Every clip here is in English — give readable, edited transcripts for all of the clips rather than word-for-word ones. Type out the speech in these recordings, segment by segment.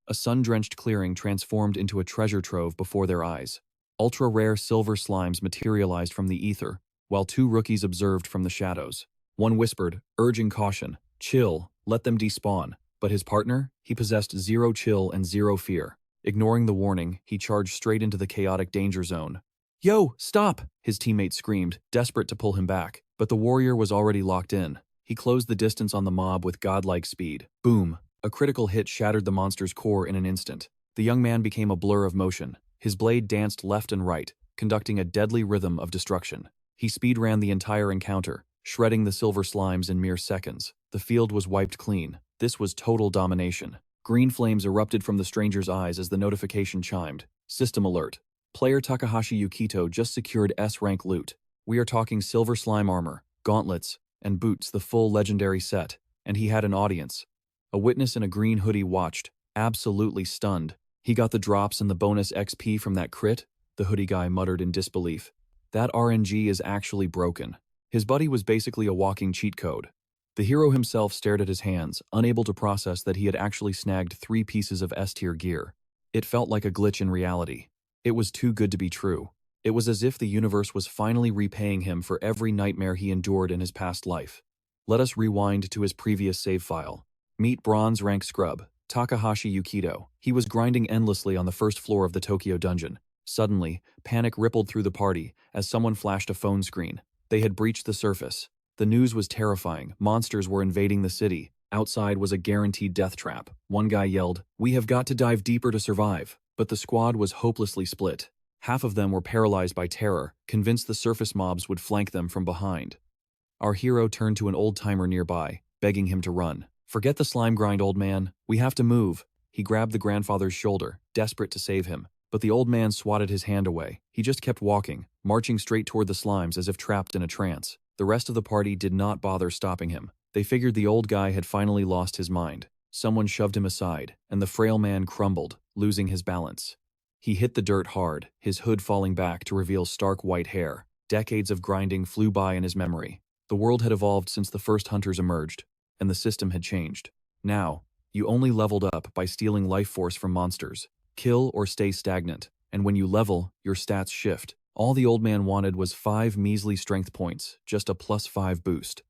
A sun-drenched clearing transformed into a treasure trove before their eyes. Ultra-rare silver slimes materialized from the ether, while two rookies observed from the shadows. One whispered, urging caution, "Chill, let them despawn." But his partner? He possessed zero chill and zero fear. Ignoring the warning, he charged straight into the chaotic danger zone. "Yo, stop!" his teammate screamed, desperate to pull him back. But the warrior was already locked in. He closed the distance on the mob with godlike speed. Boom! A critical hit shattered the monster's core in an instant. The young man became a blur of motion. His blade danced left and right, conducting a deadly rhythm of destruction. He speed-ran the entire encounter, shredding the silver slimes in mere seconds. The field was wiped clean. This was total domination. Green flames erupted from the stranger's eyes as the notification chimed. System alert. Player Takahashi Yukito just secured S-rank loot. We are talking silver slime armor, gauntlets, and boots, the full legendary set. And he had an audience. A witness in a green hoodie watched, absolutely stunned. He got the drops and the bonus XP from that crit? The hoodie guy muttered in disbelief. That RNG is actually broken. His buddy was basically a walking cheat code. The hero himself stared at his hands, unable to process that he had actually snagged 3 pieces of S-tier gear. It felt like a glitch in reality. It was too good to be true. It was as if the universe was finally repaying him for every nightmare he endured in his past life. Let us rewind to his previous save file. Meet bronze rank scrub, Takahashi Yukito. He was grinding endlessly on the first floor of the Tokyo dungeon. Suddenly, panic rippled through the party as someone flashed a phone screen. They had breached the surface. The news was terrifying. Monsters were invading the city. Outside was a guaranteed death trap. One guy yelled, "We have got to dive deeper to survive." But the squad was hopelessly split. Half of them were paralyzed by terror, convinced the surface mobs would flank them from behind. Our hero turned to an old-timer nearby, begging him to run. "Forget the slime grind, old man. We have to move." He grabbed the grandfather's shoulder, desperate to save him. But the old man swatted his hand away. He just kept walking, marching straight toward the slimes as if trapped in a trance. The rest of the party did not bother stopping him. They figured the old guy had finally lost his mind. Someone shoved him aside, and the frail man crumbled, losing his balance. He hit the dirt hard, his hood falling back to reveal stark white hair. Decades of grinding flew by in his memory. The world had evolved since the first hunters emerged, and the system had changed. Now, you only leveled up by stealing life force from monsters. Kill or stay stagnant, and when you level, your stats shift. All the old man wanted was 5 measly strength points, just a +5 boost.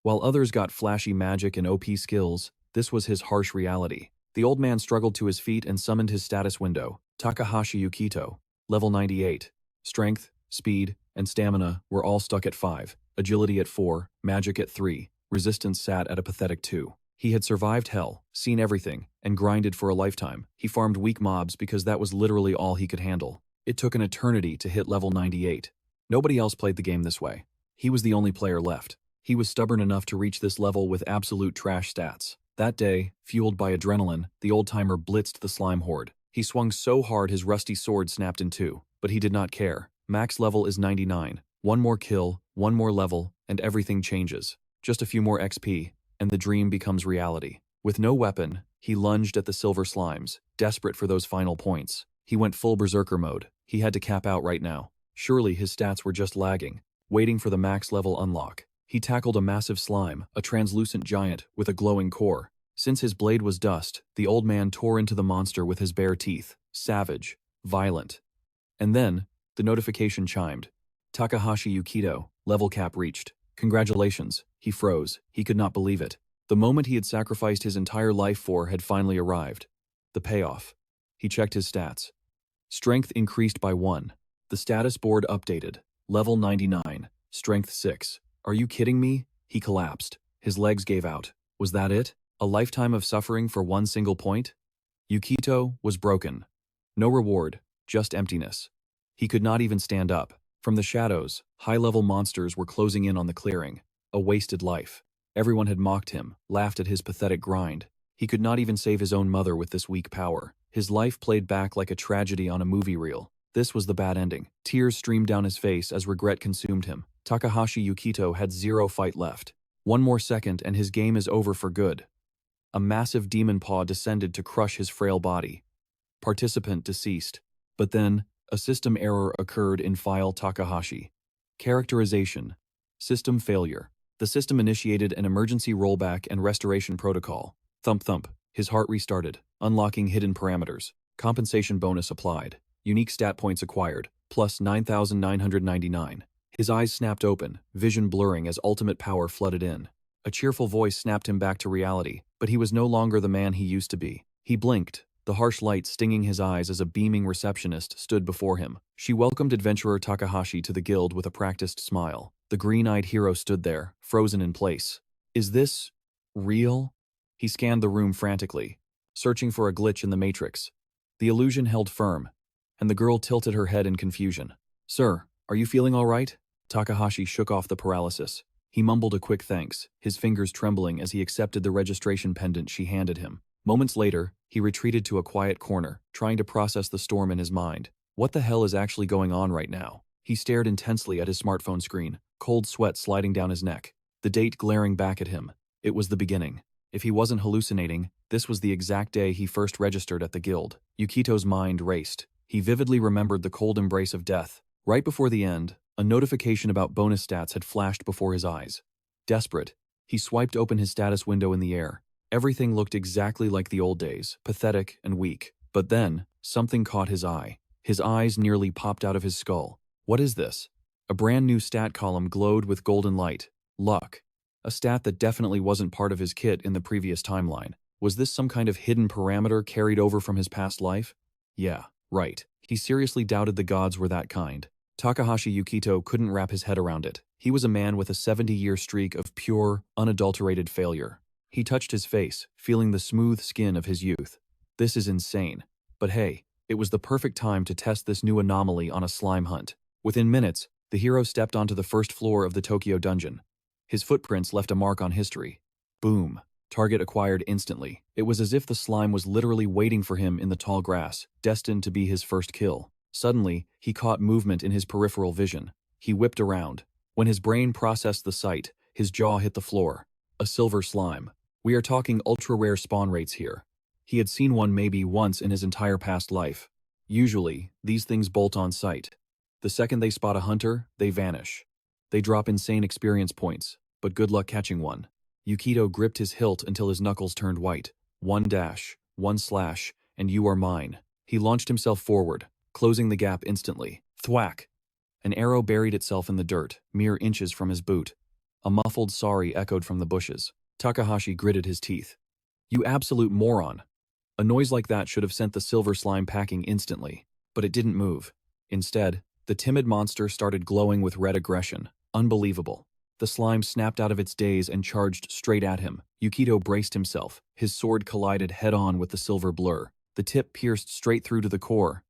While others got flashy magic and OP skills, this was his harsh reality. The old man struggled to his feet and summoned his status window. Takahashi Yukito, level 98. Strength, speed, and stamina were all stuck at 5, agility at 4, magic at 3, resistance sat at a pathetic 2. He had survived hell, seen everything, and grinded for a lifetime. He farmed weak mobs because that was literally all he could handle. It took an eternity to hit level 98. Nobody else played the game this way. He was the only player left. He was stubborn enough to reach this level with absolute trash stats. That day, fueled by adrenaline, the old-timer blitzed the slime horde. He swung so hard his rusty sword snapped in two, but he did not care. Max level is 99. One more kill, one more level, and everything changes. Just a few more XP, and the dream becomes reality. With no weapon, he lunged at the silver slimes, desperate for those final points. He went full berserker mode. He had to cap out right now. Surely his stats were just lagging, waiting for the max level unlock. He tackled a massive slime, a translucent giant with a glowing core. Since his blade was dust, the old man tore into the monster with his bare teeth, savage, violent. And then, the notification chimed. Takahashi Yukito, level cap reached. Congratulations. He froze. He could not believe it. The moment he had sacrificed his entire life for had finally arrived. The payoff. He checked his stats. Strength increased by 1. The status board updated. Level 99. Strength 6. Are you kidding me? He collapsed. His legs gave out. Was that it? A lifetime of suffering for one single point? Yukito was broken. No reward, just emptiness. He could not even stand up. From the shadows, high-level monsters were closing in on the clearing. A wasted life. Everyone had mocked him, laughed at his pathetic grind. He could not even save his own mother with this weak power. His life played back like a tragedy on a movie reel. This was the bad ending. Tears streamed down his face as regret consumed him. Takahashi Yukito had 0 fight left. One more second and his game is over for good. A massive demon paw descended to crush his frail body. Participant deceased. But then, a system error occurred in file Takahashi. Characterization. System failure. The system initiated an emergency rollback and restoration protocol. Thump thump. His heart restarted, unlocking hidden parameters. Compensation bonus applied. Unique stat points acquired, plus 9,999. His eyes snapped open, vision blurring as ultimate power flooded in. A cheerful voice snapped him back to reality, but he was no longer the man he used to be. He blinked, the harsh light stinging his eyes as a beaming receptionist stood before him. She welcomed adventurer Takahashi to the guild with a practiced smile. The green-eyed hero stood there, frozen in place. Is this real? He scanned the room frantically, searching for a glitch in the matrix. The illusion held firm, and the girl tilted her head in confusion. Sir, are you feeling all right? Takahashi shook off the paralysis. He mumbled a quick thanks, his fingers trembling as he accepted the registration pendant she handed him. Moments later, he retreated to a quiet corner, trying to process the storm in his mind. What the hell is actually going on right now? He stared intensely at his smartphone screen, cold sweat sliding down his neck. The date glaring back at him. It was the beginning. If he wasn't hallucinating, this was the exact day he first registered at the guild. Yukito's mind raced. He vividly remembered the cold embrace of death. Right before the end, a notification about bonus stats had flashed before his eyes. Desperate, he swiped open his status window in the air. Everything looked exactly like the old days, pathetic and weak. But then, something caught his eye. His eyes nearly popped out of his skull. What is this? A brand new stat column glowed with golden light. Luck. A stat that definitely wasn't part of his kit in the previous timeline. Was this some kind of hidden parameter carried over from his past life? Yeah, right. He seriously doubted the gods were that kind. Takahashi Yukito couldn't wrap his head around it. He was a man with a 70-year streak of pure, unadulterated failure. He touched his face, feeling the smooth skin of his youth. This is insane. But hey, it was the perfect time to test this new anomaly on a slime hunt. Within minutes, the hero stepped onto the first floor of the Tokyo dungeon. His footprints left a mark on history. Boom. Target acquired instantly. It was as if the slime was literally waiting for him in the tall grass, destined to be his first kill. Suddenly, he caught movement in his peripheral vision. He whipped around. When his brain processed the sight, his jaw hit the floor. A silver slime. We are talking ultra-rare spawn rates here. He had seen one maybe once in his entire past life. Usually, these things bolt on sight. The second they spot a hunter, they vanish. They drop insane experience points, but good luck catching one. Yukito gripped his hilt until his knuckles turned white. One dash, one slash, and you are mine. He launched himself forward, closing the gap instantly. Thwack! An arrow buried itself in the dirt, mere inches from his boot. A muffled sorry echoed from the bushes. Takahashi gritted his teeth. You absolute moron! A noise like that should have sent the silver slime packing instantly, but it didn't move. Instead, the timid monster started glowing with red aggression. Unbelievable. The slime snapped out of its daze and charged straight at him. Yukito braced himself. His sword collided head-on with the silver blur. The tip pierced straight through to the core.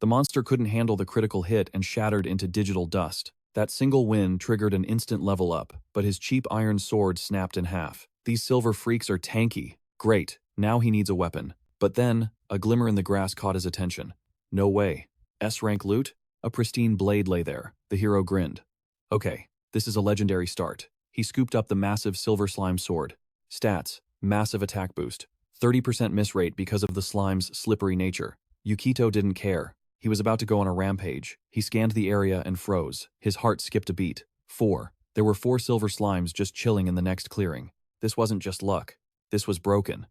The monster couldn't handle the critical hit and shattered into digital dust. That single win triggered an instant level up, but his cheap iron sword snapped in half. These silver freaks are tanky. Great, now he needs a weapon. But then, a glimmer in the grass caught his attention. No way. S-rank loot? A pristine blade lay there. The hero grinned. Okay, this is a legendary start. He scooped up the massive silver slime sword. Stats, massive attack boost. 30% miss rate because of the slime's slippery nature. Yukito didn't care. He was about to go on a rampage. He scanned the area and froze. His heart skipped a beat. 4. There were 4 silver slimes just chilling in the next clearing. This wasn't just luck. This was broken.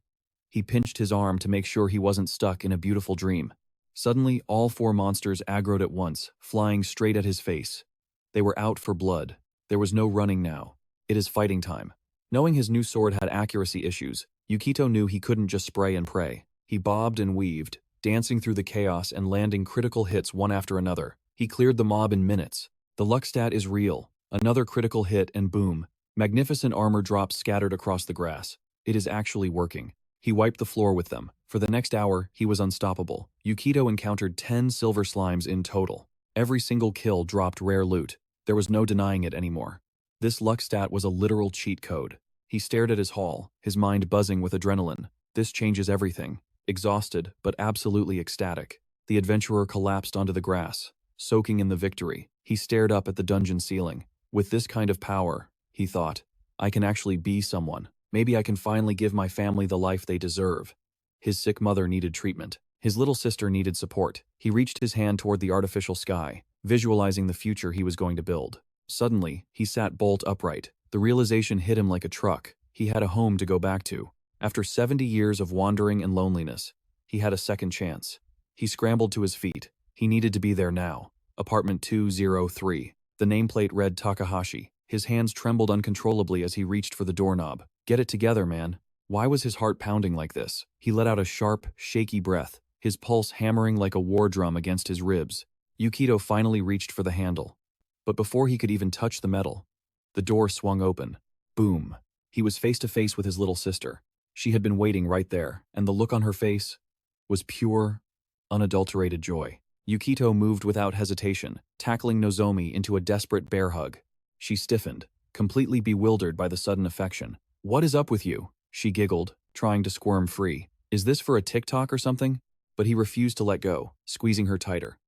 He pinched his arm to make sure he wasn't stuck in a beautiful dream. Suddenly, all 4 monsters aggroed at once, flying straight at his face. They were out for blood. There was no running now. It is fighting time. Knowing his new sword had accuracy issues, Yukito knew he couldn't just spray and pray. He bobbed and weaved, dancing through the chaos and landing critical hits one after another. He cleared the mob in minutes. The luck stat is real. Another critical hit and boom. Magnificent armor drops scattered across the grass. It is actually working. He wiped the floor with them. For the next hour, he was unstoppable. Yukito encountered 10 silver slimes in total. Every single kill dropped rare loot. There was no denying it anymore. This luck stat was a literal cheat code. He stared at his haul, his mind buzzing with adrenaline. This changes everything. Exhausted, but absolutely ecstatic. The adventurer collapsed onto the grass, soaking in the victory. He stared up at the dungeon ceiling. With this kind of power, he thought, I can actually be someone. Maybe I can finally give my family the life they deserve. His sick mother needed treatment. His little sister needed support. He reached his hand toward the artificial sky, visualizing the future he was going to build. Suddenly, he sat bolt upright. The realization hit him like a truck. He had a home to go back to. After 70 years of wandering and loneliness, he had a second chance. He scrambled to his feet. He needed to be there now. Apartment 203. The nameplate read Takahashi. His hands trembled uncontrollably as he reached for the doorknob. Get it together, man. Why was his heart pounding like this? He let out a sharp, shaky breath, his pulse hammering like a war drum against his ribs. Yukito finally reached for the handle. But before he could even touch the metal, the door swung open. Boom. He was face to face with his little sister. She had been waiting right there, and the look on her face was pure, unadulterated joy. Yukito moved without hesitation, tackling Nozomi into a desperate bear hug. She stiffened, completely bewildered by the sudden affection. "What is up with you?" she giggled, trying to squirm free. "Is this for a TikTok or something?" But he refused to let go, squeezing her tighter.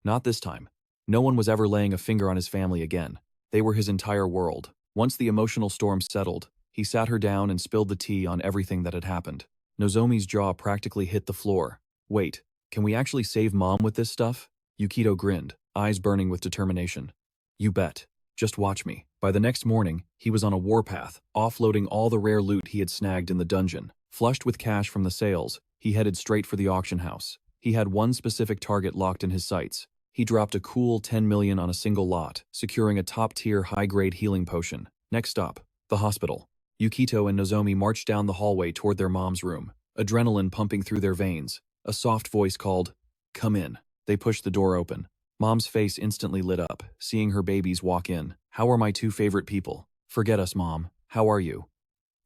Not this time. No one was ever laying a finger on his family again. They were his entire world. Once the emotional storm settled, he sat her down and spilled the tea on everything that had happened. Nozomi's jaw practically hit the floor. "Wait, can we actually save Mom with this stuff?" Yukito grinned, eyes burning with determination. "You bet. Just watch me." By the next morning, he was on a warpath, offloading all the rare loot he had snagged in the dungeon. Flushed with cash from the sales, he headed straight for the auction house. He had one specific target locked in his sights. He dropped a cool 10 million on a single lot, securing a top-tier high-grade healing potion. Next stop, the hospital. Yukito and Nozomi marched down the hallway toward their mom's room, adrenaline pumping through their veins. A soft voice called, "Come in." They pushed the door open. Mom's face instantly lit up, seeing her babies walk in. "How are my two favorite people?" "Forget us, Mom. How are you?"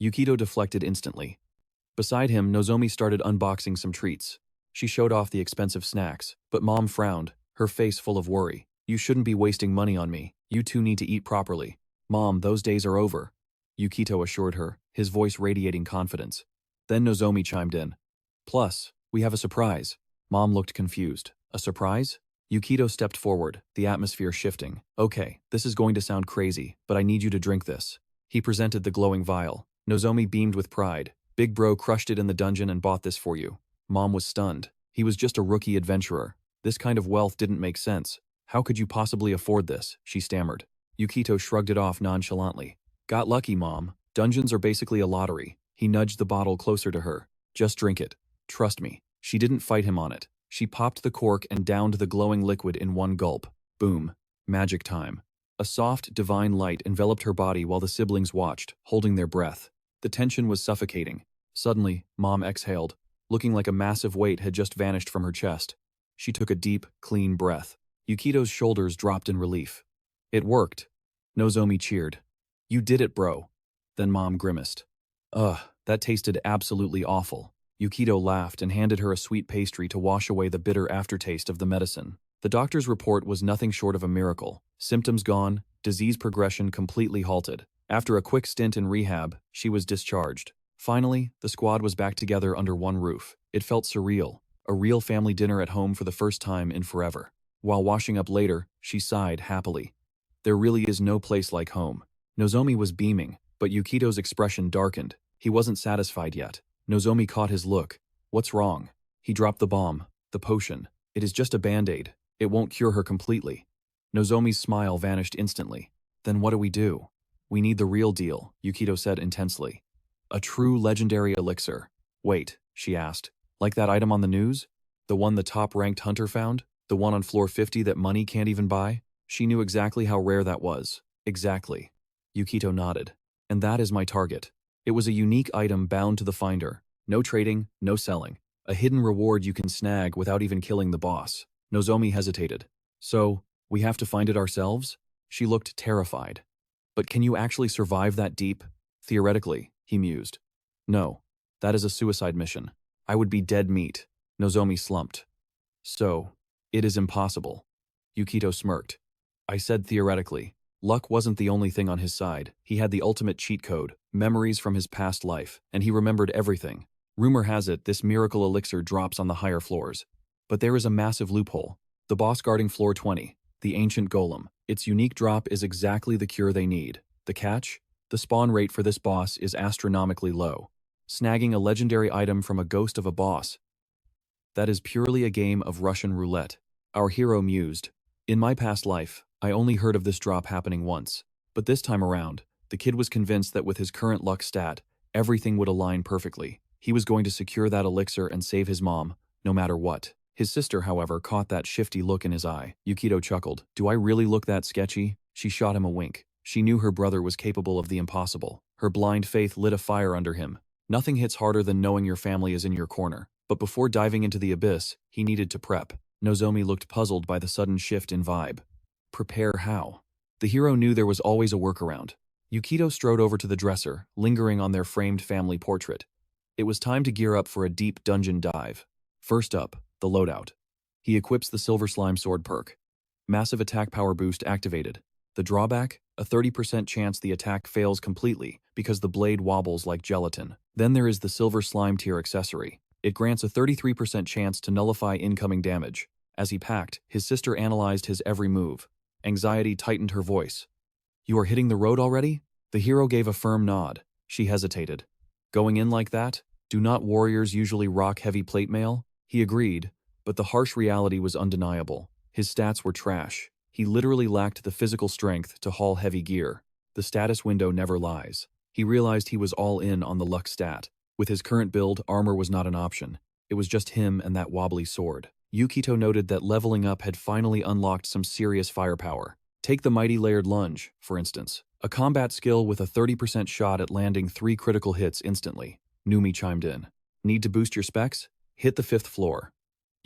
Yukito deflected instantly. Beside him, Nozomi started unboxing some treats. She showed off the expensive snacks, but Mom frowned, her face full of worry. "You shouldn't be wasting money on me. You two need to eat properly." "Mom, those days are over," Yukito assured her, his voice radiating confidence. Then Nozomi chimed in. "Plus, we have a surprise." Mom looked confused. "A surprise?" Yukito stepped forward, the atmosphere shifting. "Okay, this is going to sound crazy, but I need you to drink this." He presented the glowing vial. Nozomi beamed with pride. "Big bro crushed it in the dungeon and bought this for you." Mom was stunned. He was just a rookie adventurer. This kind of wealth didn't make sense. "How could you possibly afford this?" she stammered. Yukito shrugged it off nonchalantly. "Got lucky, Mom. Dungeons are basically a lottery." He nudged the bottle closer to her. "Just drink it. Trust me." She didn't fight him on it. She popped the cork and downed the glowing liquid in one gulp. Boom. Magic time. A soft, divine light enveloped her body while the siblings watched, holding their breath. The tension was suffocating. Suddenly, Mom exhaled, looking like a massive weight had just vanished from her chest. She took a deep, clean breath. Yukito's shoulders dropped in relief. "It worked." Nozomi cheered. "You did it, bro." Then Mom grimaced. "Ugh, that tasted absolutely awful." Yukito laughed and handed her a sweet pastry to wash away the bitter aftertaste of the medicine. The doctor's report was nothing short of a miracle. Symptoms gone, disease progression completely halted. After a quick stint in rehab, she was discharged. Finally, the squad was back together under one roof. It felt surreal, a real family dinner at home for the first time in forever. While washing up later, she sighed happily. There really is no place like home. Nozomi was beaming, but Yukito's expression darkened. He wasn't satisfied yet. Nozomi caught his look. "What's wrong?" He dropped the bomb, the potion. "It is just a band-aid. It won't cure her completely." Nozomi's smile vanished instantly. "Then what do we do?" "We need the real deal," Yukito said intensely. "A true legendary elixir." "Wait," she asked. "Like that item on the news? The one the top-ranked hunter found? The one on floor 50 that money can't even buy?" She knew exactly how rare that was. "Exactly." Yukito nodded. "And that is my target." It was a unique item bound to the finder. No trading, no selling. A hidden reward you can snag without even killing the boss. Nozomi hesitated. "So, we have to find it ourselves?" She looked terrified. "But can you actually survive that deep?" "Theoretically," he mused. "No, that is a suicide mission. I would be dead meat." Nozomi slumped. "So, it is impossible." Yukito smirked. "I said theoretically." Luck wasn't the only thing on his side. He had the ultimate cheat code, memories from his past life, and he remembered everything. Rumor has it this miracle elixir drops on the higher floors. But there is a massive loophole. The boss guarding floor 20, the ancient golem. Its unique drop is exactly the cure they need. The catch? The spawn rate for this boss is astronomically low. Snagging a legendary item from a ghost of a boss. That is purely a game of Russian roulette. Our hero mused. "In my past life, I only heard of this drop happening once. But this time around, the kid was convinced that with his current luck stat, everything would align perfectly. He was going to secure that elixir and save his mom, no matter what. His sister, however, caught that shifty look in his eye. Yukito chuckled. "Do I really look that sketchy?" She shot him a wink. She knew her brother was capable of the impossible. Her blind faith lit a fire under him. Nothing hits harder than knowing your family is in your corner. But before diving into the abyss, he needed to prep. Nozomi looked puzzled by the sudden shift in vibe. Prepare how? The hero knew there was always a workaround. Yukito strode over to the dresser, lingering on their framed family portrait. It was time to gear up for a deep dungeon dive. First up, the loadout. He equips the Silver Slime Sword perk. Massive attack power boost activated. The drawback? A 30% chance the attack fails completely because the blade wobbles like gelatin. Then there is the Silver Slime tier accessory. It grants a 33% chance to nullify incoming damage. As he packed, his sister analyzed his every move. Anxiety tightened her voice. "You are hitting the road already?" The hero gave a firm nod. She hesitated. "Going in like that? Do not warriors usually rock heavy plate mail?" He agreed, but the harsh reality was undeniable. His stats were trash. He literally lacked the physical strength to haul heavy gear. The status window never lies. He realized he was all in on the luck stat. With his current build, armor was not an option. It was just him and that wobbly sword. Yukito noted that leveling up had finally unlocked some serious firepower. Take the mighty layered lunge, for instance. A combat skill with a 30% shot at landing 3 critical hits instantly. Numi chimed in. Need to boost your specs? Hit the 5th floor.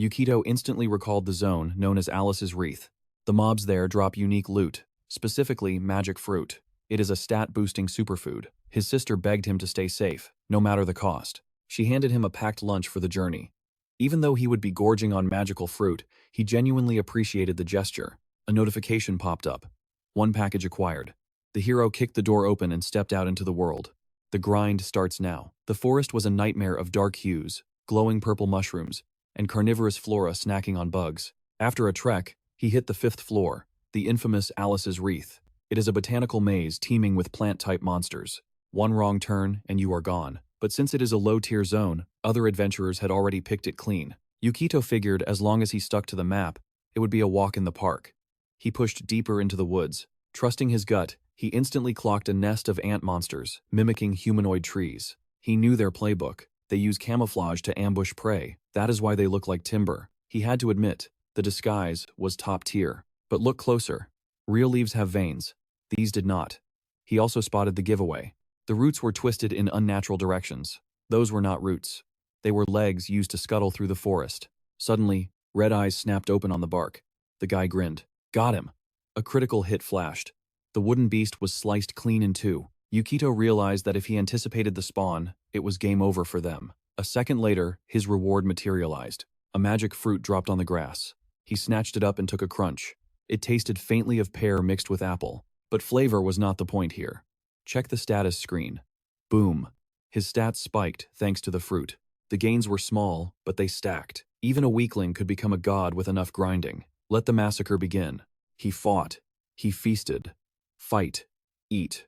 Yukito instantly recalled the zone known as Alice's Wreath. The mobs there drop unique loot, specifically magic fruit. It is a stat-boosting superfood. His sister begged him to stay safe, no matter the cost. She handed him a packed lunch for the journey. Even though he would be gorging on magical fruit, he genuinely appreciated the gesture. A notification popped up. 1 package acquired. The hero kicked the door open and stepped out into the world. The grind starts now. The forest was a nightmare of dark hues, glowing purple mushrooms, and carnivorous flora snacking on bugs. After a trek, he hit the 5th floor, the infamous Alice's Wreath. It is a botanical maze teeming with plant-type monsters. One wrong turn, and you are gone. But since it is a low-tier zone, other adventurers had already picked it clean. Yukito figured as long as he stuck to the map, it would be a walk in the park. He pushed deeper into the woods. Trusting his gut, he instantly clocked a nest of ant monsters, mimicking humanoid trees. He knew their playbook. They use camouflage to ambush prey. That is why they look like timber. He had to admit, the disguise was top tier. But look closer. Real leaves have veins. These did not. He also spotted the giveaway. The roots were twisted in unnatural directions. Those were not roots. They were legs used to scuttle through the forest. Suddenly, red eyes snapped open on the bark. The guy grinned. Got him. A critical hit flashed. The wooden beast was sliced clean in 2. Yukito realized that if he anticipated the spawn, it was game over for them. A second later, his reward materialized. A magic fruit dropped on the grass. He snatched it up and took a crunch. It tasted faintly of pear mixed with apple. But flavor was not the point here. Check the status screen. Boom. His stats spiked thanks to the fruit. The gains were small, but they stacked. Even a weakling could become a god with enough grinding. Let the massacre begin. He fought. He feasted. Fight. Eat.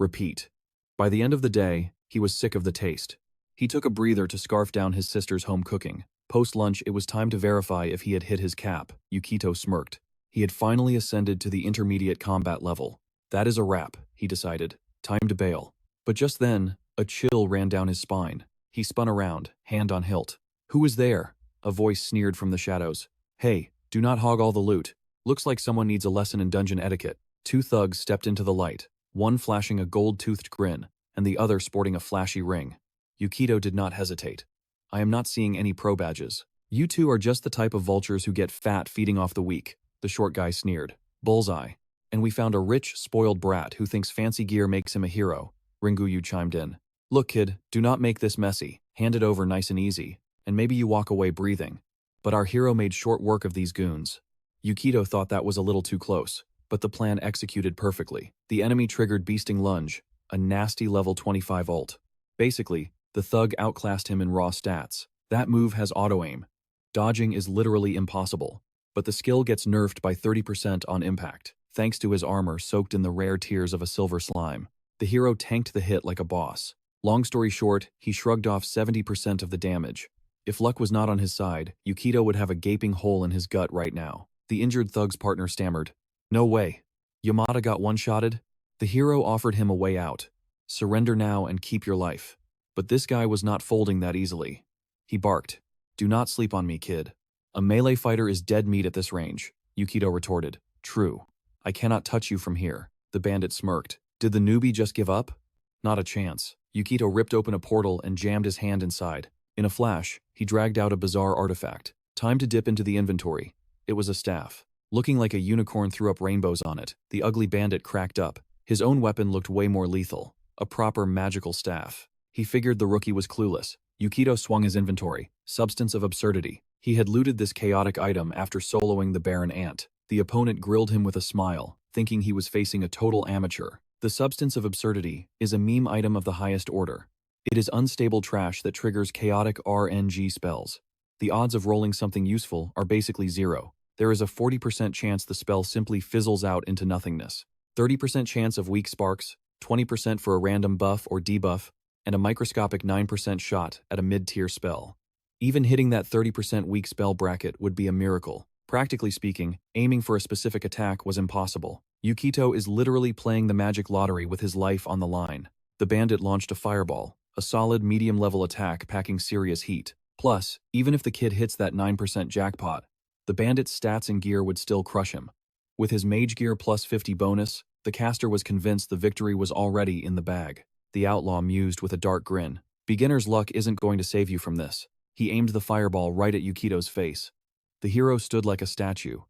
Repeat. By the end of the day, he was sick of the taste. He took a breather to scarf down his sister's home cooking. Post-lunch, it was time to verify if he had hit his cap. Yukito smirked. He had finally ascended to the intermediate combat level. That is a wrap, he decided. Time to bail. But just then, a chill ran down his spine. He spun around, hand on hilt. Who was there? A voice sneered from the shadows. Hey, do not hog all the loot. Looks like someone needs a lesson in dungeon etiquette. 2 thugs stepped into the light, one flashing a gold-toothed grin, and the other sporting a flashy ring. Yukito did not hesitate. I am not seeing any pro badges. You two are just the type of vultures who get fat feeding off the weak, the short guy sneered. Bullseye. And we found a rich, spoiled brat who thinks fancy gear makes him a hero, Ringuyu chimed in. Look kid, do not make this messy. Hand it over nice and easy, and maybe you walk away breathing. But our hero made short work of these goons. Yukito thought that was a little too close, but the plan executed perfectly. The enemy triggered Beasting Lunge, a nasty level 25 ult. Basically, the thug outclassed him in raw stats. That move has auto-aim. Dodging is literally impossible, but the skill gets nerfed by 30% on impact, thanks to his armor soaked in the rare tears of a silver slime. The hero tanked the hit like a boss. Long story short, he shrugged off 70% of the damage. If luck was not on his side, Yukito would have a gaping hole in his gut right now. The injured thug's partner stammered. No way. Yamada got one-shotted? The hero offered him a way out. Surrender now and keep your life. But this guy was not folding that easily. He barked, "Do not sleep on me, kid. A melee fighter is dead meat at this range," Yukito retorted. "True. I cannot touch you from here." The bandit smirked. Did the newbie just give up? Not a chance. Yukito ripped open a portal and jammed his hand inside. In a flash, he dragged out a bizarre artifact. Time to dip into the inventory. It was a staff. Looking like a unicorn threw up rainbows on it, the ugly bandit cracked up. His own weapon looked way more lethal. A proper magical staff. He figured the rookie was clueless. Yukito swung his inventory. Substance of absurdity. He had looted this chaotic item after soloing the Baron Ant. The opponent grilled him with a smile, thinking he was facing a total amateur. The substance of absurdity is a meme item of the highest order. It is unstable trash that triggers chaotic RNG spells. The odds of rolling something useful are basically zero. There is a 40% chance the spell simply fizzles out into nothingness. 30% chance of weak sparks, 20% for a random buff or debuff, and a microscopic 9% shot at a mid-tier spell. Even hitting that 30% weak spell bracket would be a miracle. Practically speaking, aiming for a specific attack was impossible. Yukito is literally playing the magic lottery with his life on the line. The bandit launched a fireball, a solid medium-level attack packing serious heat. Plus, even if the kid hits that 9% jackpot, the bandit's stats and gear would still crush him. With his mage gear plus 50 bonus, the caster was convinced the victory was already in the bag. The outlaw mused with a dark grin. Beginner's luck isn't going to save you from this. He aimed the fireball right at Yukito's face. The hero stood like a statue.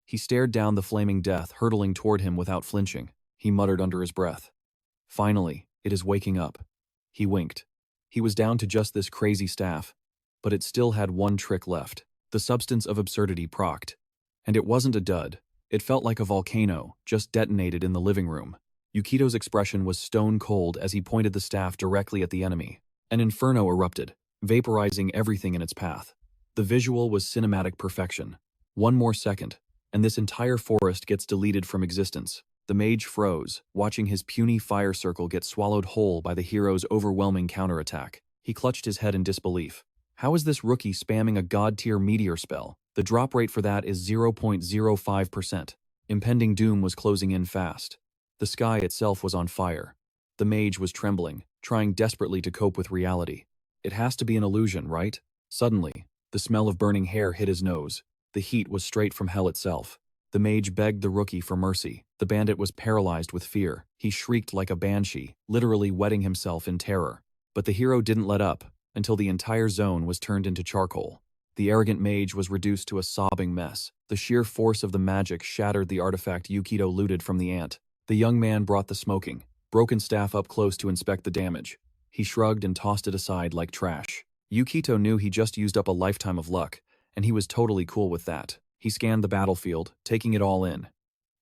He stared down the flaming death hurtling toward him without flinching. He muttered under his breath. Finally, it is waking up. He winked. He was down to just this crazy staff, but it still had one trick left. The substance of absurdity procced. And it wasn't a dud. It felt like a volcano, just detonated in the living room. Yukito's expression was stone cold as he pointed the staff directly at the enemy. An inferno erupted, vaporizing everything in its path. The visual was cinematic perfection. One more second, and this entire forest gets deleted from existence. The mage froze, watching his puny fire circle get swallowed whole by the hero's overwhelming counterattack. He clutched his head in disbelief. How is this rookie spamming a god-tier meteor spell? The drop rate for that is 0.05%. Impending doom was closing in fast. The sky itself was on fire. The mage was trembling, trying desperately to cope with reality. It has to be an illusion, right? Suddenly, the smell of burning hair hit his nose. The heat was straight from hell itself. The mage begged the rookie for mercy. The bandit was paralyzed with fear. He shrieked like a banshee, literally wetting himself in terror. But the hero didn't let up until the entire zone was turned into charcoal. The arrogant mage was reduced to a sobbing mess. The sheer force of the magic shattered the artifact Yukito looted from the ant. The young man brought the smoking, broken staff up close to inspect the damage. He shrugged and tossed it aside like trash. Yukito knew he just used up a lifetime of luck, and he was totally cool with that. He scanned the battlefield, taking it all in.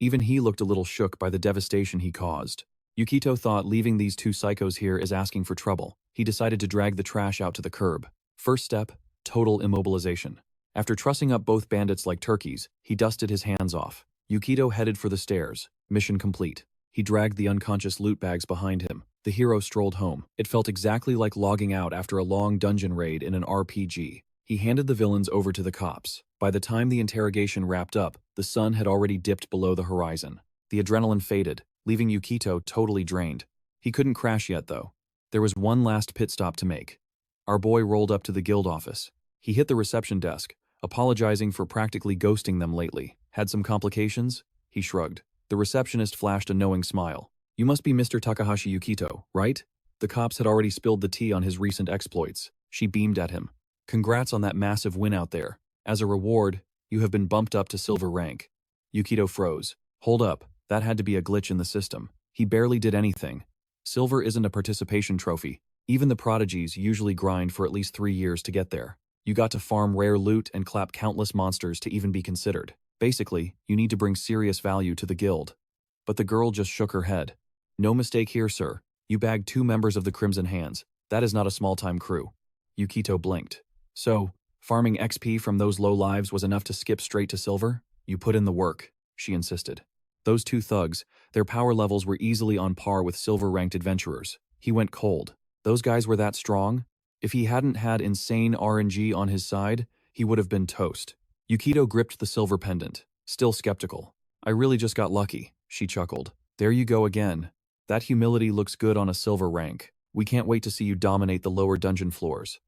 Even he looked a little shook by the devastation he caused. Yukito thought leaving these two psychos here is asking for trouble. He decided to drag the trash out to the curb. First step, total immobilization. After trussing up both bandits like turkeys, he dusted his hands off. Yukito headed for the stairs. Mission complete. He dragged the unconscious loot bags behind him. The hero strolled home. It felt exactly like logging out after a long dungeon raid in an RPG. He handed the villains over to the cops. By the time the interrogation wrapped up, the sun had already dipped below the horizon. The adrenaline faded, leaving Yukito totally drained. He couldn't crash yet, though. There was one last pit stop to make. Our boy rolled up to the guild office. He hit the reception desk, apologizing for practically ghosting them lately. Had some complications? He shrugged. The receptionist flashed a knowing smile. You must be Mr. Takahashi Yukito, right? The cops had already spilled the tea on his recent exploits. She beamed at him. Congrats on that massive win out there. As a reward, you have been bumped up to silver rank. Yukito froze. Hold up, that had to be a glitch in the system. He barely did anything. Silver isn't a participation trophy. Even the prodigies usually grind for at least 3 years to get there. You got to farm rare loot and clap countless monsters to even be considered. Basically, you need to bring serious value to the guild. But the girl just shook her head. No mistake here, sir. You bagged 2 members of the Crimson Hands. That is not a small-time crew. Yukito blinked. So, farming XP from those low lives was enough to skip straight to silver? You put in the work, she insisted. Those 2 thugs, their power levels were easily on par with silver-ranked adventurers. He went cold. Those guys were that strong? If he hadn't had insane RNG on his side, he would have been toast. Yukito gripped the silver pendant, still skeptical. I really just got lucky, she chuckled. There you go again. That humility looks good on a silver rank. We can't wait to see you dominate the lower dungeon floors.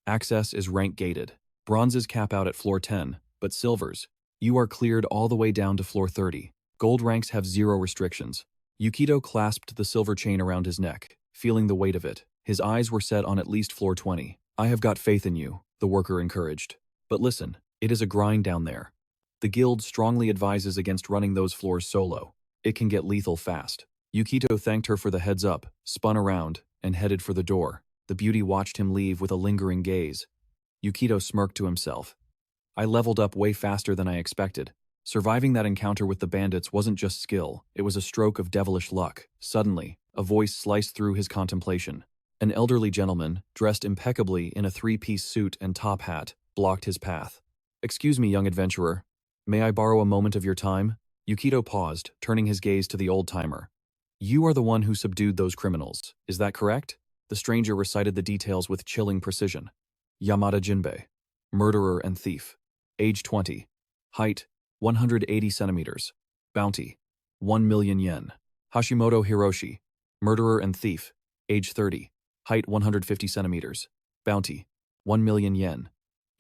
Access is rank gated. Bronzes cap out at floor 10, but silvers, you are cleared all the way down to floor 30. Gold ranks have zero restrictions. Yukito clasped the silver chain around his neck, feeling the weight of it. His eyes were set on at least floor 20. I have got faith in you, the worker encouraged. But listen, it is a grind down there. The guild strongly advises against running those floors solo. It can get lethal fast. Yukito thanked her for the heads up, spun around, and headed for the door. The beauty watched him leave with a lingering gaze. Yukito smirked to himself. I leveled up way faster than I expected. Surviving that encounter with the bandits wasn't just skill, it was a stroke of devilish luck. Suddenly, a voice sliced through his contemplation. An elderly gentleman, dressed impeccably in a three-piece suit and top hat, blocked his path. Excuse me, young adventurer. May I borrow a moment of your time? Yukito paused, turning his gaze to the old-timer. You are the one who subdued those criminals, is that correct? The stranger recited the details with chilling precision. Yamada Jinbei, murderer and thief. Age 20. Height, 180 centimeters. Bounty, 1 million yen. Hashimoto Hiroshi, murderer and thief. Age 30. Height 150 centimeters. Bounty, 1 million yen.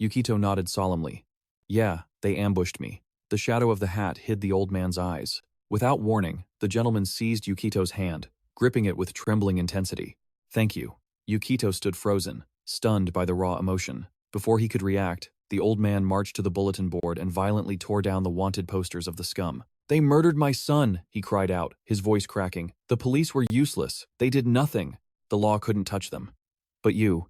Yukito nodded solemnly. Yeah, they ambushed me. The shadow of the hat hid the old man's eyes. Without warning, the gentleman seized Yukito's hand, gripping it with trembling intensity. Thank you. Yukito stood frozen, stunned by the raw emotion. Before he could react, the old man marched to the bulletin board and violently tore down the wanted posters of the scum. They murdered my son, he cried out, his voice cracking. The police were useless. They did nothing. The law couldn't touch them. But you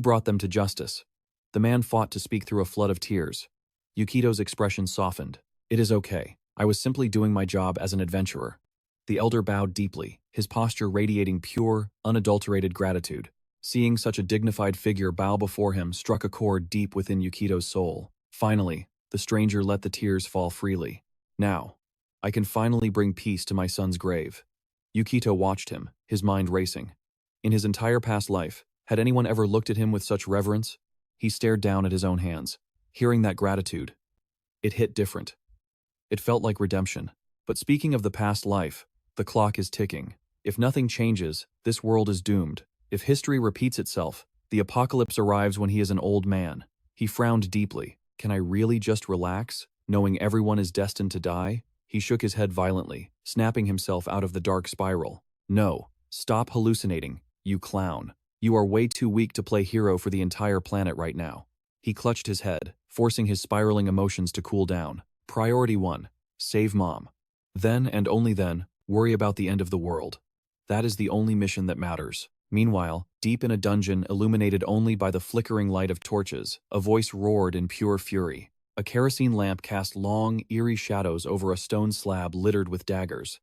brought them to justice. The man fought to speak through a flood of tears. Yukito's expression softened. It is okay. I was simply doing my job as an adventurer. The elder bowed deeply, his posture radiating pure, unadulterated gratitude. Seeing such a dignified figure bow before him struck a chord deep within Yukito's soul. Finally, the stranger let the tears fall freely. Now, I can finally bring peace to my son's grave. Yukito watched him, his mind racing. In his entire past life, had anyone ever looked at him with such reverence? He stared down at his own hands. Hearing that gratitude, it hit different. It felt like redemption. But speaking of the past life, the clock is ticking. If nothing changes, this world is doomed. If history repeats itself, the apocalypse arrives when he is an old man. He frowned deeply. Can I really just relax, knowing everyone is destined to die? He shook his head violently, snapping himself out of the dark spiral. No, stop hallucinating, you clown. You are way too weak to play hero for the entire planet right now. He clutched his head, forcing his spiraling emotions to cool down. Priority 1, save Mom. Then and only then, worry about the end of the world. That is the only mission that matters. Meanwhile, deep in a dungeon illuminated only by the flickering light of torches, a voice roared in pure fury. A kerosene lamp cast long, eerie shadows over a stone slab littered with daggers.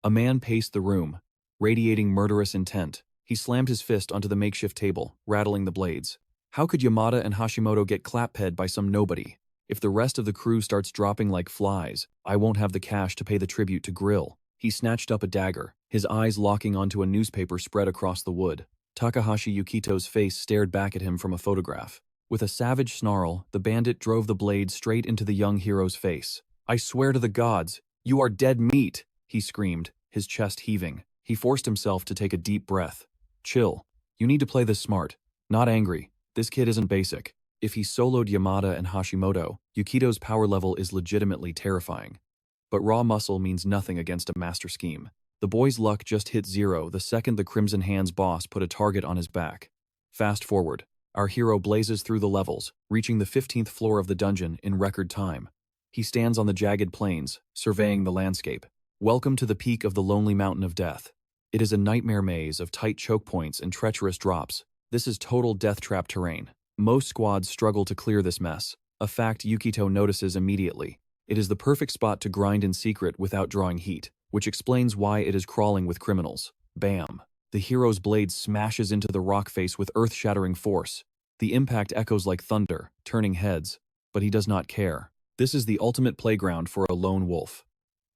A man paced the room, radiating murderous intent. He slammed his fist onto the makeshift table, rattling the blades. How could Yamada and Hashimoto get clap-ped by some nobody? If the rest of the crew starts dropping like flies, I won't have the cash to pay the tribute to Grill. He snatched up a dagger, his eyes locking onto a newspaper spread across the wood. Takahashi Yukito's face stared back at him from a photograph. With a savage snarl, the bandit drove the blade straight into the young hero's face. I swear to the gods, you are dead meat, he screamed, his chest heaving. He forced himself to take a deep breath. Chill. You need to play this smart, not angry. This kid isn't basic. If he soloed Yamada and Hashimoto, Yukito's power level is legitimately terrifying. But raw muscle means nothing against a master scheme. The boy's luck just hit zero the second the Crimson Hands boss put a target on his back. Fast forward. Our hero blazes through the levels, reaching the 15th floor of the dungeon in record time. He stands on the jagged plains, surveying the landscape. Welcome to the peak of the lonely mountain of death. It is a nightmare maze of tight choke points and treacherous drops. This is total death trap terrain. Most squads struggle to clear this mess, a fact Yukito notices immediately. It is the perfect spot to grind in secret without drawing heat, which explains why it is crawling with criminals. Bam! The hero's blade smashes into the rock face with earth-shattering force. The impact echoes like thunder, turning heads, but he does not care. This is the ultimate playground for a lone wolf.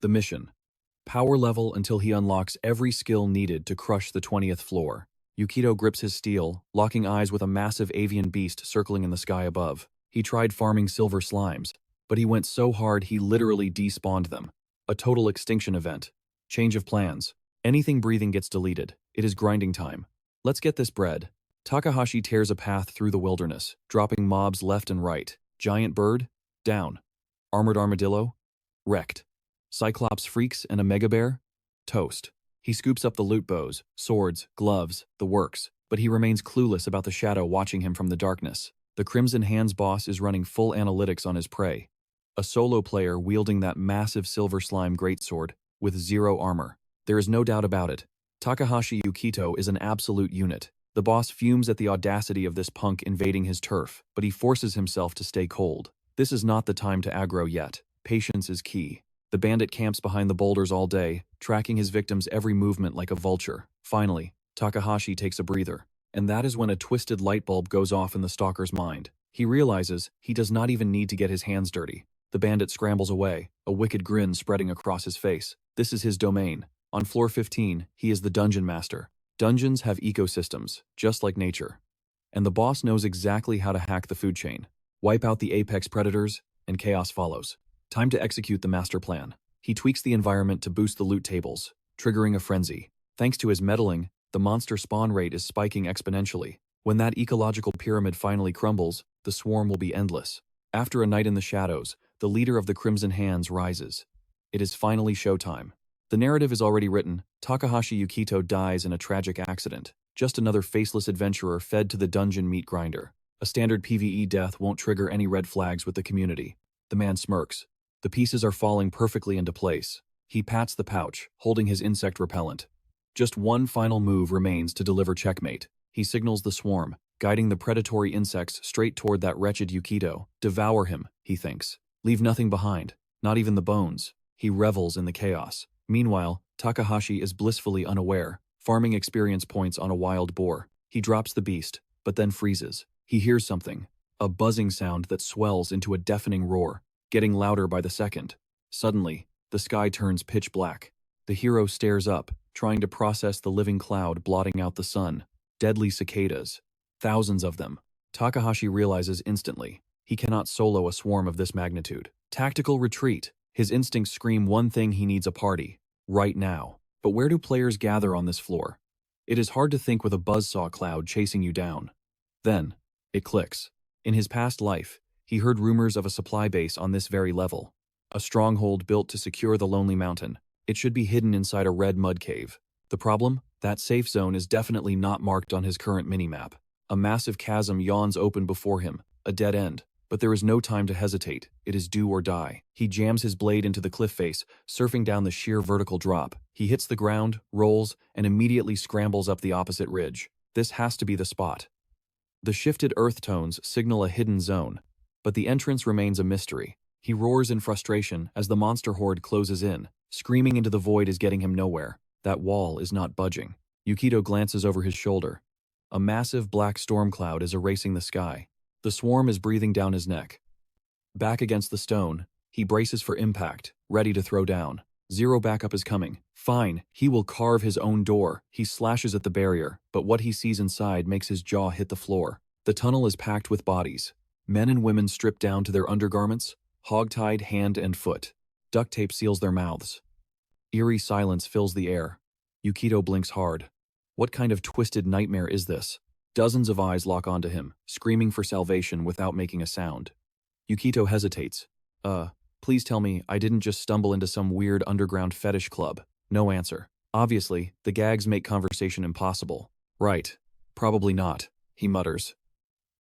The mission. Power level until he unlocks every skill needed to crush the 20th floor. Yukito grips his steel, locking eyes with a massive avian beast circling in the sky above. He tried farming silver slimes, but he went so hard he literally despawned them. A total extinction event. Change of plans. Anything breathing gets deleted. It is grinding time. Let's get this bread. Takahashi tears a path through the wilderness, dropping mobs left and right. Giant bird? Down. Armored armadillo? Wrecked. Cyclops freaks and a mega bear? Toast. He scoops up the loot bows, swords, gloves, the works, but he remains clueless about the shadow watching him from the darkness. The Crimson Hands boss is running full analytics on his prey. A solo player wielding that massive silver slime greatsword with 0 armor. There is no doubt about it. Takahashi Yukito is an absolute unit. The boss fumes at the audacity of this punk invading his turf, but he forces himself to stay cold. This is not the time to aggro yet. Patience is key. The bandit camps behind the boulders all day, tracking his victim's every movement like a vulture. Finally, Takahashi takes a breather. And that is when a twisted light bulb goes off in the stalker's mind. He realizes he does not even need to get his hands dirty. The bandit scrambles away, a wicked grin spreading across his face. This is his domain. On floor 15, he is the dungeon master. Dungeons have ecosystems, just like nature. And the boss knows exactly how to hack the food chain. Wipe out the apex predators, and chaos follows. Time to execute the master plan. He tweaks the environment to boost the loot tables, triggering a frenzy. Thanks to his meddling, the monster spawn rate is spiking exponentially. When that ecological pyramid finally crumbles, the swarm will be endless. After a night in the shadows, the leader of the Crimson Hands rises. It is finally showtime. The narrative is already written. Takahashi Yukito dies in a tragic accident. Just another faceless adventurer fed to the dungeon meat grinder. A standard PvE death won't trigger any red flags with the community. The man smirks. The pieces are falling perfectly into place. He pats the pouch, holding his insect repellent. Just one final move remains to deliver checkmate. He signals the swarm, guiding the predatory insects straight toward that wretched Yukito. Devour him, he thinks. Leave nothing behind, not even the bones. He revels in the chaos. Meanwhile, Takahashi is blissfully unaware, farming experience points on a wild boar. He drops the beast, but then freezes. He hears something, a buzzing sound that swells into a deafening roar, getting louder by the second. Suddenly, the sky turns pitch black. The hero stares up, trying to process the living cloud blotting out the sun. Deadly cicadas. Thousands of them. Takahashi realizes instantly, he cannot solo a swarm of this magnitude. Tactical retreat. His instincts scream one thing: he needs a party. Right now. But where do players gather on this floor? It is hard to think with a buzzsaw cloud chasing you down. Then, it clicks. In his past life, he heard rumors of a supply base on this very level. A stronghold built to secure the lonely mountain. It should be hidden inside a red mud cave. The problem? That safe zone is definitely not marked on his current minimap. A massive chasm yawns open before him, a dead end. But there is no time to hesitate. It is do or die. He jams his blade into the cliff face, surfing down the sheer vertical drop. He hits the ground, rolls, and immediately scrambles up the opposite ridge. This has to be the spot. The shifted earth tones signal a hidden zone, but the entrance remains a mystery. He roars in frustration as the monster horde closes in. Screaming into the void is getting him nowhere. That wall is not budging. Yukito glances over his shoulder. A massive black storm cloud is erasing the sky. The swarm is breathing down his neck. Back against the stone, he braces for impact, ready to throw down. Zero backup is coming. Fine, he will carve his own door. He slashes at the barrier, but what he sees inside makes his jaw hit the floor. The tunnel is packed with bodies. Men and women stripped down to their undergarments, hogtied hand and foot. Duct tape seals their mouths. Eerie silence fills the air. Yukito blinks hard. What kind of twisted nightmare is this? Dozens of eyes lock onto him, screaming for salvation without making a sound. Yukito hesitates. Please tell me I didn't just stumble into some weird underground fetish club. No answer. Obviously, the gags make conversation impossible. Right. Probably not, he mutters.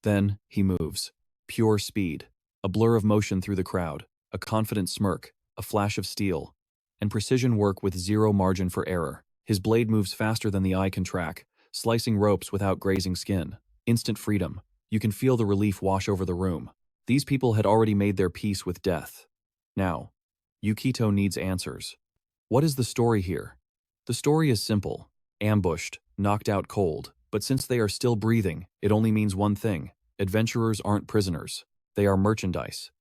Then, he moves. Pure speed. A blur of motion through the crowd. A confident smirk. A flash of steel. And precision work with zero margin for error. His blade moves faster than the eye can track, slicing ropes without grazing skin. Instant freedom. You can feel the relief wash over the room. These people had already made their peace with death. Now, Yukito needs answers. What is the story here? The story is simple. Ambushed, knocked out cold. But since they are still breathing, it only means one thing. Adventurers aren't prisoners. They are merchandise.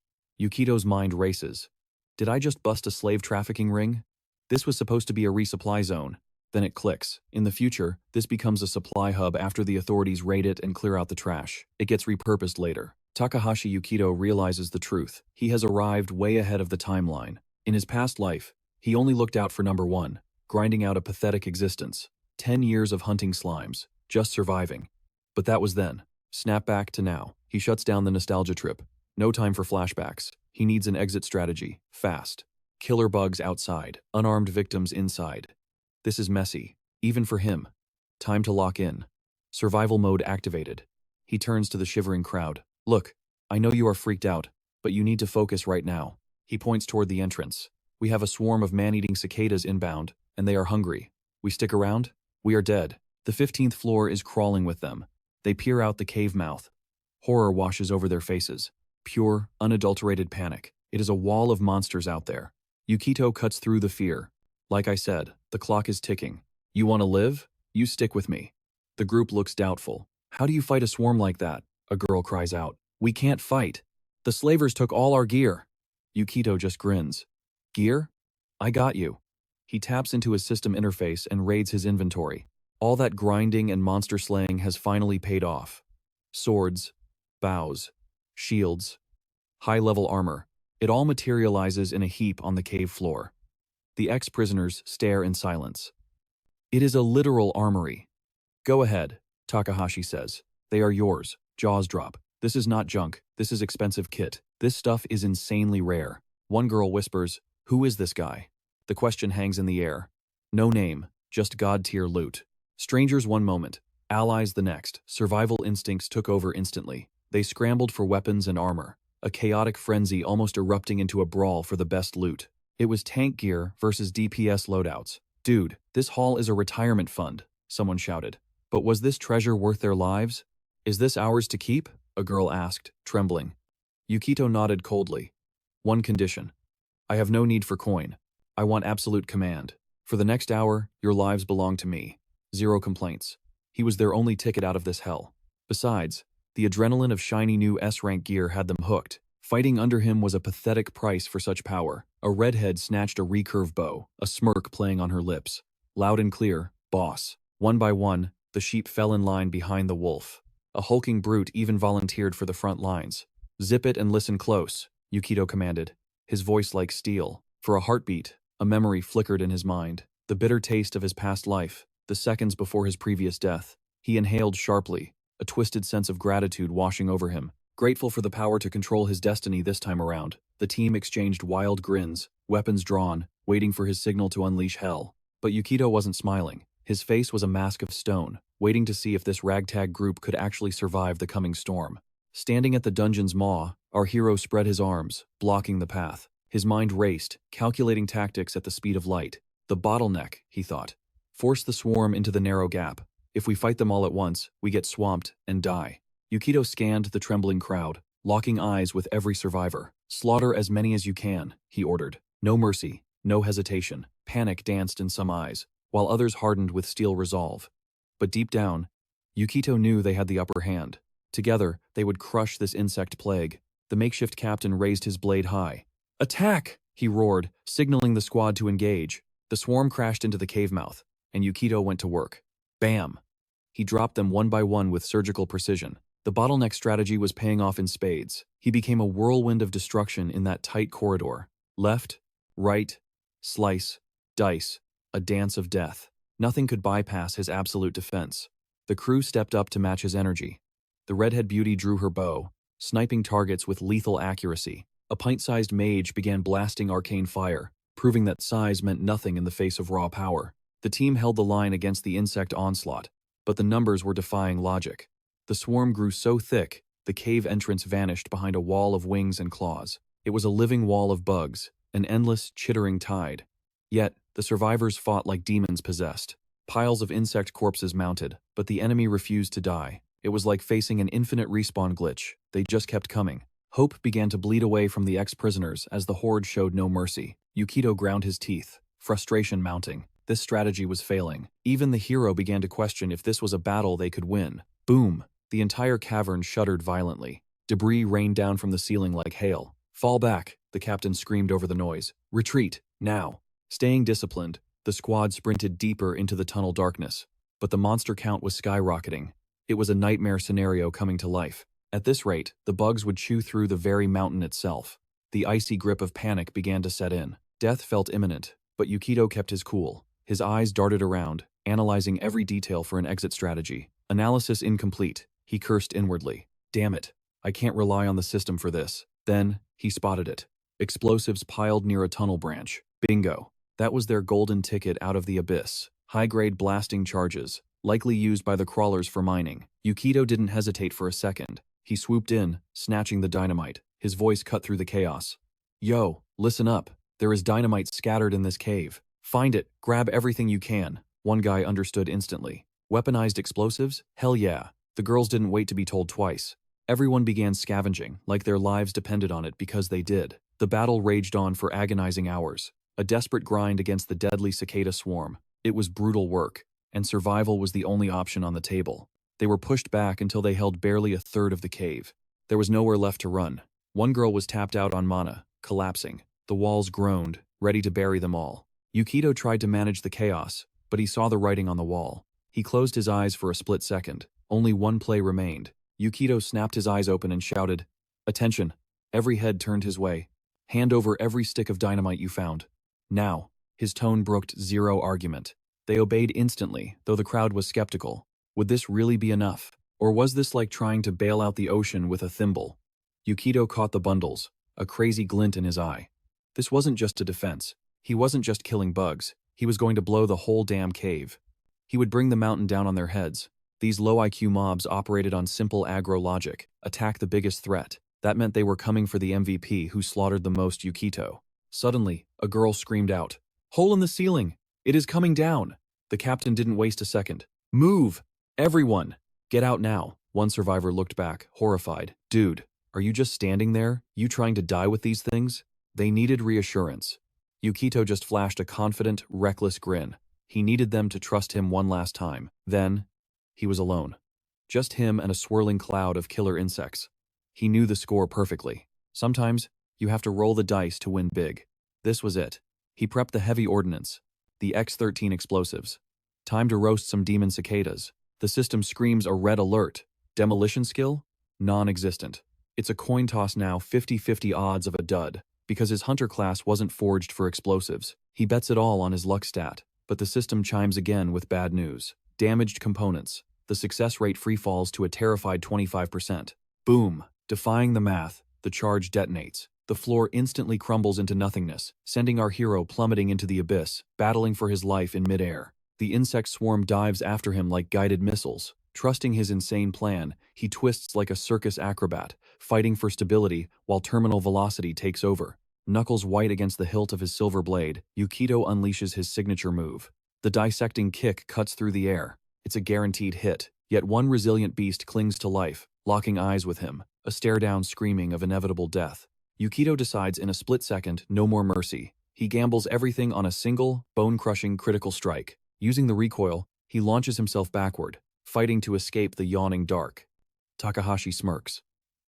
Yukito's mind races. Did I just bust a slave trafficking ring? This was supposed to be a resupply zone. Then it clicks. In the future, this becomes a supply hub after the authorities raid it and clear out the trash. It gets repurposed later. Takahashi Yukito realizes the truth. He has arrived way ahead of the timeline. In his past life, he only looked out for number one, grinding out a pathetic existence. 10 years of hunting slimes. just surviving. But that was then. Snap back to now. He shuts down the nostalgia trip. No time for flashbacks. He needs an exit strategy. Fast. Killer bugs outside. Unarmed victims inside. This is messy. Even for him. Time to lock in. Survival mode activated. He turns to the shivering crowd. Look, I know you are freaked out, but you need to focus right now. He points toward the entrance. We have a swarm of man-eating cicadas inbound, and they are hungry. We stick around? We are dead. The 15th floor is crawling with them. They peer out the cave mouth. Horror washes over their faces. Pure, unadulterated panic. It is a wall of monsters out there. Yukito cuts through the fear. Like I said, the clock is ticking. You want to live? You stick with me. The group looks doubtful. How do you fight a swarm like that? A girl cries out. We can't fight. The slavers took all our gear. Yukito just grins. Gear? I got you. He taps into his system interface and raids his inventory. All that grinding and monster slaying has finally paid off. Swords, bows, shields, high-level armor. It all materializes in a heap on the cave floor. The ex-prisoners stare in silence. It is a literal armory. Go ahead, Takahashi says. They are yours. Jaws drop. This is not junk. This is expensive kit. This stuff is insanely rare. One girl whispers, who is this guy? The question hangs in the air. No name, just god-tier loot. Strangers one moment, allies the next. Survival instincts took over instantly. They scrambled for weapons and armor. A chaotic frenzy almost erupting into a brawl for the best loot. It was tank gear versus DPS loadouts. Dude, this haul is a retirement fund, someone shouted. But was this treasure worth their lives? Is this ours to keep? A girl asked, trembling. Yukito nodded coldly. One condition. I have no need for coin. I want absolute command. For the next hour, your lives belong to me. 0 complaints. He was their only ticket out of this hell. Besides, the adrenaline of shiny new S-rank gear had them hooked. Fighting under him was a pathetic price for such power. A redhead snatched a recurve bow, a smirk playing on her lips. Loud and clear, boss. One by one, the sheep fell in line behind the wolf. A hulking brute even volunteered for the front lines. Zip it and listen close, Yukito commanded, his voice like steel. For a heartbeat, a memory flickered in his mind. The bitter taste of his past life, the seconds before his previous death. He inhaled sharply, a twisted sense of gratitude washing over him. Grateful for the power to control his destiny this time around, the team exchanged wild grins, weapons drawn, waiting for his signal to unleash hell. But Yukito wasn't smiling. His face was a mask of stone, waiting to see if this ragtag group could actually survive the coming storm. Standing at the dungeon's maw, our hero spread his arms, blocking the path. His mind raced, calculating tactics at the speed of light. The bottleneck, he thought. Force the swarm into the narrow gap. If we fight them all at once, we get swamped and die. Yukito scanned the trembling crowd, locking eyes with every survivor. Slaughter as many as you can, he ordered. No mercy, no hesitation. Panic danced in some eyes, while others hardened with steel resolve. But deep down, Yukito knew they had the upper hand. Together, they would crush this insect plague. The makeshift captain raised his blade high. Attack! He roared, signaling the squad to engage. The swarm crashed into the cave mouth, and Yukito went to work. Bam! He dropped them one by one with surgical precision. The bottleneck strategy was paying off in spades. He became a whirlwind of destruction in that tight corridor. Left, right, slice, dice, a dance of death. Nothing could bypass his absolute defense. The crew stepped up to match his energy. The redhead beauty drew her bow, sniping targets with lethal accuracy. A pint-sized mage began blasting arcane fire, proving that size meant nothing in the face of raw power. The team held the line against the insect onslaught, but the numbers were defying logic. The swarm grew so thick, the cave entrance vanished behind a wall of wings and claws. It was a living wall of bugs, an endless, chittering tide. Yet, the survivors fought like demons possessed. Piles of insect corpses mounted, but the enemy refused to die. It was like facing an infinite respawn glitch. They just kept coming. Hope began to bleed away from the ex-prisoners as the horde showed no mercy. Yukito ground his teeth, frustration mounting. This strategy was failing. Even the hero began to question if this was a battle they could win. Boom! The entire cavern shuddered violently. Debris rained down from the ceiling like hail. Fall back, the captain screamed over the noise. Retreat, now. Staying disciplined, the squad sprinted deeper into the tunnel darkness. But the monster count was skyrocketing. It was a nightmare scenario coming to life. At this rate, the bugs would chew through the very mountain itself. The icy grip of panic began to set in. Death felt imminent, but Yukito kept his cool. His eyes darted around, analyzing every detail for an exit strategy. Analysis incomplete. He cursed inwardly. Damn it. I can't rely on the system for this. Then, he spotted it. Explosives piled near a tunnel branch. Bingo. That was their golden ticket out of the abyss. High-grade blasting charges, likely used by the crawlers for mining. Yukito didn't hesitate for a second. He swooped in, snatching the dynamite. His voice cut through the chaos. Yo, listen up. There is dynamite scattered in this cave. Find it, grab everything you can. One guy understood instantly. Weaponized explosives? Hell yeah. The girls didn't wait to be told twice. Everyone began scavenging, like their lives depended on it because they did. The battle raged on for agonizing hours. A desperate grind against the deadly cicada swarm. It was brutal work, and survival was the only option on the table. They were pushed back until they held barely a third of the cave. There was nowhere left to run. One girl was tapped out on mana, collapsing. The walls groaned, ready to bury them all. Yukito tried to manage the chaos, but he saw the writing on the wall. He closed his eyes for a split second. Only one play remained. Yukito snapped his eyes open and shouted, "Attention!" Every head turned his way. "Hand over every stick of dynamite you found. Now." His tone brooked zero argument. They obeyed instantly, though the crowd was skeptical. Would this really be enough? Or was this like trying to bail out the ocean with a thimble? Yukito caught the bundles, a crazy glint in his eye. This wasn't just a defense. He wasn't just killing bugs. He was going to blow the whole damn cave. He would bring the mountain down on their heads. These low IQ mobs operated on simple aggro logic. Attack the biggest threat. That meant they were coming for the MVP who slaughtered the most Yukito. Suddenly, a girl screamed out, "Hole in the ceiling! It is coming down!" The captain didn't waste a second. "Move! Everyone! Get out now!" One survivor looked back, horrified. "Dude, are you just standing there? You trying to die with these things?" They needed reassurance. Yukito just flashed a confident, reckless grin. He needed them to trust him one last time. Then, he was alone. Just him and a swirling cloud of killer insects. He knew the score perfectly. Sometimes, you have to roll the dice to win big. This was it. He prepped the heavy ordnance, the X-13 explosives. Time to roast some demon cicadas. The system screams a red alert. Demolition skill? Non-existent. It's a coin toss now, 50-50 odds of a dud, because his hunter class wasn't forged for explosives. He bets it all on his luck stat, but the system chimes again with bad news. Damaged components. The success rate freefalls to a terrified 25%. Boom. Defying the math, the charge detonates. The floor instantly crumbles into nothingness, sending our hero plummeting into the abyss, battling for his life in midair. The insect swarm dives after him like guided missiles. Trusting his insane plan, he twists like a circus acrobat, fighting for stability while terminal velocity takes over. Knuckles white against the hilt of his silver blade, Yukito unleashes his signature move. The dissecting kick cuts through the air. It's a guaranteed hit, yet one resilient beast clings to life, locking eyes with him, a stare-down screaming of inevitable death. Yukito decides in a split second, no more mercy. He gambles everything on a single, bone-crushing critical strike. Using the recoil, he launches himself backward, fighting to escape the yawning dark. Takahashi smirks.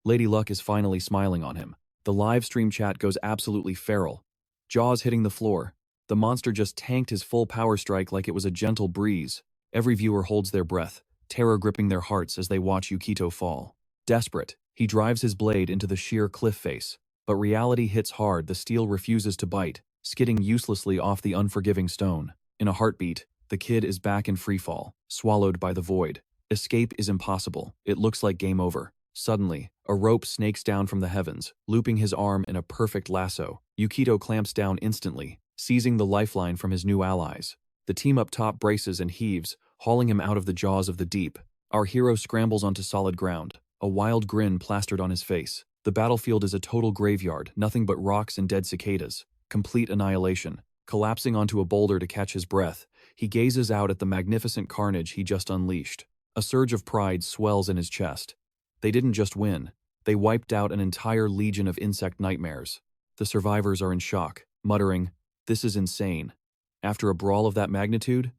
Lady Luck is finally smiling on him. The live stream chat goes absolutely feral. Jaws hitting the floor. The monster just tanked his full power strike like it was a gentle breeze. Every viewer holds their breath, terror gripping their hearts as they watch Yukito fall. Desperate, he drives his blade into the sheer cliff face. But reality hits hard, the steel refuses to bite, skidding uselessly off the unforgiving stone. In a heartbeat, the kid is back in freefall, swallowed by the void. Escape is impossible. It looks like game over. Suddenly, a rope snakes down from the heavens, looping his arm in a perfect lasso. Yukito clamps down instantly, seizing the lifeline from his new allies. The team up top braces and heaves, hauling him out of the jaws of the deep. Our hero scrambles onto solid ground, a wild grin plastered on his face. The battlefield is a total graveyard, nothing but rocks and dead cicadas. Complete annihilation. Collapsing onto a boulder to catch his breath, he gazes out at the magnificent carnage he just unleashed. A surge of pride swells in his chest. They didn't just win. They wiped out an entire legion of insect nightmares. The survivors are in shock, muttering, "This is insane." After a brawl of that magnitude,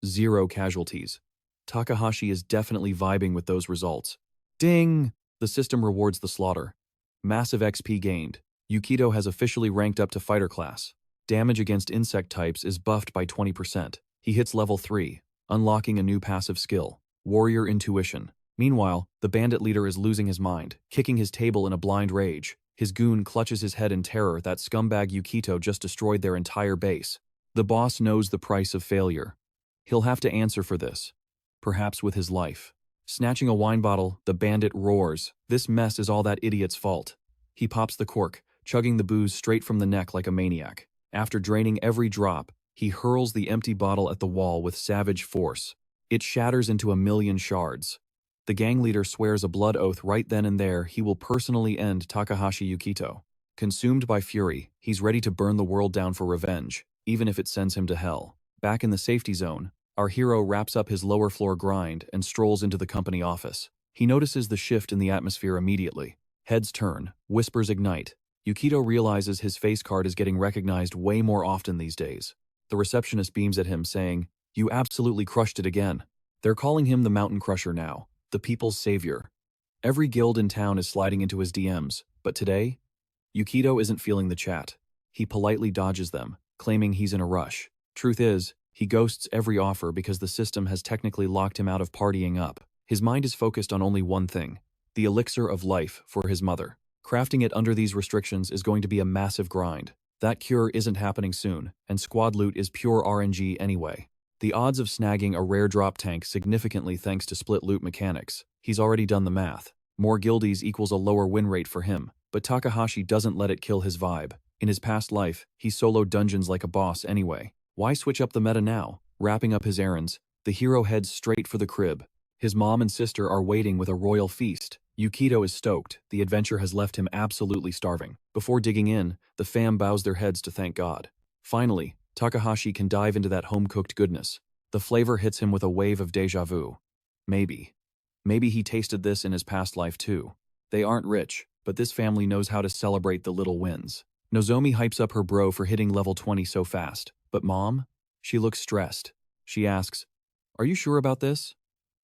0 casualties. Takahashi is definitely vibing with those results. Ding! The system rewards the slaughter. Massive XP gained. Yukito has officially ranked up to fighter class. Damage against insect types is buffed by 20%. He hits level 3, unlocking a new passive skill, Warrior Intuition. Meanwhile, the bandit leader is losing his mind, kicking his table in a blind rage. His goon clutches his head in terror that scumbag Yukito just destroyed their entire base. The boss knows the price of failure. He'll have to answer for this, perhaps with his life. Snatching a wine bottle, the bandit roars, "This mess is all that idiot's fault." He pops the cork, chugging the booze straight from the neck like a maniac. After draining every drop, he hurls the empty bottle at the wall with savage force. It shatters into a million shards. The gang leader swears a blood oath right then and there he will personally end Takahashi Yukito. Consumed by fury, he's ready to burn the world down for revenge, even if it sends him to hell. Back in the safety zone, our hero wraps up his lower floor grind and strolls into the company office. He notices the shift in the atmosphere immediately. Heads turn, whispers ignite. Yukito realizes his face card is getting recognized way more often these days. The receptionist beams at him saying, "You absolutely crushed it again." They're calling him the Mountain Crusher now, the people's savior. Every guild in town is sliding into his DMs, but today, Yukito isn't feeling the chat. He politely dodges them, claiming he's in a rush. Truth is, he ghosts every offer because the system has technically locked him out of partying up. His mind is focused on only one thing, the elixir of life for his mother. Crafting it under these restrictions is going to be a massive grind. That cure isn't happening soon, and squad loot is pure RNG anyway. The odds of snagging a rare drop tank significantly thanks to split loot mechanics. He's already done the math. More guildies equals a lower win rate for him, but Takahashi doesn't let it kill his vibe. In his past life, he soloed dungeons like a boss anyway. Why switch up the meta now? Wrapping up his errands, the hero heads straight for the crib. His mom and sister are waiting with a royal feast. Yukito is stoked. The adventure has left him absolutely starving. Before digging in, the fam bows their heads to thank God. Finally, Takahashi can dive into that home-cooked goodness. The flavor hits him with a wave of déjà vu. Maybe he tasted this in his past life too. They aren't rich, but this family knows how to celebrate the little wins. Nozomi hypes up her bro for hitting level 20 so fast. But mom? She looks stressed. She asks, "Are you sure about this?"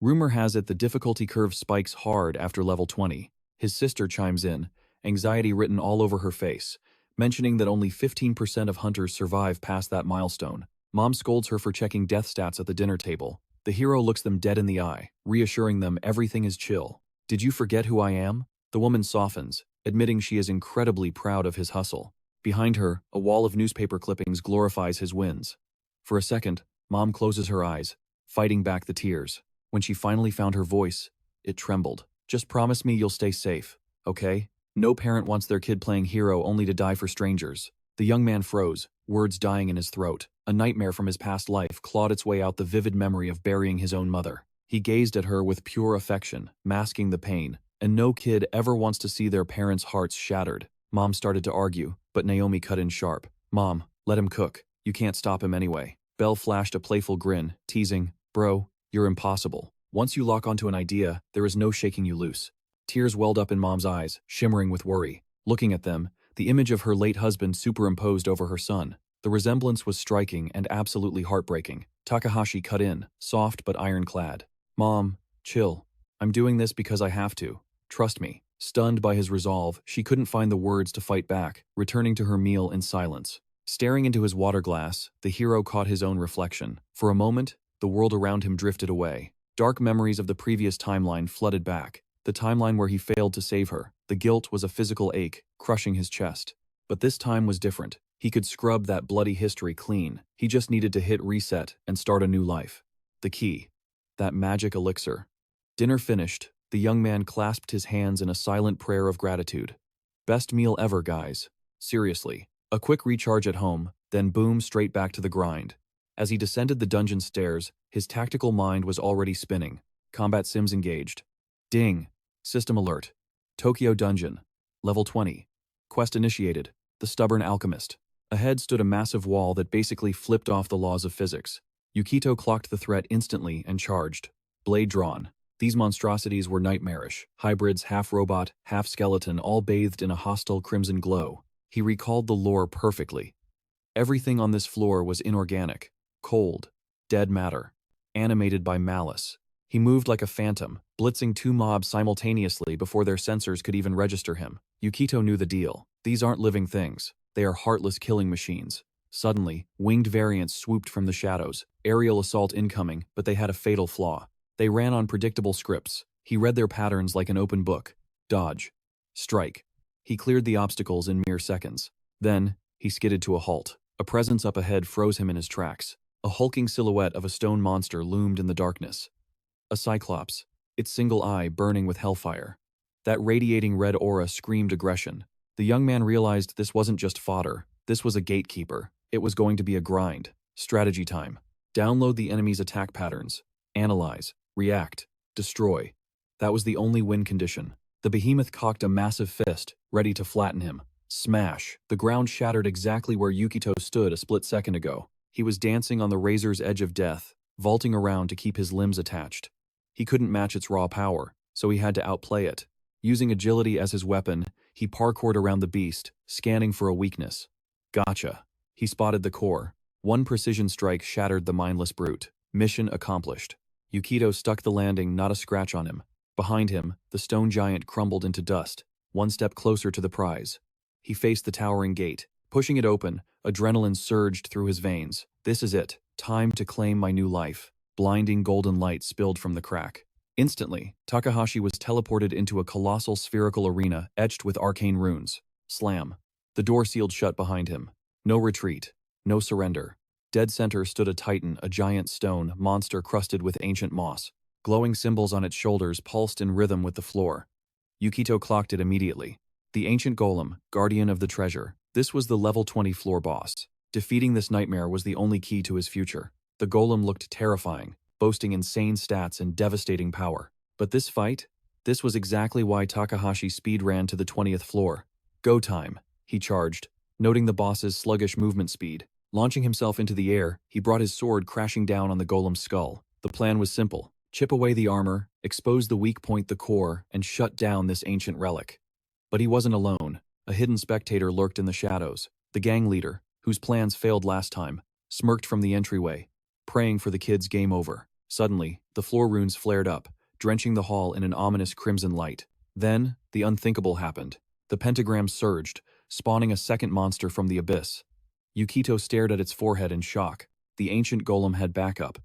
Rumor has it the difficulty curve spikes hard after level 20. His sister chimes in, anxiety written all over her face, mentioning that only 15% of hunters survive past that milestone. Mom scolds her for checking death stats at the dinner table. The hero looks them dead in the eye, reassuring them everything is chill. "Did you forget who I am?" The woman softens, admitting she is incredibly proud of his hustle. Behind her, a wall of newspaper clippings glorifies his wins. For a second, Mom closes her eyes, fighting back the tears. When she finally found her voice, it trembled. "Just promise me you'll stay safe, okay? No parent wants their kid playing hero only to die for strangers." The young man froze, words dying in his throat. A nightmare from his past life clawed its way out the vivid memory of burying his own mother. He gazed at her with pure affection, masking the pain, and no kid ever wants to see their parents' hearts shattered. Mom started to argue, but Naomi cut in sharp. "Mom, let him cook. You can't stop him anyway." Belle flashed a playful grin, teasing, "Bro, you're impossible. Once you lock onto an idea, there is no shaking you loose." Tears welled up in Mom's eyes, shimmering with worry. Looking at them, the image of her late husband superimposed over her son. The resemblance was striking and absolutely heartbreaking. Takahashi cut in, soft but ironclad. "Mom, chill. I'm doing this because I have to. Trust me." Stunned by his resolve, she couldn't find the words to fight back, returning to her meal in silence. Staring into his water glass, the hero caught his own reflection. For a moment, the world around him drifted away. Dark memories of the previous timeline flooded back. The timeline where he failed to save her. The guilt was a physical ache, crushing his chest. But this time was different. He could scrub that bloody history clean. He just needed to hit reset and start a new life. The key. That magic elixir. Dinner finished. The young man clasped his hands in a silent prayer of gratitude. Best meal ever, guys. Seriously. A quick recharge at home, then boom, straight back to the grind. As he descended the dungeon stairs, his tactical mind was already spinning. Combat sims engaged. Ding. System alert. Tokyo Dungeon. Level 20. Quest initiated. The Stubborn Alchemist. Ahead stood a massive wall that basically flipped off the laws of physics. Yukito clocked the threat instantly and charged. Blade drawn. These monstrosities were nightmarish, hybrids half-robot, half-skeleton, all bathed in a hostile crimson glow. He recalled the lore perfectly. Everything on this floor was inorganic, cold, dead matter, animated by malice. He moved like a phantom, blitzing two mobs simultaneously before their sensors could even register him. Yukito knew the deal. These aren't living things. They are heartless killing machines. Suddenly, winged variants swooped from the shadows. Aerial assault incoming, but they had a fatal flaw. They ran on predictable scripts. He read their patterns like an open book. Dodge. Strike. He cleared the obstacles in mere seconds. Then, he skidded to a halt. A presence up ahead froze him in his tracks. A hulking silhouette of a stone monster loomed in the darkness. A cyclops, its single eye burning with hellfire. That radiating red aura screamed aggression. The young man realized this wasn't just fodder, this was a gatekeeper. It was going to be a grind. Strategy time. Download the enemy's attack patterns. Analyze, react, destroy. That was the only win condition. The behemoth cocked a massive fist, ready to flatten him. Smash! The ground shattered exactly where Yukito stood a split second ago. He was dancing on the razor's edge of death, vaulting around to keep his limbs attached. He couldn't match its raw power, so he had to outplay it. Using agility as his weapon, he parkoured around the beast, scanning for a weakness. Gotcha. He spotted the core. One precision strike shattered the mindless brute. Mission accomplished. Yukito stuck the landing, not a scratch on him. Behind him, the stone giant crumbled into dust, one step closer to the prize. He faced the towering gate. Pushing it open, adrenaline surged through his veins. This is it. Time to claim my new life. Blinding golden light spilled from the crack. Instantly, Takahashi was teleported into a colossal spherical arena etched with arcane runes. Slam. The door sealed shut behind him. No retreat. No surrender. Dead center stood a titan, a giant stone monster crusted with ancient moss. Glowing symbols on its shoulders pulsed in rhythm with the floor. Yukito clocked it immediately. The ancient golem, guardian of the treasure. This was the level 20 floor boss. Defeating this nightmare was the only key to his future. The golem looked terrifying, boasting insane stats and devastating power. But this fight? This was exactly why Takahashi speed ran to the 20th floor. Go time, he charged, noting the boss's sluggish movement speed. Launching himself into the air, he brought his sword crashing down on the golem's skull. The plan was simple. Chip away the armor, expose the weak point, the core, and shut down this ancient relic. But he wasn't alone. A hidden spectator lurked in the shadows. The gang leader, whose plans failed last time, smirked from the entryway, praying for the kid's game over. Suddenly, the floor runes flared up, drenching the hall in an ominous crimson light. Then, the unthinkable happened. The pentagram surged, spawning a second monster from the abyss. Yukito stared at its forehead in shock. The ancient golem had backup.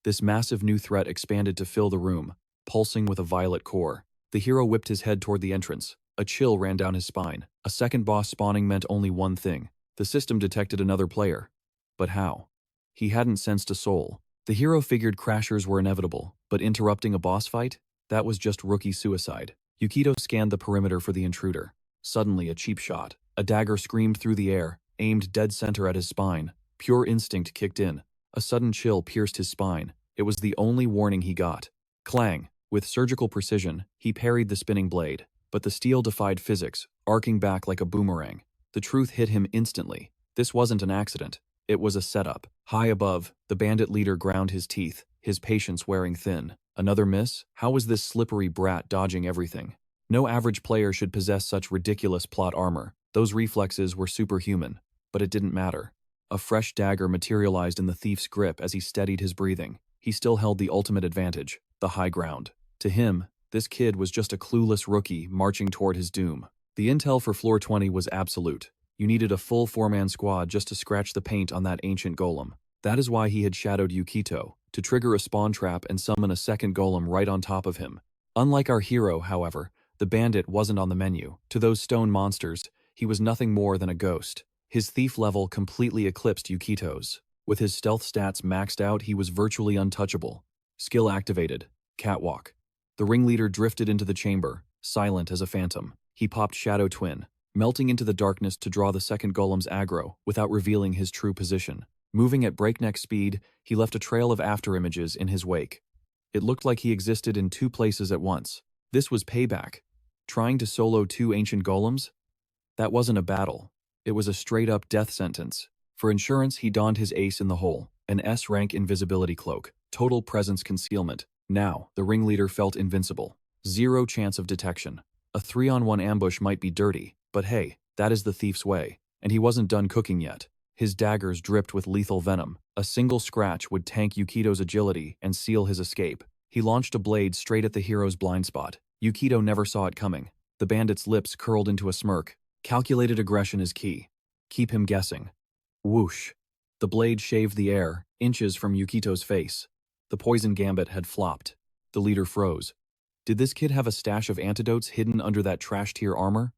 This massive new threat expanded to fill the room, pulsing with a violet core. The hero whipped his head toward the entrance. A chill ran down his spine. A second boss spawning meant only one thing. The system detected another player. But how? He hadn't sensed a soul. The hero figured crashers were inevitable, but interrupting a boss fight? That was just rookie suicide. Yukito scanned the perimeter for the intruder. Suddenly, a cheap shot. A dagger screamed through the air, aimed dead center at his spine. Pure instinct kicked in. A sudden chill pierced his spine. It was the only warning he got. Clang! With surgical precision, he parried the spinning blade. But the steel defied physics, arcing back like a boomerang. The truth hit him instantly. This wasn't an accident. It was a setup. High above, the bandit leader ground his teeth, his patience wearing thin. Another miss? How was this slippery brat dodging everything? No average player should possess such ridiculous plot armor. Those reflexes were superhuman. But it didn't matter. A fresh dagger materialized in the thief's grip as he steadied his breathing. He still held the ultimate advantage, the high ground. To him, this kid was just a clueless rookie marching toward his doom. The intel for floor 20 was absolute. You needed a full four-man squad just to scratch the paint on that ancient golem. That is why he had shadowed Yukito, to trigger a spawn trap and summon a second golem right on top of him. Unlike our hero, however, the bandit wasn't on the menu. To those stone monsters, he was nothing more than a ghost. His thief level completely eclipsed Yukito's. With his stealth stats maxed out, he was virtually untouchable. Skill activated. Catwalk. The ringleader drifted into the chamber, silent as a phantom. He popped Shadow Twin, melting into the darkness to draw the second golem's aggro without revealing his true position. Moving at breakneck speed, he left a trail of afterimages in his wake. It looked like he existed in two places at once. This was payback. Trying to solo two ancient golems? That wasn't a battle. It was a straight-up death sentence. For insurance, he donned his ace in the hole, an S-rank invisibility cloak, total presence concealment. Now, the ringleader felt invincible. Zero chance of detection. A 3-on-1 ambush might be dirty, but hey, that is the thief's way. And he wasn't done cooking yet. His daggers dripped with lethal venom. A single scratch would tank Yukito's agility and seal his escape. He launched a blade straight at the hero's blind spot. Yukito never saw it coming. The bandit's lips curled into a smirk. Calculated aggression is key. Keep him guessing. Whoosh. The blade shaved the air, inches from Yukito's face. The poison gambit had flopped. The leader froze. Did this kid have a stash of antidotes hidden under that trash-tier armor?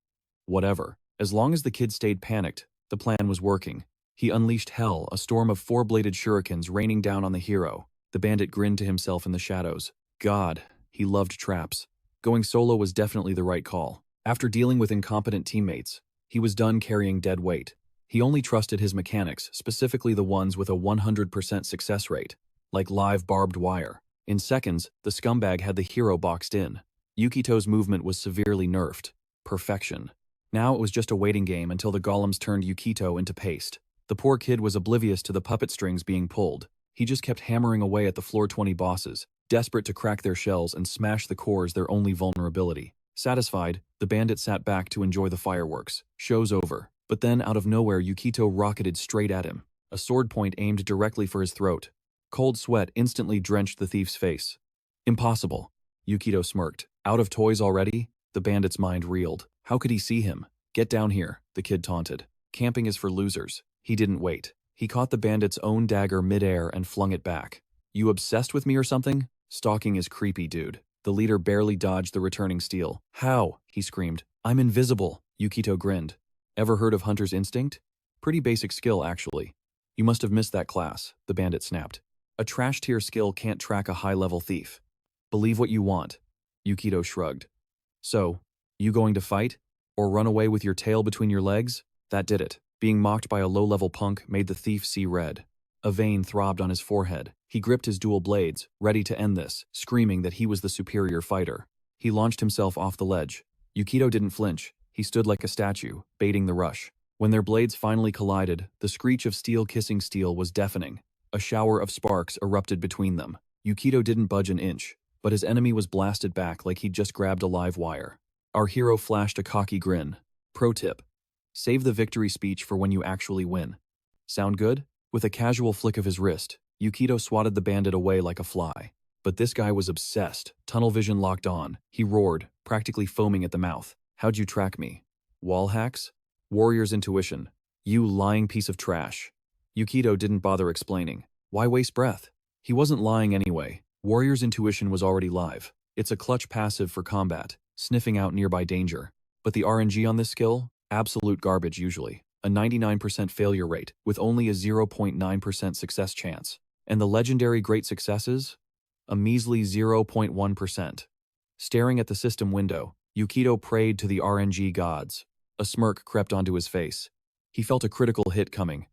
Whatever. As long as the kid stayed panicked, the plan was working. He unleashed hell, a storm of four-bladed shurikens raining down on the hero. The bandit grinned to himself in the shadows. God, he loved traps. Going solo was definitely the right call. After dealing with incompetent teammates, he was done carrying dead weight. He only trusted his mechanics, specifically the ones with a 100% success rate, like live barbed wire. In seconds, the scumbag had the hero boxed in. Yukito's movement was severely nerfed. Perfection. Now it was just a waiting game until the golems turned Yukito into paste. The poor kid was oblivious to the puppet strings being pulled. He just kept hammering away at the floor 20 bosses, desperate to crack their shells and smash the cores their only vulnerability. Satisfied, the bandit sat back to enjoy the fireworks. Show's over. But then, out of nowhere, Yukito rocketed straight at him, a sword point aimed directly for his throat. Cold sweat instantly drenched the thief's face. Impossible. Yukito smirked. Out of toys already? The bandit's mind reeled. How could he see him? Get down here, the kid taunted. Camping is for losers. He didn't wait. He caught the bandit's own dagger midair and flung it back. You obsessed with me or something? Stalking is creepy, dude. The leader barely dodged the returning steel. How? He screamed. I'm invisible. Yukito grinned. Ever heard of Hunter's Instinct? Pretty basic skill, actually. You must have missed that class, the bandit snapped. A trash-tier skill can't track a high-level thief. Believe what you want. Yukito shrugged. So, you going to fight? Or run away with your tail between your legs? That did it. Being mocked by a low-level punk made the thief see red. A vein throbbed on his forehead. He gripped his dual blades, ready to end this, screaming that he was the superior fighter. He launched himself off the ledge. Yukito didn't flinch. He stood like a statue, baiting the rush. When their blades finally collided, the screech of steel kissing steel was deafening. A shower of sparks erupted between them. Yukito didn't budge an inch, but his enemy was blasted back like he'd just grabbed a live wire. Our hero flashed a cocky grin. Pro tip: save the victory speech for when you actually win. Sound good? With a casual flick of his wrist, Yukito swatted the bandit away like a fly. But this guy was obsessed, tunnel vision locked on. He roared, practically foaming at the mouth. How'd you track me? Wall hacks? Warrior's intuition. You lying piece of trash. Yukito didn't bother explaining. Why waste breath? He wasn't lying anyway. Warrior's intuition was already live. It's a clutch passive for combat, sniffing out nearby danger. But the RNG on this skill? Absolute garbage usually. A 99% failure rate, with only a 0.9% success chance. And the legendary great successes? A measly 0.1%. Staring at the system window, Yukito prayed to the RNG gods. A smirk crept onto his face. He felt a critical hit coming.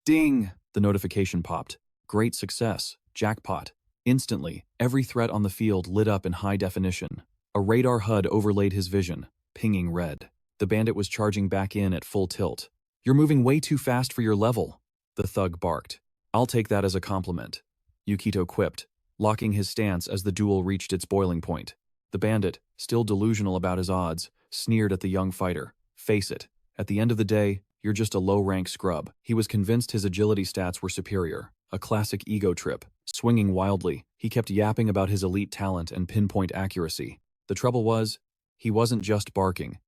Ding! The notification popped. Great success. Jackpot. Instantly, every threat on the field lit up in high definition. A radar HUD overlaid his vision, pinging red. The bandit was charging back in at full tilt. You're moving way too fast for your level, the thug barked. I'll take that as a compliment, Yukito quipped, locking his stance as the duel reached its boiling point. The bandit, still delusional about his odds, sneered at the young fighter. Face it, at the end of the day, you're just a low-rank scrub. He was convinced his agility stats were superior, a classic ego trip. Swinging wildly, he kept yapping about his elite talent and pinpoint accuracy. The trouble was, he wasn't just barking.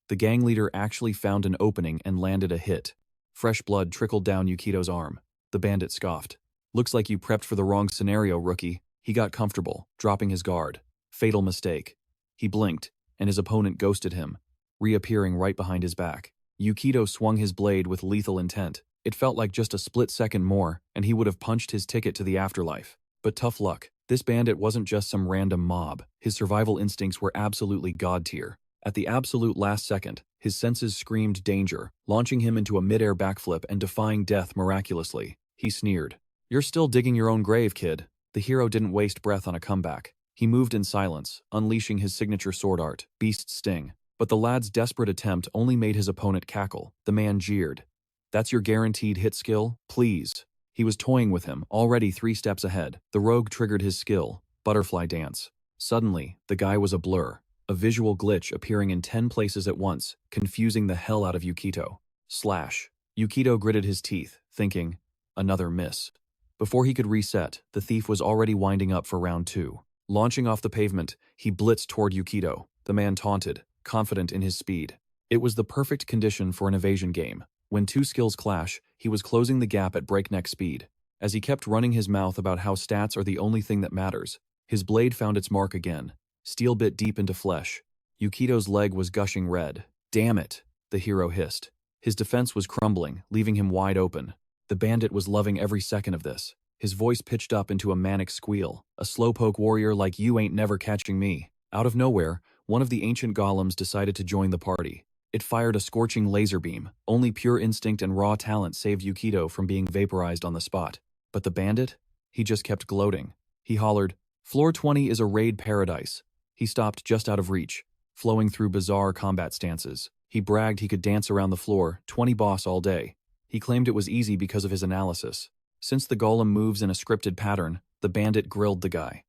The gang leader actually found an opening and landed a hit. Fresh blood trickled down Yukito's arm. The bandit scoffed. Looks like you prepped for the wrong scenario, rookie. He got comfortable, dropping his guard. Fatal mistake. He blinked, and his opponent ghosted him, reappearing right behind his back. Yukito swung his blade with lethal intent. It felt like just a split second more, and he would have punched his ticket to the afterlife. But tough luck. This bandit wasn't just some random mob. His survival instincts were absolutely god tier. At the absolute last second, his senses screamed danger, launching him into a mid-air backflip and defying death miraculously. He sneered. You're still digging your own grave, kid. The hero didn't waste breath on a comeback. He moved in silence, unleashing his signature sword art, Beast Sting. But the lad's desperate attempt only made his opponent cackle. The man jeered. That's your guaranteed hit skill? Please. He was toying with him, already 3 steps ahead. The rogue triggered his skill, Butterfly Dance. Suddenly, the guy was a blur. A visual glitch appearing in 10 places at once, confusing the hell out of Yukito. Slash. Yukito gritted his teeth, thinking, another miss. Before he could reset, the thief was already winding up for round 2. Launching off the pavement, he blitzed toward Yukito. The man taunted, confident in his speed. It was the perfect condition for an evasion game. When 2 skills clash, he was closing the gap at breakneck speed. As he kept running his mouth about how stats are the only thing that matters, his blade found its mark again. Steel bit deep into flesh. Yukito's leg was gushing red. Damn it, the hero hissed. His defense was crumbling, leaving him wide open. The bandit was loving every second of this. His voice pitched up into a manic squeal. A slowpoke warrior like you ain't never catching me. Out of nowhere, one of the ancient golems decided to join the party. It fired a scorching laser beam. Only pure instinct and raw talent saved Yukito from being vaporized on the spot. But the bandit? He just kept gloating. He hollered, "Floor 20 is a raid paradise." He stopped just out of reach, flowing through bizarre combat stances. He bragged he could dance around the floor, 20 boss all day. He claimed it was easy because of his analysis. Since the golem moves in a scripted pattern, the bandit grilled the guy.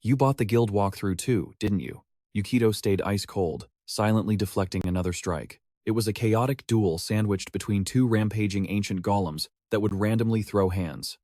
"You bought the guild walkthrough too, didn't you?" Yukito stayed ice cold, silently deflecting another strike. It was a chaotic duel sandwiched between two rampaging ancient golems that would randomly throw hands.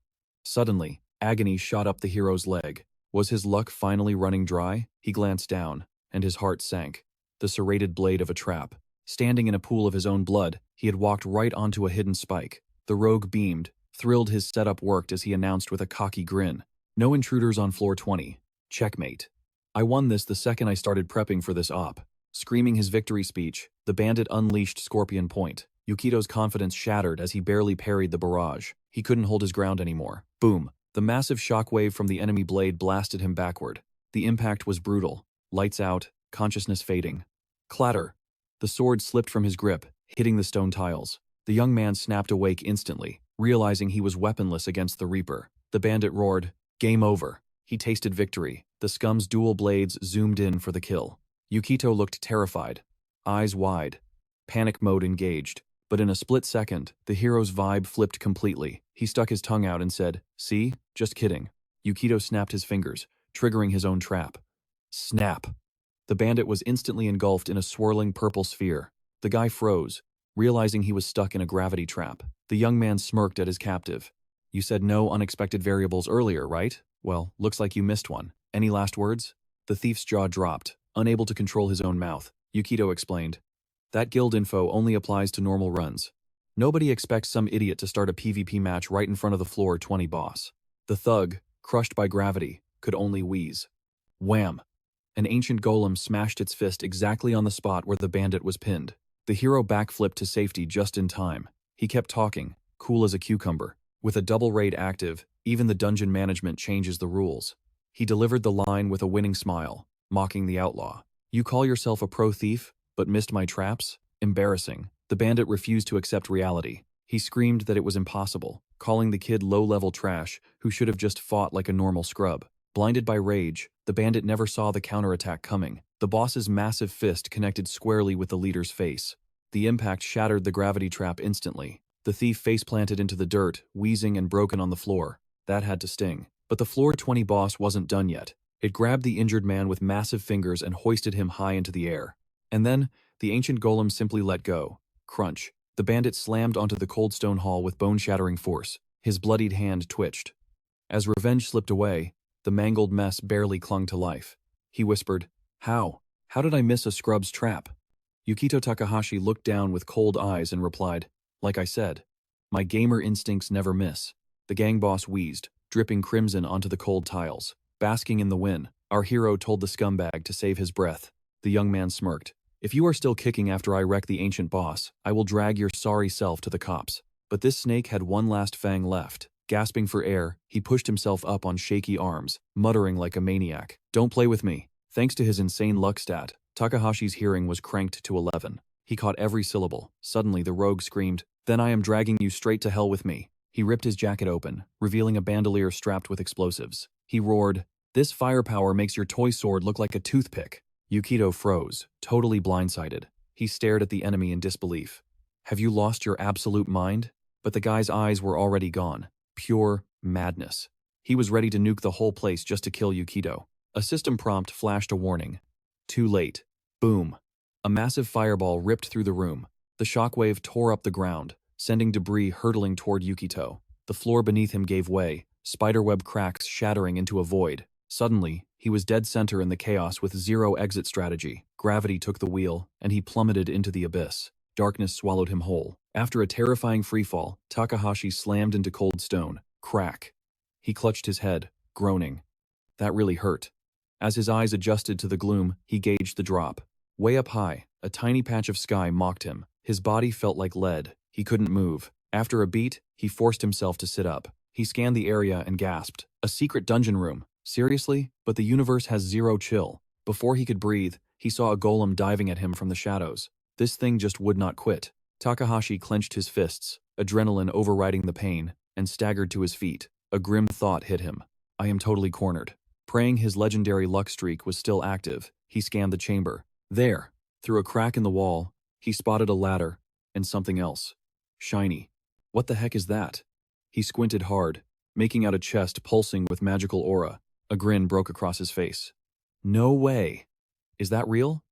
Suddenly, agony shot up the hero's leg. Was his luck finally running dry? He glanced down, and his heart sank. The serrated blade of a trap. Standing in a pool of his own blood, he had walked right onto a hidden spike. The rogue beamed, thrilled his setup worked as he announced with a cocky grin, "No intruders on floor 20. Checkmate. I won this the second I started prepping for this op." Screaming his victory speech, the bandit unleashed Scorpion Point. Yukito's confidence shattered as he barely parried the barrage. He couldn't hold his ground anymore. Boom. The massive shockwave from the enemy blade blasted him backward. The impact was brutal. Lights out, consciousness fading. Clatter. The sword slipped from his grip, hitting the stone tiles. The young man snapped awake instantly, realizing he was weaponless against the Reaper. The bandit roared, "Game over." He tasted victory. The scum's dual blades zoomed in for the kill. Yukito looked terrified, eyes wide, panic mode engaged. But in a split second, the hero's vibe flipped completely. He stuck his tongue out and said, "See? Just kidding." Yukito snapped his fingers, triggering his own trap. Snap. The bandit was instantly engulfed in a swirling purple sphere. The guy froze, realizing he was stuck in a gravity trap. The young man smirked at his captive. "You said no unexpected variables earlier, right? Well, looks like you missed one. Any last words?" The thief's jaw dropped, unable to control his own mouth. Yukito explained, "That guild info only applies to normal runs. Nobody expects some idiot to start a PvP match right in front of the floor 20 boss." The thug, crushed by gravity, could only wheeze. Wham! An ancient golem smashed its fist exactly on the spot where the bandit was pinned. The hero backflipped to safety just in time. He kept talking, cool as a cucumber. With a double raid active, even the dungeon management changes the rules. He delivered the line with a winning smile, mocking the outlaw. "You call yourself a pro thief, but missed my traps? Embarrassing." The bandit refused to accept reality. He screamed that it was impossible, calling the kid low-level trash who should have just fought like a normal scrub. Blinded by rage, the bandit never saw the counterattack coming. The boss's massive fist connected squarely with the leader's face. The impact shattered the gravity trap instantly. The thief face-planted into the dirt, wheezing and broken on the floor. That had to sting. But the floor 20 boss wasn't done yet. It grabbed the injured man with massive fingers and hoisted him high into the air. And then, the ancient golem simply let go. Crunch. The bandit slammed onto the cold stone hall with bone-shattering force. His bloodied hand twitched. As revenge slipped away, the mangled mess barely clung to life. He whispered, "How? How did I miss a scrub's trap?" Yukito Takahashi looked down with cold eyes and replied, "Like I said, my gamer instincts never miss." The gang boss wheezed, dripping crimson onto the cold tiles. Basking in the win, our hero told the scumbag to save his breath. The young man smirked. "If you are still kicking after I wreck the ancient boss, I will drag your sorry self to the cops." But this snake had one last fang left. Gasping for air, he pushed himself up on shaky arms, muttering like a maniac, "Don't play with me." Thanks to his insane luck stat, Takahashi's hearing was cranked to 11. He caught every syllable. Suddenly the rogue screamed, "Then I am dragging you straight to hell with me." He ripped his jacket open, revealing a bandolier strapped with explosives. He roared, "This firepower makes your toy sword look like a toothpick." Yukito froze, totally blindsided. He stared at the enemy in disbelief. "Have you lost your absolute mind?" But the guy's eyes were already gone. Pure madness. He was ready to nuke the whole place just to kill Yukito. A system prompt flashed a warning. Too late. Boom. A massive fireball ripped through the room. The shockwave tore up the ground, sending debris hurtling toward Yukito. The floor beneath him gave way, spiderweb cracks shattering into a void. Suddenly, he was dead center in the chaos with zero exit strategy. Gravity took the wheel, and he plummeted into the abyss. Darkness swallowed him whole. After a terrifying freefall, Takahashi slammed into cold stone. Crack. He clutched his head, groaning. That really hurt. As his eyes adjusted to the gloom, he gauged the drop. Way up high, a tiny patch of sky mocked him. His body felt like lead. He couldn't move. After a beat, he forced himself to sit up. He scanned the area and gasped. A secret dungeon room. Seriously? But the universe has zero chill. Before he could breathe, he saw a golem diving at him from the shadows. This thing just would not quit. Takahashi clenched his fists, adrenaline overriding the pain, and staggered to his feet. A grim thought hit him. I am totally cornered. Praying his legendary luck streak was still active, he scanned the chamber. There, through a crack in the wall, he spotted a ladder and something else. Shiny. What the heck is that? He squinted hard, making out a chest pulsing with magical aura. A grin broke across his face. No way. Is that real?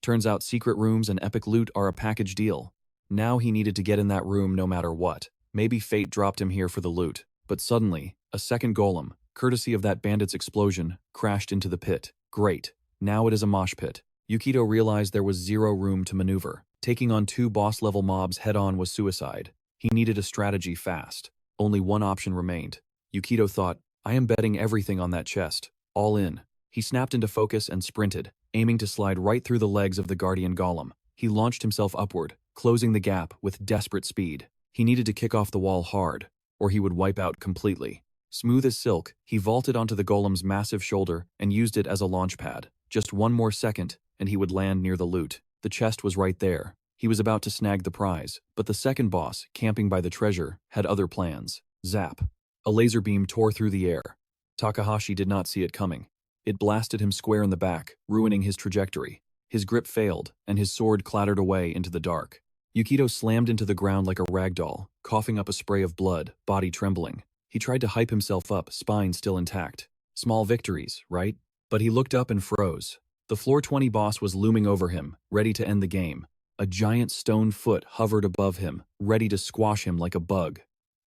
Turns out secret rooms and epic loot are a package deal. Now he needed to get in that room no matter what. Maybe fate dropped him here for the loot. But suddenly, a second golem, courtesy of that bandit's explosion, crashed into the pit. Great. Now it is a mosh pit. Yukito realized there was zero room to maneuver. Taking on 2 boss-level mobs head-on was suicide. He needed a strategy fast. Only one option remained. Yukito thought, I am betting everything on that chest. All in. He snapped into focus and sprinted, aiming to slide right through the legs of the guardian golem. He launched himself upward, closing the gap with desperate speed. He needed to kick off the wall hard, or he would wipe out completely. Smooth as silk, he vaulted onto the golem's massive shoulder and used it as a launch pad. Just one more second, and he would land near the loot. The chest was right there. He was about to snag the prize, but the second boss, camping by the treasure, had other plans. Zap. A laser beam tore through the air. Takahashi did not see it coming. It blasted him square in the back, ruining his trajectory. His grip failed, and his sword clattered away into the dark. Yukito slammed into the ground like a ragdoll, coughing up a spray of blood, body trembling. He tried to hype himself up, spine still intact. Small victories, right? But he looked up and froze. The floor 20 boss was looming over him, ready to end the game. A giant stone foot hovered above him, ready to squash him like a bug.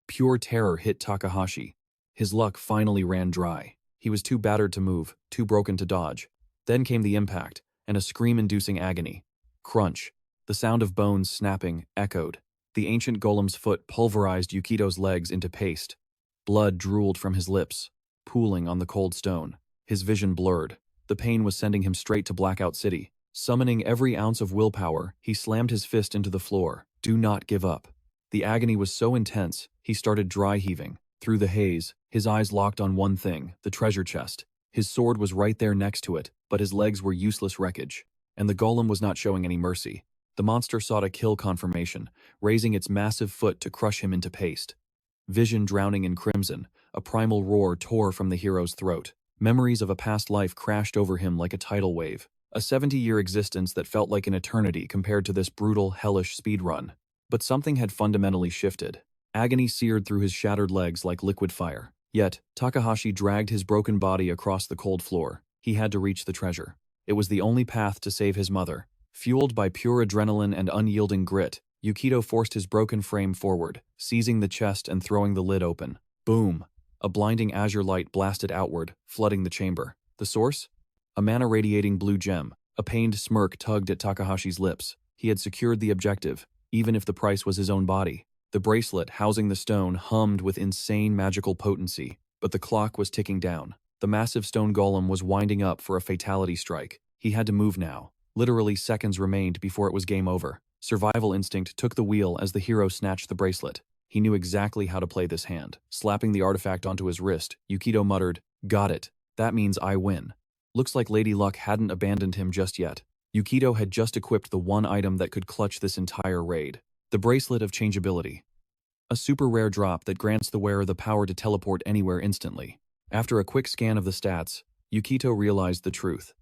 Pure terror hit Takahashi. His luck finally ran dry. He was too battered to move, too broken to dodge. Then came the impact, and a scream-inducing agony. Crunch. The sound of bones snapping echoed. The ancient golem's foot pulverized Yukito's legs into paste. Blood drooled from his lips, pooling on the cold stone. His vision blurred. The pain was sending him straight to Blackout City. Summoning every ounce of willpower, he slammed his fist into the floor. Do not give up. The agony was so intense, he started dry heaving. Through the haze, his eyes locked on one thing, the treasure chest. His sword was right there next to it, but his legs were useless wreckage. And the golem was not showing any mercy. The monster sought a kill confirmation, raising its massive foot to crush him into paste. Vision drowning in crimson, a primal roar tore from the hero's throat. Memories of a past life crashed over him like a tidal wave. A 70-year existence that felt like an eternity compared to this brutal, hellish speedrun. But something had fundamentally shifted. Agony seared through his shattered legs like liquid fire. Yet, Takahashi dragged his broken body across the cold floor. He had to reach the treasure. It was the only path to save his mother. Fueled by pure adrenaline and unyielding grit, Yukito forced his broken frame forward, seizing the chest and throwing the lid open. Boom! A blinding azure light blasted outward, flooding the chamber. The source? A mana-radiating blue gem. A pained smirk tugged at Takahashi's lips. He had secured the objective, even if the price was his own body. The bracelet housing the stone hummed with insane magical potency, but the clock was ticking down. The massive stone golem was winding up for a fatality strike. He had to move now. Literally seconds remained before it was game over. Survival instinct took the wheel as the hero snatched the bracelet. He knew exactly how to play this hand. Slapping the artifact onto his wrist, Yukito muttered, "Got it. That means I win." Looks like Lady Luck hadn't abandoned him just yet. Yukito had just equipped the one item that could clutch this entire raid. The Bracelet of Changeability. A super rare drop that grants the wearer the power to teleport anywhere instantly. After a quick scan of the stats, Yukito realized the truth.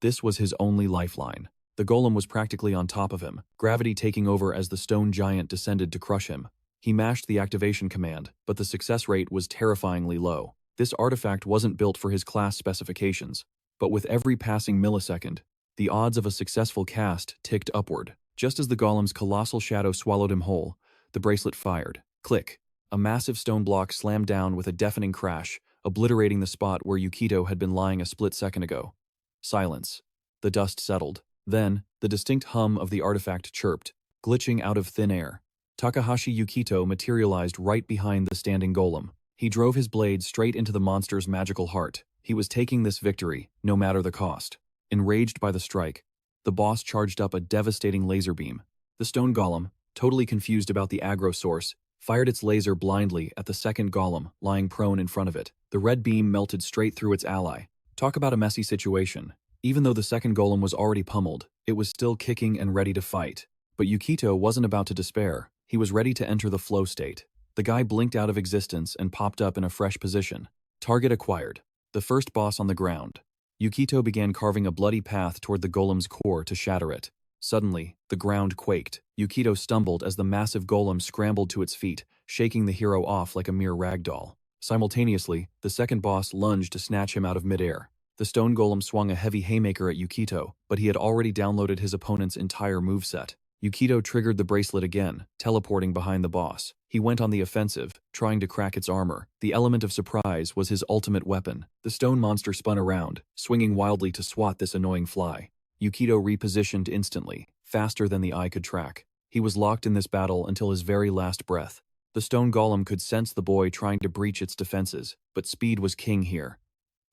This was his only lifeline. The golem was practically on top of him, gravity taking over as the stone giant descended to crush him. He mashed the activation command, but the success rate was terrifyingly low. This artifact wasn't built for his class specifications, but with every passing millisecond, the odds of a successful cast ticked upward. Just as the golem's colossal shadow swallowed him whole, the bracelet fired. Click. A massive stone block slammed down with a deafening crash, obliterating the spot where Yukito had been lying a split second ago. Silence. The dust settled. Then, the distinct hum of the artifact chirped, glitching out of thin air. Takahashi Yukito materialized right behind the standing golem. He drove his blade straight into the monster's magical heart. He was taking this victory, no matter the cost. Enraged by the strike, the boss charged up a devastating laser beam. The stone golem, totally confused about the aggro source, fired its laser blindly at the second golem lying prone in front of it. The red beam melted straight through its ally. Talk about a messy situation. Even though the second golem was already pummeled, it was still kicking and ready to fight. But Yukito wasn't about to despair. He was ready to enter the flow state. The guy blinked out of existence and popped up in a fresh position. Target acquired. The first boss on the ground. Yukito began carving a bloody path toward the golem's core to shatter it. Suddenly, the ground quaked. Yukito stumbled as the massive golem scrambled to its feet, shaking the hero off like a mere ragdoll. Simultaneously, the second boss lunged to snatch him out of midair. The stone golem swung a heavy haymaker at Yukito, but he had already downloaded his opponent's entire moveset. Yukito triggered the bracelet again, teleporting behind the boss. He went on the offensive, trying to crack its armor. The element of surprise was his ultimate weapon. The stone monster spun around, swinging wildly to swat this annoying fly. Yukito repositioned instantly, faster than the eye could track. He was locked in this battle until his very last breath. The stone golem could sense the boy trying to breach its defenses, but speed was king here.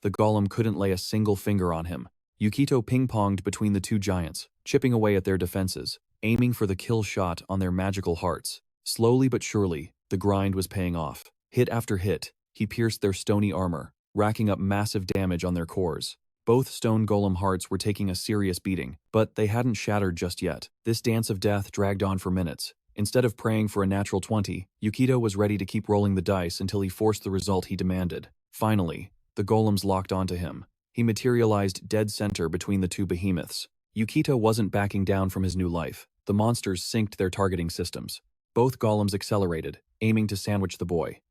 The golem couldn't lay a single finger on him. Yukito ping-ponged between the two giants, chipping away at their defenses, aiming for the kill shot on their magical hearts. Slowly but surely, the grind was paying off. Hit after hit, he pierced their stony armor, racking up massive damage on their cores. Both stone golem hearts were taking a serious beating, but they hadn't shattered just yet. This dance of death dragged on for minutes. Instead of praying for a natural 20, Yukito was ready to keep rolling the dice until he forced the result he demanded. Finally, the golems locked onto him. He materialized dead center between the two behemoths. Yukito wasn't backing down from his new life. The monsters synced their targeting systems. Both golems accelerated, aiming to sandwich the boy.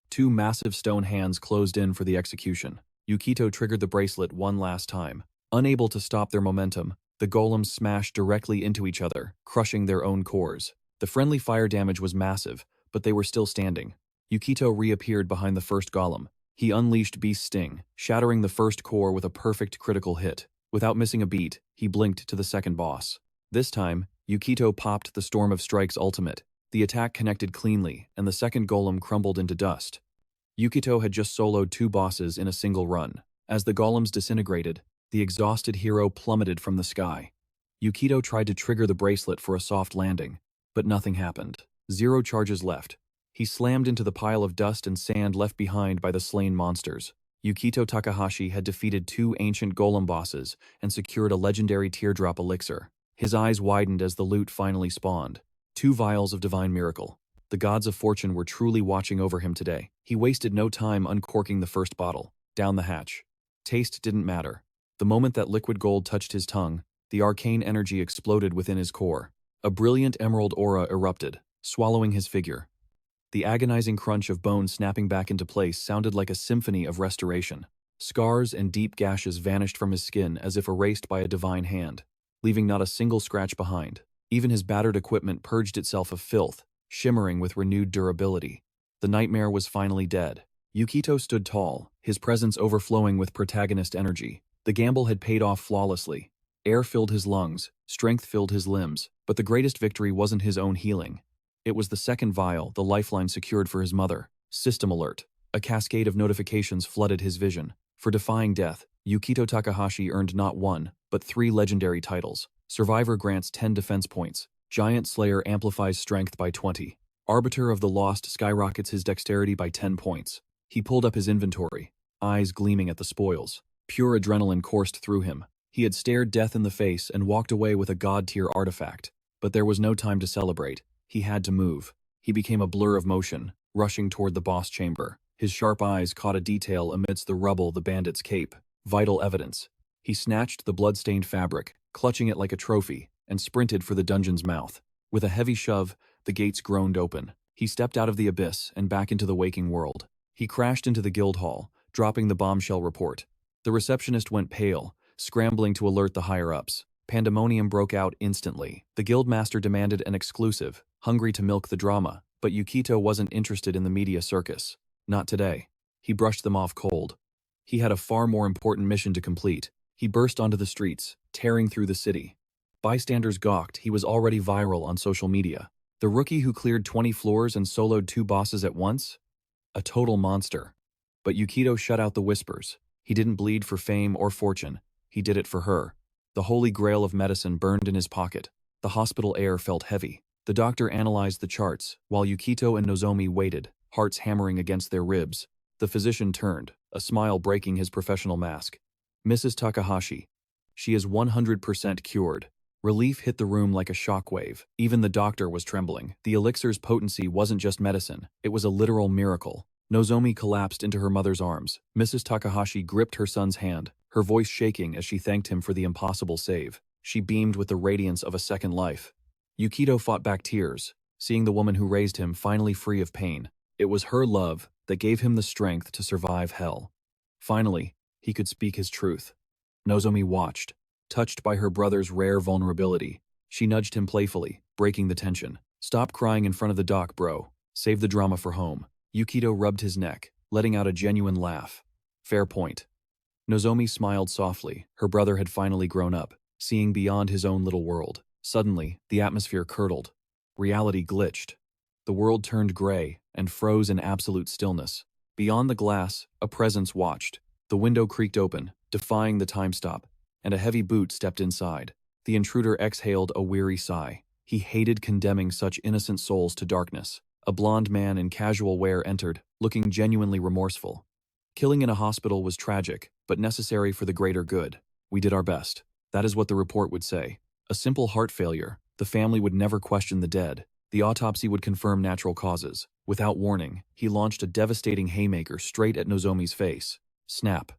Two massive stone hands closed in for the execution. Yukito triggered the bracelet one last time. Unable to stop their momentum, the golems smashed directly into each other, crushing their own cores. The friendly fire damage was massive, but they were still standing. Yukito reappeared behind the first golem. He unleashed Beast Sting, shattering the first core with a perfect critical hit. Without missing a beat, he blinked to the second boss. This time, Yukito popped the Storm of Strike's ultimate. The attack connected cleanly, and the second golem crumbled into dust. Yukito had just soloed two bosses in a single run. As the golems disintegrated, the exhausted hero plummeted from the sky. Yukito tried to trigger the bracelet for a soft landing, but nothing happened. 0 charges left. He slammed into the pile of dust and sand left behind by the slain monsters. Yukito Takahashi had defeated 2 ancient golem bosses and secured a legendary teardrop elixir. His eyes widened as the loot finally spawned. 2 vials of divine miracle. The gods of fortune were truly watching over him today. He wasted no time uncorking the first bottle. Down the hatch. Taste didn't matter. The moment that liquid gold touched his tongue, the arcane energy exploded within his core. A brilliant emerald aura erupted, swallowing his figure. The agonizing crunch of bone snapping back into place sounded like a symphony of restoration. Scars and deep gashes vanished from his skin as if erased by a divine hand, leaving not a single scratch behind. Even his battered equipment purged itself of filth, shimmering with renewed durability. The nightmare was finally dead. Yukito stood tall, his presence overflowing with protagonist energy. The gamble had paid off flawlessly. Air filled his lungs, strength filled his limbs, but the greatest victory wasn't his own healing. It was the second vial, the lifeline secured for his mother. System alert. A cascade of notifications flooded his vision. For defying death, Yukito Takahashi earned not 1, but 3 legendary titles. Survivor grants 10 defense points. Giant Slayer amplifies strength by 20. Arbiter of the Lost skyrockets his dexterity by 10 points. He pulled up his inventory, eyes gleaming at the spoils. Pure adrenaline coursed through him. He had stared death in the face and walked away with a god-tier artifact. But there was no time to celebrate. He had to move. He became a blur of motion, rushing toward the boss chamber. His sharp eyes caught a detail amidst the rubble, the bandit's cape. Vital evidence. He snatched the blood-stained fabric, clutching it like a trophy, and sprinted for the dungeon's mouth. With a heavy shove, the gates groaned open. He stepped out of the abyss and back into the waking world. He crashed into the guild hall, dropping the bombshell report. The receptionist went pale, scrambling to alert the higher-ups. Pandemonium broke out instantly. The guildmaster demanded an exclusive, hungry to milk the drama, but Yukito wasn't interested in the media circus. Not today. He brushed them off cold. He had a far more important mission to complete. He burst onto the streets, tearing through the city. Bystanders gawked. He was already viral on social media. The rookie who cleared 20 floors and soloed 2 bosses at once? A total monster. But Yukito shut out the whispers. He didn't bleed for fame or fortune. He did it for her. The holy grail of medicine burned in his pocket. The hospital air felt heavy. The doctor analyzed the charts, while Yukito and Nozomi waited, hearts hammering against their ribs. The physician turned, a smile breaking his professional mask. Mrs. Takahashi. She is 100% cured. Relief hit the room like a shockwave. Even the doctor was trembling. The elixir's potency wasn't just medicine, it was a literal miracle. Nozomi collapsed into her mother's arms. Mrs. Takahashi gripped her son's hand, her voice shaking as she thanked him for the impossible save. She beamed with the radiance of a second life. Yukito fought back tears, seeing the woman who raised him finally free of pain. It was her love that gave him the strength to survive hell. Finally, he could speak his truth. Nozomi watched, touched by her brother's rare vulnerability. She nudged him playfully, breaking the tension. "Stop crying in front of the doc, bro. Save the drama for home." Yukito rubbed his neck, letting out a genuine laugh. "Fair point." Nozomi smiled softly. Her brother had finally grown up, seeing beyond his own little world. Suddenly, the atmosphere curdled. Reality glitched. The world turned gray and froze in absolute stillness. Beyond the glass, a presence watched. The window creaked open, defying the time stop, and a heavy boot stepped inside. The intruder exhaled a weary sigh. He hated condemning such innocent souls to darkness. A blond man in casual wear entered, looking genuinely remorseful. "Killing in a hospital was tragic, but necessary for the greater good. We did our best." That is what the report would say. A simple heart failure. The family would never question the dead. The autopsy would confirm natural causes. Without warning, he launched a devastating haymaker straight at Nozomi's face. Snap.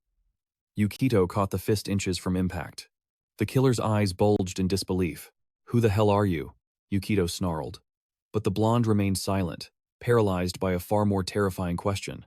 Yukito caught the fist inches from impact. The killer's eyes bulged in disbelief. "Who the hell are you?" Yukito snarled. But the blonde remained silent, paralyzed by a far more terrifying question.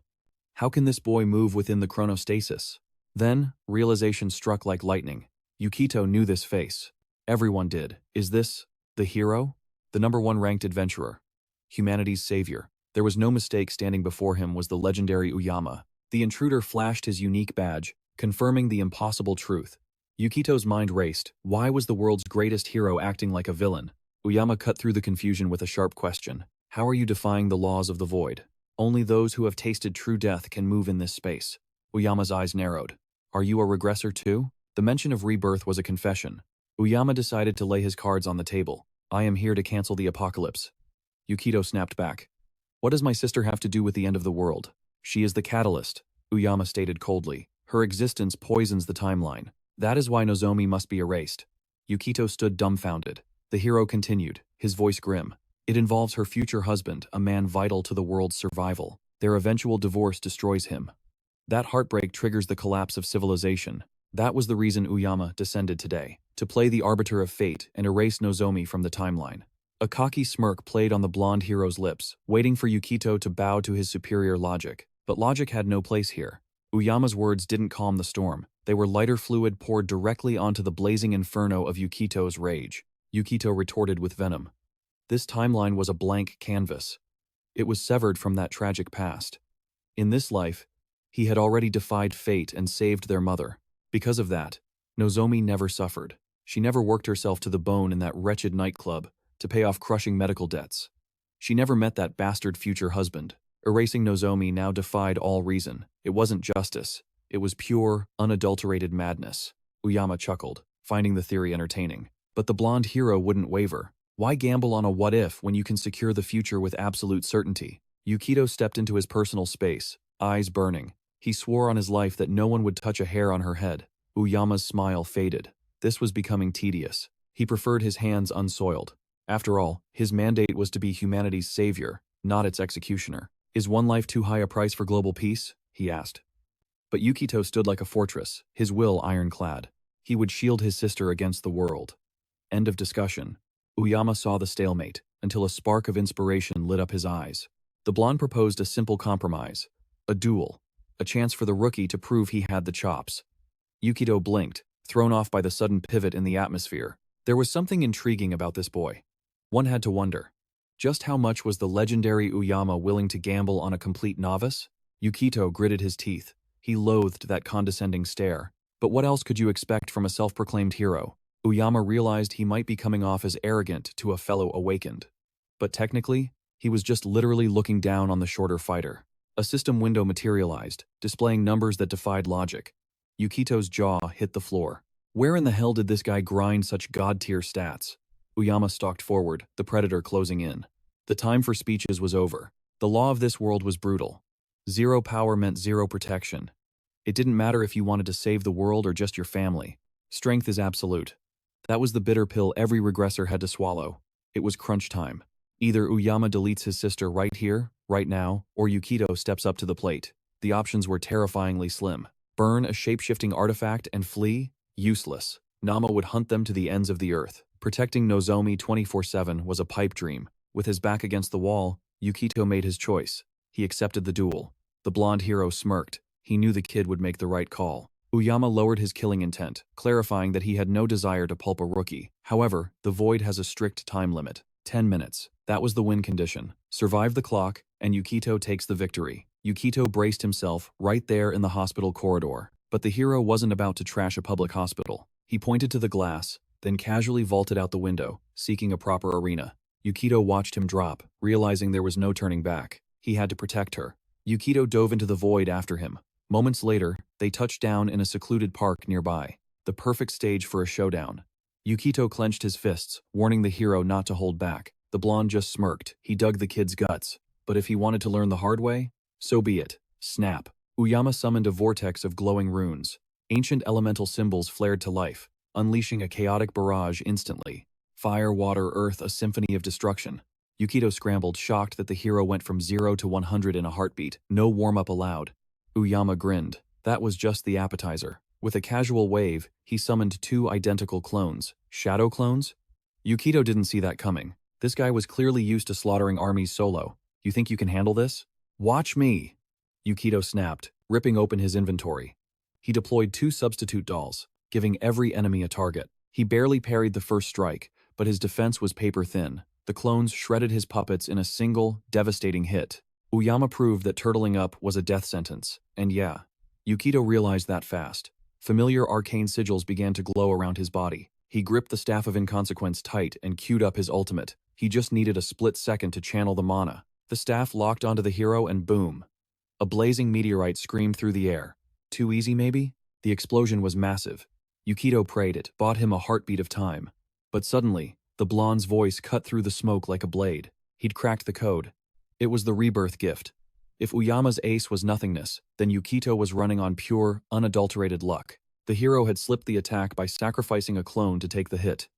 How can this boy move within the chronostasis? Then, realization struck like lightning. Yukito knew this face. Everyone did. Is this the hero? The #1 ranked adventurer. Humanity's savior. There was no mistake, standing before him was the legendary Uyama. The intruder flashed his unique badge, confirming the impossible truth. Yukito's mind raced. Why was the world's greatest hero acting like a villain? Uyama cut through the confusion with a sharp question. How are you defying the laws of the void? Only those who have tasted true death can move in this space. Uyama's eyes narrowed. Are you a regressor too? The mention of rebirth was a confession. Uyama decided to lay his cards on the table. I am here to cancel the apocalypse. Yukito snapped back. What does my sister have to do with the end of the world? She is the catalyst, Uyama stated coldly. Her existence poisons the timeline. That is why Nozomi must be erased. Yukito stood dumbfounded. The hero continued, his voice grim. It involves her future husband, a man vital to the world's survival. Their eventual divorce destroys him. That heartbreak triggers the collapse of civilization. That was the reason Uyama descended today, to play the arbiter of fate and erase Nozomi from the timeline. A cocky smirk played on the blonde hero's lips, waiting for Yukito to bow to his superior logic. But logic had no place here. Uyama's words didn't calm the storm. They were lighter fluid poured directly onto the blazing inferno of Yukito's rage. Yukito retorted with venom. This timeline was a blank canvas. It was severed from that tragic past. In this life, he had already defied fate and saved their mother. Because of that, Nozomi never suffered. She never worked herself to the bone in that wretched nightclub to pay off crushing medical debts. She never met that bastard future husband. Erasing Nozomi now defied all reason. It wasn't justice. It was pure, unadulterated madness. Uyama chuckled, finding the theory entertaining. But the blonde hero wouldn't waver. Why gamble on a what-if when you can secure the future with absolute certainty? Yukito stepped into his personal space, eyes burning. He swore on his life that no one would touch a hair on her head. Uyama's smile faded. This was becoming tedious. He preferred his hands unsoiled. After all, his mandate was to be humanity's savior, not its executioner. Is one life too high a price for global peace? He asked. But Yukito stood like a fortress, his will ironclad. He would shield his sister against the world. End of discussion. Uyama saw the stalemate, until a spark of inspiration lit up his eyes. The blonde proposed a simple compromise. A duel. A chance for the rookie to prove he had the chops. Yukito blinked, thrown off by the sudden pivot in the atmosphere. There was something intriguing about this boy. One had to wonder. Just how much was the legendary Uyama willing to gamble on a complete novice? Yukito gritted his teeth. He loathed that condescending stare. But what else could you expect from a self-proclaimed hero? Uyama realized he might be coming off as arrogant to a fellow awakened. But technically, he was just literally looking down on the shorter fighter. A system window materialized, displaying numbers that defied logic. Yukito's jaw hit the floor. Where in the hell did this guy grind such god-tier stats? Uyama stalked forward, the predator closing in. The time for speeches was over. The law of this world was brutal. Zero power meant zero protection. It didn't matter if you wanted to save the world or just your family. Strength is absolute. That was the bitter pill every regressor had to swallow. It was crunch time. Either Uyama deletes his sister right here, right now, or Yukito steps up to the plate. The options were terrifyingly slim. Burn a shape-shifting artifact and flee? Useless. Nama would hunt them to the ends of the earth. Protecting Nozomi 24/7 was a pipe dream. With his back against the wall, Yukito made his choice. He accepted the duel. The blonde hero smirked. He knew the kid would make the right call. Uyama lowered his killing intent, clarifying that he had no desire to pulp a rookie. However, the void has a strict time limit. 10 minutes. That was the win condition. Survive the clock, and Yukito takes the victory. Yukito braced himself right there in the hospital corridor. But the hero wasn't about to trash a public hospital. He pointed to the glass, then casually vaulted out the window, seeking a proper arena. Yukito watched him drop, realizing there was no turning back. He had to protect her. Yukito dove into the void after him. Moments later, they touched down in a secluded park nearby. The perfect stage for a showdown. Yukito clenched his fists, warning the hero not to hold back. The blonde just smirked. He dug the kid's guts. But if he wanted to learn the hard way, so be it. Snap. Uyama summoned a vortex of glowing runes. Ancient elemental symbols flared to life, unleashing a chaotic barrage instantly. Fire, water, earth, a symphony of destruction. Yukito scrambled, shocked that the hero went from 0 to 100 in a heartbeat. No warm-up allowed. Uyama grinned. That was just the appetizer. With a casual wave, he summoned 2 identical clones. Shadow clones? Yukito didn't see that coming. This guy was clearly used to slaughtering armies solo. You think you can handle this? Watch me! Yukito snapped, ripping open his inventory. He deployed 2 substitute dolls, giving every enemy a target. He barely parried the first strike, but his defense was paper-thin. The clones shredded his puppets in a single, devastating hit. Uyama proved that turtling up was a death sentence. And yeah, Yukito realized that fast. Familiar arcane sigils began to glow around his body. He gripped the Staff of Inconsequence tight and queued up his ultimate. He just needed a split second to channel the mana. The staff locked onto the hero and boom. A blazing meteorite screamed through the air. Too easy, maybe? The explosion was massive. Yukito prayed it, bought him a heartbeat of time. But suddenly, the blonde's voice cut through the smoke like a blade. He'd cracked the code. It was the Rebirth gift. If Uyama's ace was nothingness, then Yukito was running on pure, unadulterated luck. The hero had slipped the attack by sacrificing a clone to take the hit.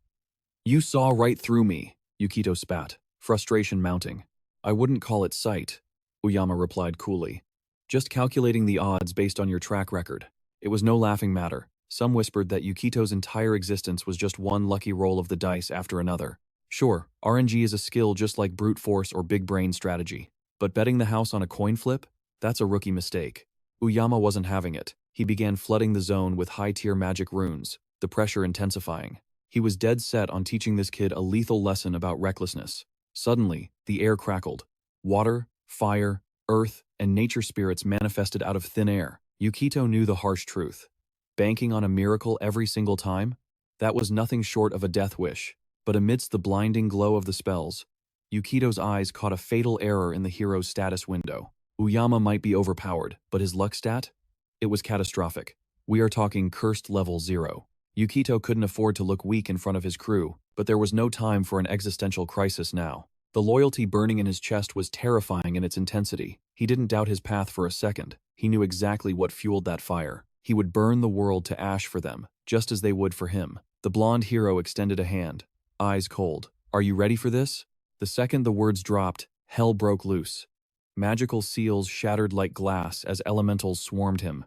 You saw right through me, Yukito spat, frustration mounting. I wouldn't call it sight, Uyama replied coolly. Just calculating the odds based on your track record. It was no laughing matter. Some whispered that Yukito's entire existence was just one lucky roll of the dice after another. Sure, RNG is a skill just like brute force or big brain strategy. But betting the house on a coin flip? That's a rookie mistake. Uyama wasn't having it. He began flooding the zone with high-tier magic runes, the pressure intensifying. He was dead set on teaching this kid a lethal lesson about recklessness. Suddenly, the air crackled. Water, fire, earth, and nature spirits manifested out of thin air. Yukito knew the harsh truth. Banking on a miracle every single time? That was nothing short of a death wish. But amidst the blinding glow of the spells, Yukito's eyes caught a fatal error in the hero's status window. Uyama might be overpowered, but his luck stat? It was catastrophic. We are talking cursed level 0. Yukito couldn't afford to look weak in front of his crew, but there was no time for an existential crisis now. The loyalty burning in his chest was terrifying in its intensity. He didn't doubt his path for a second. He knew exactly what fueled that fire. He would burn the world to ash for them, just as they would for him. The blonde hero extended a hand, eyes cold. Are you ready for this? The second the words dropped, hell broke loose. Magical seals shattered like glass as elementals swarmed him.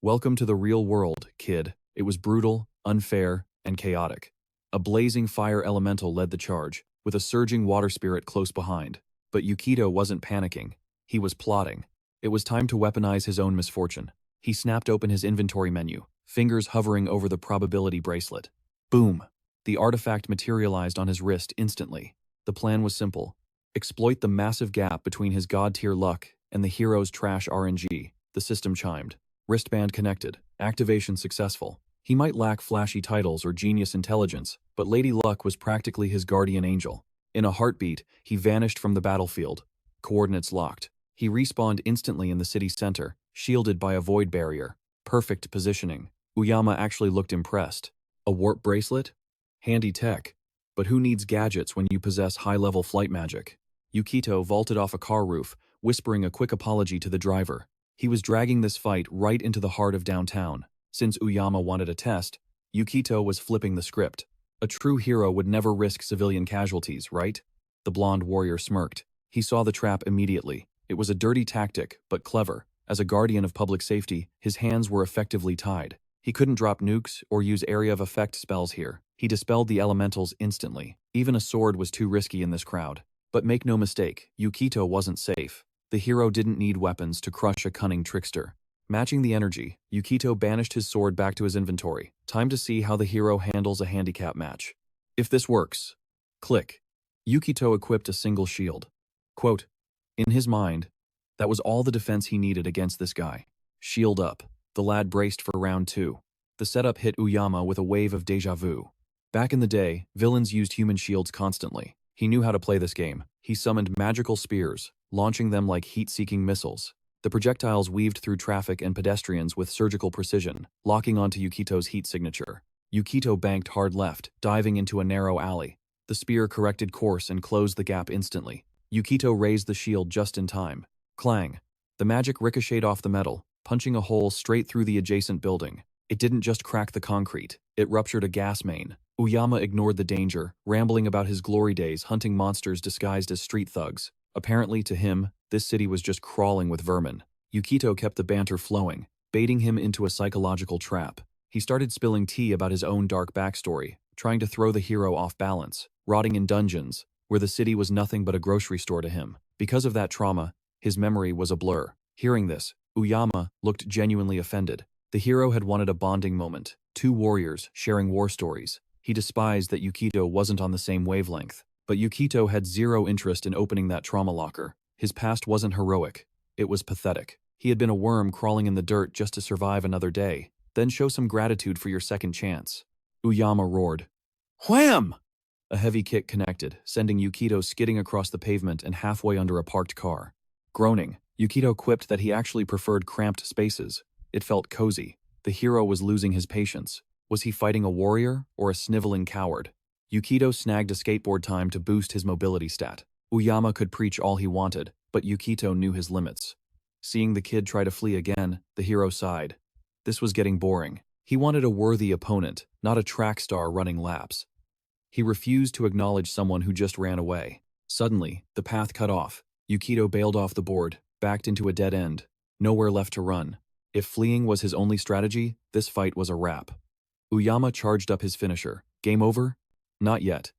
Welcome to the real world, kid. It was brutal, unfair, and chaotic. A blazing fire elemental led the charge, with a surging water spirit close behind. But Yukito wasn't panicking. He was plotting. It was time to weaponize his own misfortune. He snapped open his inventory menu, fingers hovering over the probability bracelet. Boom! The artifact materialized on his wrist instantly. The plan was simple. Exploit the massive gap between his god-tier luck and the hero's trash RNG. The system chimed. Wristband connected. Activation successful. He might lack flashy titles or genius intelligence, but Lady Luck was practically his guardian angel. In a heartbeat, he vanished from the battlefield. Coordinates locked. He respawned instantly in the city center, shielded by a void barrier. Perfect positioning. Uyama actually looked impressed. A warp bracelet? Handy tech. But who needs gadgets when you possess high-level flight magic? Yukito vaulted off a car roof, whispering a quick apology to the driver. He was dragging this fight right into the heart of downtown. Since Uyama wanted a test, Yukito was flipping the script. A true hero would never risk civilian casualties, right? The blonde warrior smirked. He saw the trap immediately. It was a dirty tactic, but clever. As a guardian of public safety, his hands were effectively tied. He couldn't drop nukes or use area of effect spells here. He dispelled the elementals instantly. Even a sword was too risky in this crowd. But make no mistake, Yukito wasn't safe. The hero didn't need weapons to crush a cunning trickster. Matching the energy, Yukito banished his sword back to his inventory. Time to see how the hero handles a handicap match. If this works. Click. Yukito equipped a single shield. Quote, in his mind, that was all the defense he needed against this guy. Shield up. The lad braced for round 2. The setup hit Uyama with a wave of déjà vu. Back in the day, villains used human shields constantly. He knew how to play this game. He summoned magical spears, launching them like heat-seeking missiles. The projectiles weaved through traffic and pedestrians with surgical precision, locking onto Yukito's heat signature. Yukito banked hard left, diving into a narrow alley. The spear corrected course and closed the gap instantly. Yukito raised the shield just in time. Clang. The magic ricocheted off the metal, punching a hole straight through the adjacent building. It didn't just crack the concrete, it ruptured a gas main. Uyama ignored the danger, rambling about his glory days hunting monsters disguised as street thugs. Apparently to him, this city was just crawling with vermin. Yukito kept the banter flowing, baiting him into a psychological trap. He started spilling tea about his own dark backstory, trying to throw the hero off balance, rotting in dungeons, where the city was nothing but a grocery store to him. Because of that trauma, his memory was a blur. Hearing this, Uyama looked genuinely offended. The hero had wanted a bonding moment, 2 warriors sharing war stories. He despised that Yukito wasn't on the same wavelength. But Yukito had zero interest in opening that trauma locker. His past wasn't heroic. It was pathetic. He had been a worm crawling in the dirt just to survive another day. Then show some gratitude for your second chance. Uyama roared. Wham! A heavy kick connected, sending Yukito skidding across the pavement and halfway under a parked car. Groaning, Yukito quipped that he actually preferred cramped spaces. It felt cozy. The hero was losing his patience. Was he fighting a warrior or a sniveling coward? Yukito snagged a skateboard time to boost his mobility stat. Uyama could preach all he wanted, but Yukito knew his limits. Seeing the kid try to flee again, the hero sighed. This was getting boring. He wanted a worthy opponent, not a track star running laps. He refused to acknowledge someone who just ran away. Suddenly, the path cut off. Yukito bailed off the board, backed into a dead end. Nowhere left to run. If fleeing was his only strategy, this fight was a wrap. Uyama charged up his finisher. Game over? Not yet.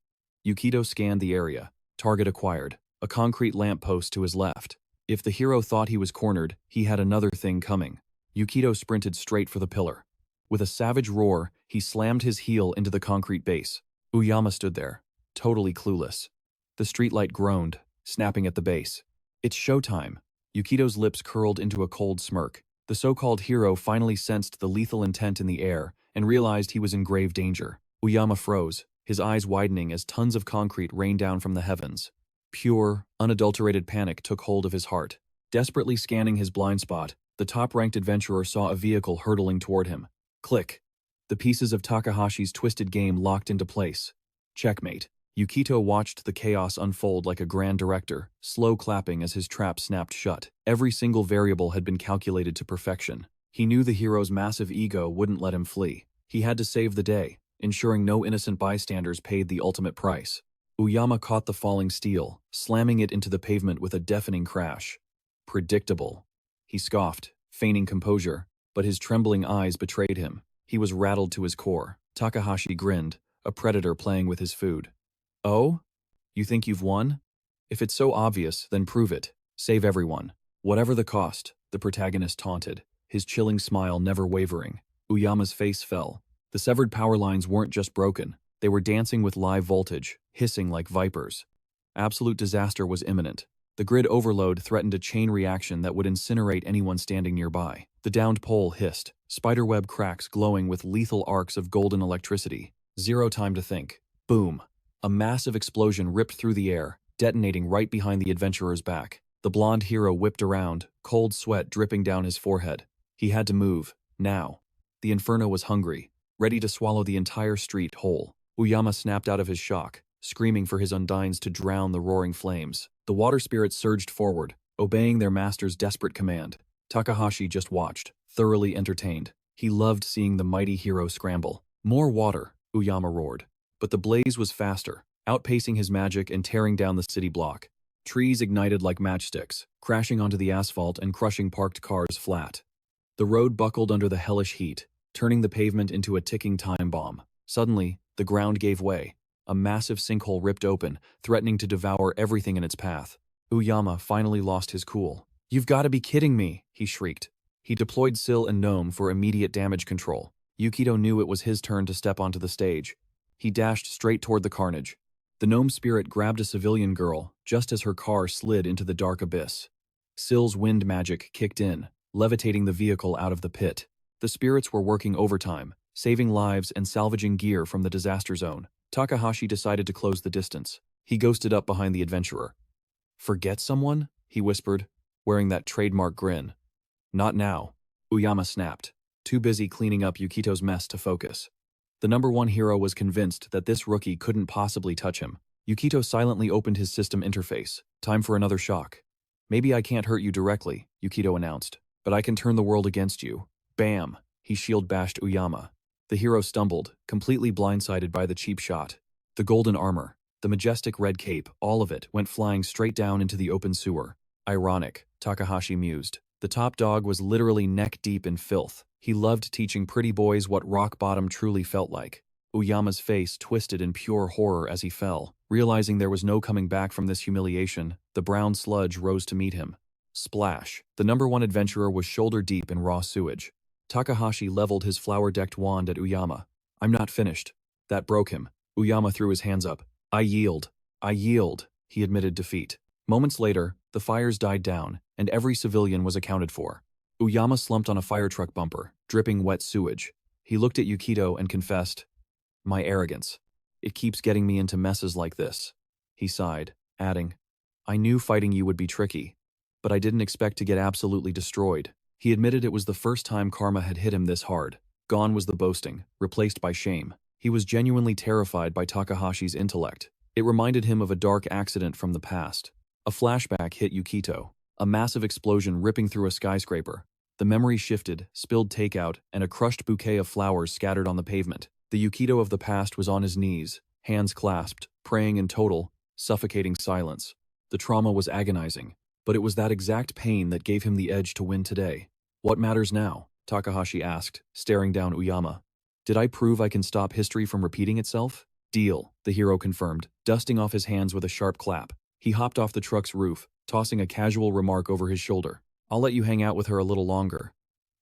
Yukito scanned the area. Target acquired. A concrete lamppost to his left. If the hero thought he was cornered, he had another thing coming. Yukito sprinted straight for the pillar. With a savage roar, he slammed his heel into the concrete base. Uyama stood there, totally clueless. The streetlight groaned, snapping at the base. It's showtime. Yukito's lips curled into a cold smirk. The so-called hero finally sensed the lethal intent in the air and realized he was in grave danger. Uyama froze, his eyes widening as tons of concrete rained down from the heavens. Pure, unadulterated panic took hold of his heart. Desperately scanning his blind spot, the top-ranked adventurer saw a vehicle hurtling toward him. Click. The pieces of Takahashi's twisted game locked into place. Checkmate. Yukito watched the chaos unfold like a grand director, slow clapping as his trap snapped shut. Every single variable had been calculated to perfection. He knew the hero's massive ego wouldn't let him flee. He had to save the day, ensuring no innocent bystanders paid the ultimate price. Uyama caught the falling steel, slamming it into the pavement with a deafening crash. Predictable. He scoffed, feigning composure, but his trembling eyes betrayed him. He was rattled to his core. Takahashi grinned, a predator playing with his food. Oh? You think you've won? If it's so obvious, then prove it. Save everyone. Whatever the cost, the protagonist taunted, his chilling smile never wavering. Uyama's face fell. The severed power lines weren't just broken. They were dancing with live voltage, hissing like vipers. Absolute disaster was imminent. The grid overload threatened a chain reaction that would incinerate anyone standing nearby. The downed pole hissed, spiderweb cracks glowing with lethal arcs of golden electricity. Zero time to think. Boom. A massive explosion ripped through the air, detonating right behind the adventurer's back. The blonde hero whipped around, cold sweat dripping down his forehead. He had to move, now. The inferno was hungry, ready to swallow the entire street whole. Uyama snapped out of his shock, screaming for his undines to drown the roaring flames. The water spirits surged forward, obeying their master's desperate command. Takahashi just watched, thoroughly entertained. He loved seeing the mighty hero scramble. More water, Uyama roared. But the blaze was faster, outpacing his magic and tearing down the city block. Trees ignited like matchsticks, crashing onto the asphalt and crushing parked cars flat. The road buckled under the hellish heat, turning the pavement into a ticking time bomb. Suddenly, the ground gave way. A massive sinkhole ripped open, threatening to devour everything in its path. Uyama finally lost his cool. "You've got to be kidding me," he shrieked. He deployed Sil and Gnome for immediate damage control. Yukito knew it was his turn to step onto the stage. He dashed straight toward the carnage. The gnome spirit grabbed a civilian girl just as her car slid into the dark abyss. Sil's wind magic kicked in, levitating the vehicle out of the pit. The spirits were working overtime, saving lives and salvaging gear from the disaster zone. Takahashi decided to close the distance. He ghosted up behind the adventurer. "Forget someone?" he whispered, wearing that trademark grin. "Not now," Uyama snapped, too busy cleaning up Yukito's mess to focus. The #1 hero was convinced that this rookie couldn't possibly touch him. Yukito silently opened his system interface. "Time for another shock." "Maybe I can't hurt you directly," Yukito announced, "but I can turn the world against you." Bam! He shield bashed Uyama. The hero stumbled, completely blindsided by the cheap shot. The golden armor, the majestic red cape, all of it went flying straight down into the open sewer. Ironic, Takahashi mused. The top dog was literally neck-deep in filth. He loved teaching pretty boys what rock bottom truly felt like. Uyama's face twisted in pure horror as he fell. Realizing there was no coming back from this humiliation, the brown sludge rose to meet him. Splash! The #1 adventurer was shoulder-deep in raw sewage. Takahashi leveled his flower-decked wand at Uyama. "I'm not finished." That broke him. Uyama threw his hands up. I yield," he admitted defeat. Moments later, the fires died down, and every civilian was accounted for. Uyama slumped on a fire truck bumper, dripping wet sewage. He looked at Yukito and confessed, "My arrogance. It keeps getting me into messes like this." He sighed, adding, "I knew fighting you would be tricky, but I didn't expect to get absolutely destroyed." He admitted it was the first time karma had hit him this hard. Gone was the boasting, replaced by shame. He was genuinely terrified by Takahashi's intellect. It reminded him of a dark accident from the past. A flashback hit Yukito, a massive explosion ripping through a skyscraper. The memory shifted, spilled takeout, and a crushed bouquet of flowers scattered on the pavement. The Yukito of the past was on his knees, hands clasped, praying in total, suffocating silence. The trauma was agonizing, but it was that exact pain that gave him the edge to win today. "What matters now?" Takahashi asked, staring down Uyama. "Did I prove I can stop history from repeating itself?" "Deal," the hero confirmed, dusting off his hands with a sharp clap. He hopped off the truck's roof, tossing a casual remark over his shoulder. "I'll let you hang out with her a little longer."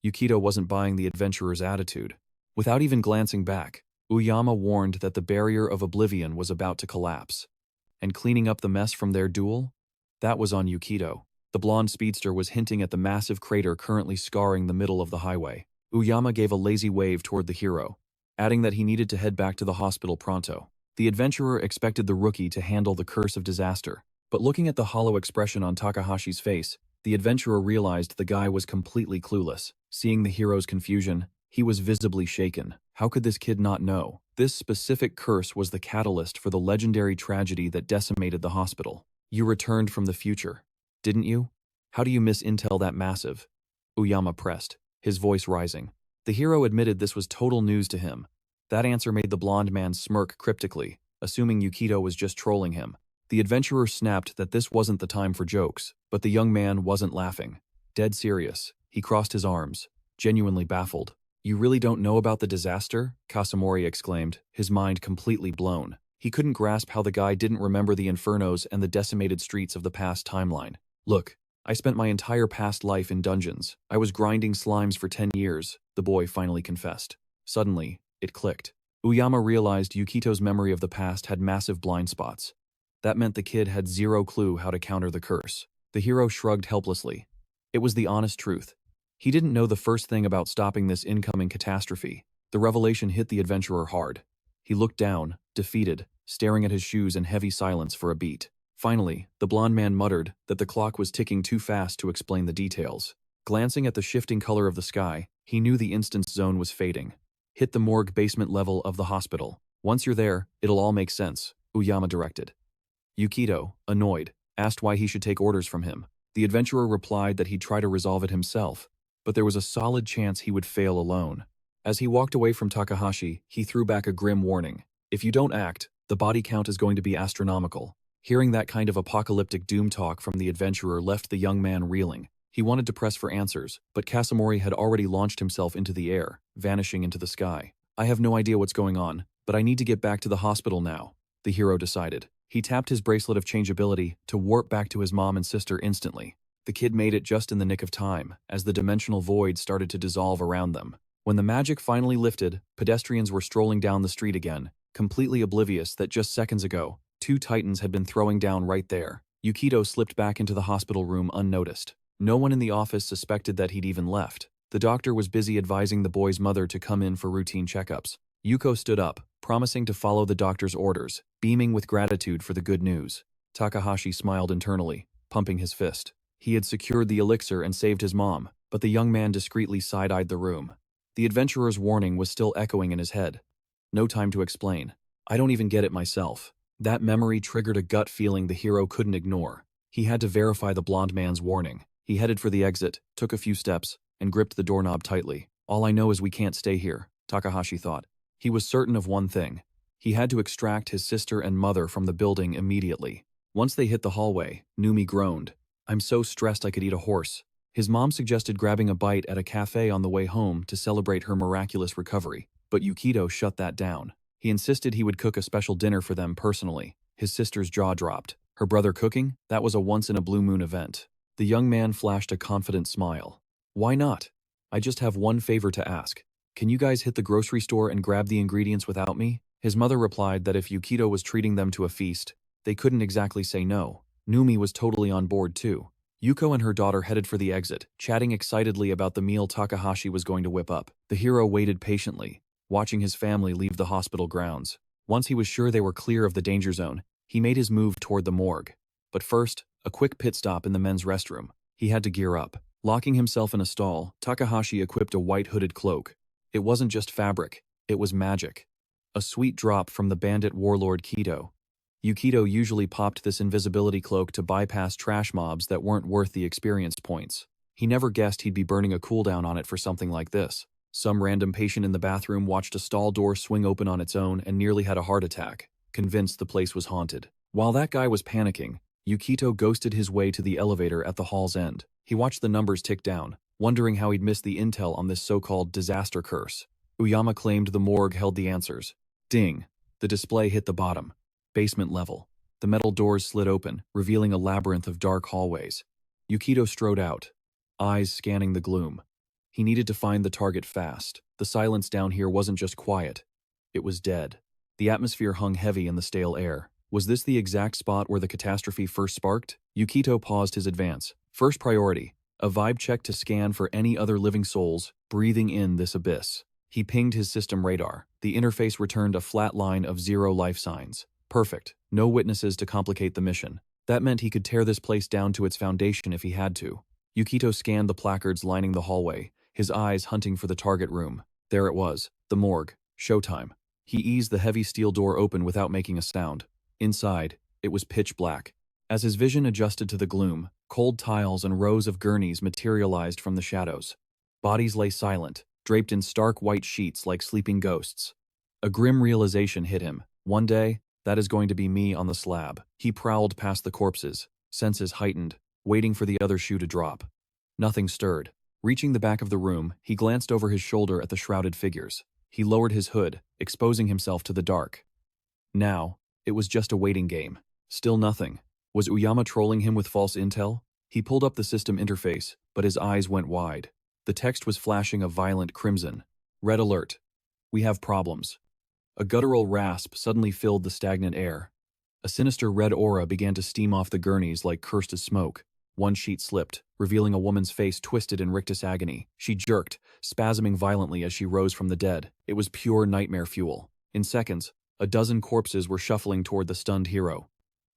Yukito wasn't buying the adventurer's attitude. Without even glancing back, Uyama warned that the barrier of oblivion was about to collapse. And cleaning up the mess from their duel? That was on Yukito. The blonde speedster was hinting at the massive crater currently scarring the middle of the highway. Uyama gave a lazy wave toward the hero, adding that he needed to head back to the hospital pronto. The adventurer expected the rookie to handle the curse of disaster, but looking at the hollow expression on Takahashi's face, the adventurer realized the guy was completely clueless. Seeing the hero's confusion, he was visibly shaken. How could this kid not know? This specific curse was the catalyst for the legendary tragedy that decimated the hospital. "You returned from the future, didn't you? How do you miss intel that massive?" Uyama pressed, his voice rising. The hero admitted this was total news to him. That answer made the blonde man smirk cryptically, assuming Yukito was just trolling him. The adventurer snapped that this wasn't the time for jokes, but the young man wasn't laughing. Dead serious, he crossed his arms, genuinely baffled. "You really don't know about the disaster?" Kasamori exclaimed, his mind completely blown. He couldn't grasp how the guy didn't remember the infernos and the decimated streets of the past timeline. "Look, I spent my entire past life in dungeons. I was grinding slimes for 10 years, the boy finally confessed. Suddenly, it clicked. Uyama realized Yukito's memory of the past had massive blind spots. That meant the kid had zero clue how to counter the curse. The hero shrugged helplessly. It was the honest truth. He didn't know the first thing about stopping this incoming catastrophe. The revelation hit the adventurer hard. He looked down, defeated, staring at his shoes in heavy silence for a beat. Finally, the blond man muttered that the clock was ticking too fast to explain the details. Glancing at the shifting color of the sky, he knew the instance zone was fading. Hit the morgue basement level of the hospital. Once you're there, it'll all make sense. Uyama directed. Yukito, annoyed, asked why he should take orders from him. The adventurer replied that he'd try to resolve it himself, but there was a solid chance he would fail alone. As he walked away from Takahashi, he threw back a grim warning. If you don't act, the body count is going to be astronomical. Hearing that kind of apocalyptic doom talk from the adventurer left the young man reeling. He wanted to press for answers, but Kasumori had already launched himself into the air, vanishing into the sky. I have no idea what's going on, but I need to get back to the hospital now, the hero decided. He tapped his bracelet of changeability to warp back to his mom and sister instantly. The kid made it just in the nick of time, as the dimensional void started to dissolve around them. When the magic finally lifted, pedestrians were strolling down the street again, completely oblivious that just seconds ago, two titans had been throwing down right there. Yukito slipped back into the hospital room unnoticed. No one in the office suspected that he'd even left. The doctor was busy advising the boy's mother to come in for routine checkups. Yuko stood up, promising to follow the doctor's orders, beaming with gratitude for the good news. Takahashi smiled internally, pumping his fist. He had secured the elixir and saved his mom, but the young man discreetly side-eyed the room. The adventurer's warning was still echoing in his head. No time to explain. I don't even get it myself. That memory triggered a gut feeling the hero couldn't ignore. He had to verify the blonde man's warning. He headed for the exit, took a few steps, and gripped the doorknob tightly. All I know is we can't stay here, Takahashi thought. He was certain of one thing. He had to extract his sister and mother from the building immediately. Once they hit the hallway, Numi groaned. I'm so stressed I could eat a horse. His mom suggested grabbing a bite at a cafe on the way home to celebrate her miraculous recovery, but Yukito shut that down. He insisted he would cook a special dinner for them personally. His sister's jaw dropped. Her brother cooking? That was a once-in-a-blue-moon event. The young man flashed a confident smile. Why not? I just have one favor to ask. Can you guys hit the grocery store and grab the ingredients without me? His mother replied that if Yukito was treating them to a feast, they couldn't exactly say no. Numi was totally on board too. Yuko and her daughter headed for the exit, chatting excitedly about the meal Takahashi was going to whip up. The hero waited patiently, watching his family leave the hospital grounds. Once he was sure they were clear of the danger zone, he made his move toward the morgue. But first, a quick pit stop in the men's restroom. He had to gear up. Locking himself in a stall, Takahashi equipped a white hooded cloak. It wasn't just fabric, it was magic. A sweet drop from the bandit warlord Kito. Yukito usually popped this invisibility cloak to bypass trash mobs that weren't worth the experience points. He never guessed he'd be burning a cooldown on it for something like this. Some random patient in the bathroom watched a stall door swing open on its own and nearly had a heart attack, convinced the place was haunted. While that guy was panicking, Yukito ghosted his way to the elevator at the hall's end. He watched the numbers tick down, wondering how he'd missed the intel on this so-called disaster curse. Uyama claimed the morgue held the answers. Ding! The display hit the bottom. Basement level. The metal doors slid open, revealing a labyrinth of dark hallways. Yukito strode out, eyes scanning the gloom. He needed to find the target fast. The silence down here wasn't just quiet. It was dead. The atmosphere hung heavy in the stale air. Was this the exact spot where the catastrophe first sparked? Yukito paused his advance. First priority, a vibe check to scan for any other living souls breathing in this abyss. He pinged his system radar. The interface returned a flat line of 0 life signs. Perfect. No witnesses to complicate the mission. That meant he could tear this place down to its foundation if he had to. Yukito scanned the placards lining the hallway, his eyes hunting for the target room. There it was, the morgue. Showtime. He eased the heavy steel door open without making a sound. Inside, it was pitch black. As his vision adjusted to the gloom, cold tiles and rows of gurneys materialized from the shadows. Bodies lay silent, draped in stark white sheets like sleeping ghosts. A grim realization hit him. One day, that is going to be me on the slab. He prowled past the corpses, senses heightened, waiting for the other shoe to drop. Nothing stirred. Reaching the back of the room, he glanced over his shoulder at the shrouded figures. He lowered his hood, exposing himself to the dark. Now, it was just a waiting game. Still nothing. Was Uyama trolling him with false intel? He pulled up the system interface, but his eyes went wide. The text was flashing a violent crimson. Red alert. We have problems. A guttural rasp suddenly filled the stagnant air. A sinister red aura began to steam off the gurneys like cursed as smoke. One sheet slipped, revealing a woman's face twisted in rictus agony. She jerked, spasming violently as she rose from the dead. It was pure nightmare fuel. In seconds, a dozen corpses were shuffling toward the stunned hero.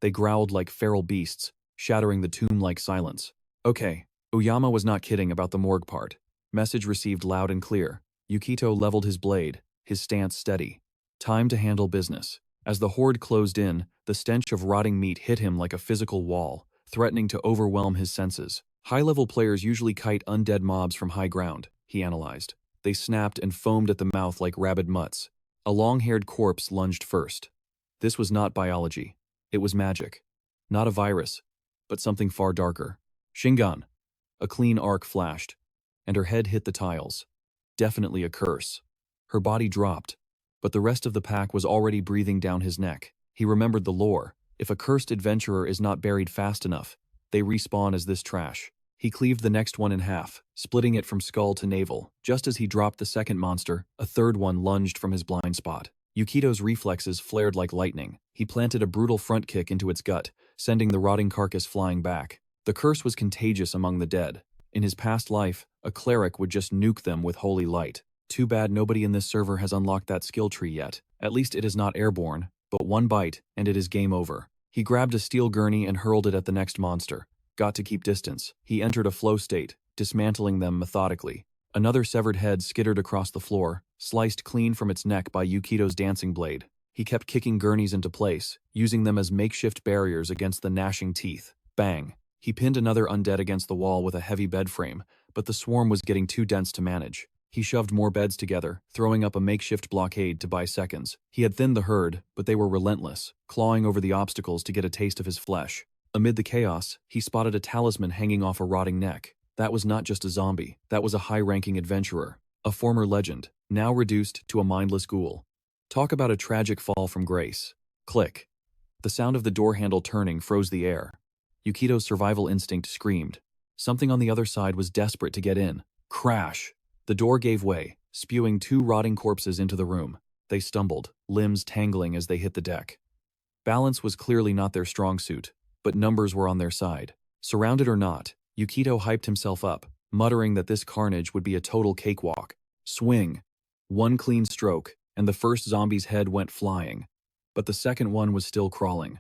They growled like feral beasts, shattering the tomb-like silence. Okay, Uyama was not kidding about the morgue part. Message received loud and clear. Yukito leveled his blade, his stance steady. Time to handle business. As the horde closed in, the stench of rotting meat hit him like a physical wall, threatening to overwhelm his senses. High-level players usually kite undead mobs from high ground, he analyzed. They snapped and foamed at the mouth like rabid mutts. A long-haired corpse lunged first. This was not biology. It was magic. Not a virus, but something far darker. Shingan. A clean arc flashed, and her head hit the tiles. Definitely a curse. Her body dropped, but the rest of the pack was already breathing down his neck. He remembered the lore. If a cursed adventurer is not buried fast enough, they respawn as this trash. He cleaved the next one in half, splitting it from skull to navel. Just as he dropped the second monster, a third one lunged from his blind spot. Yukito's reflexes flared like lightning. He planted a brutal front kick into its gut, sending the rotting carcass flying back. The curse was contagious among the dead. In his past life, a cleric would just nuke them with holy light. Too bad nobody in this server has unlocked that skill tree yet. At least it is not airborne, but one bite, and it is game over. He grabbed a steel gurney and hurled it at the next monster. Got to keep distance. He entered a flow state, dismantling them methodically. Another severed head skittered across the floor, sliced clean from its neck by Yukito's dancing blade. He kept kicking gurneys into place, using them as makeshift barriers against the gnashing teeth. Bang! He pinned another undead against the wall with a heavy bed frame, but the swarm was getting too dense to manage. He shoved more beds together, throwing up a makeshift blockade to buy seconds. He had thinned the herd, but they were relentless, clawing over the obstacles to get a taste of his flesh. Amid the chaos, he spotted a talisman hanging off a rotting neck. That was not just a zombie, that was a high-ranking adventurer, a former legend, now reduced to a mindless ghoul. Talk about a tragic fall from grace. Click. The sound of the door handle turning froze the air. Yukito's survival instinct screamed. Something on the other side was desperate to get in. Crash! The door gave way, spewing two rotting corpses into the room. They stumbled, limbs tangling as they hit the deck. Balance was clearly not their strong suit, but numbers were on their side. Surrounded or not, Yukito hyped himself up, muttering that this carnage would be a total cakewalk. Swing! One clean stroke, and the first zombie's head went flying. But the second one was still crawling.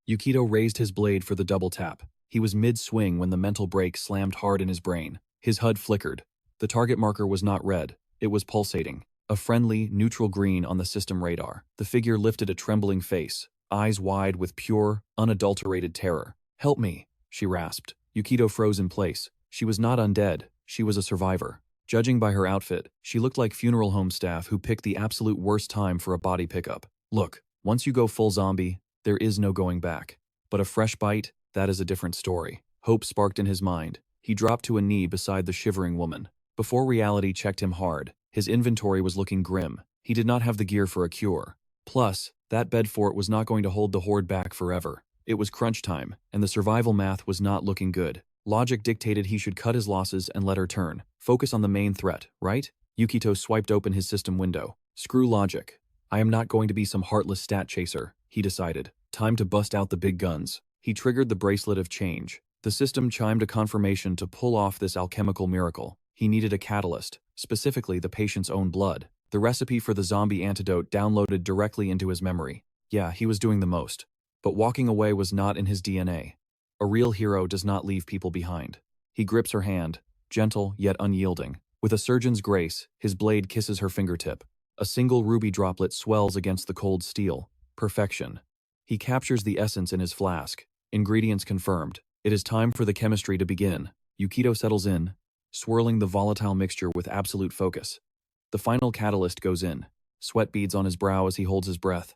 Yukito raised his blade for the double tap. He was mid-swing when the mental brake slammed hard in his brain. His HUD flickered. The target marker was not red, it was pulsating. A friendly, neutral green on the system radar. The figure lifted a trembling face, eyes wide with pure, unadulterated terror. "Help me," she rasped. Yukito froze in place. She was not undead, she was a survivor. Judging by her outfit, she looked like funeral home staff who picked the absolute worst time for a body pickup. Look, once you go full zombie, there is no going back. But a fresh bite, that is a different story. Hope sparked in his mind. He dropped to a knee beside the shivering woman. Before reality checked him hard, his inventory was looking grim. He did not have the gear for a cure. Plus, that bed fort was not going to hold the horde back forever. It was crunch time, and the survival math was not looking good. Logic dictated he should cut his losses and let her turn. Focus on the main threat, right? Yukito swiped open his system window. Screw logic. I am not going to be some heartless stat chaser, he decided. Time to bust out the big guns. He triggered the bracelet of change. The system chimed a confirmation to pull off this alchemical miracle. He needed a catalyst, specifically the patient's own blood. The recipe for the zombie antidote downloaded directly into his memory. Yeah, he was doing the most. But walking away was not in his DNA. A real hero does not leave people behind. He grips her hand, gentle yet unyielding. With a surgeon's grace, his blade kisses her fingertip. A single ruby droplet swells against the cold steel. Perfection. He captures the essence in his flask. Ingredients confirmed. It is time for the chemistry to begin. Yukito settles in, swirling the volatile mixture with absolute focus. The final catalyst goes in. Sweat beads on his brow as he holds his breath.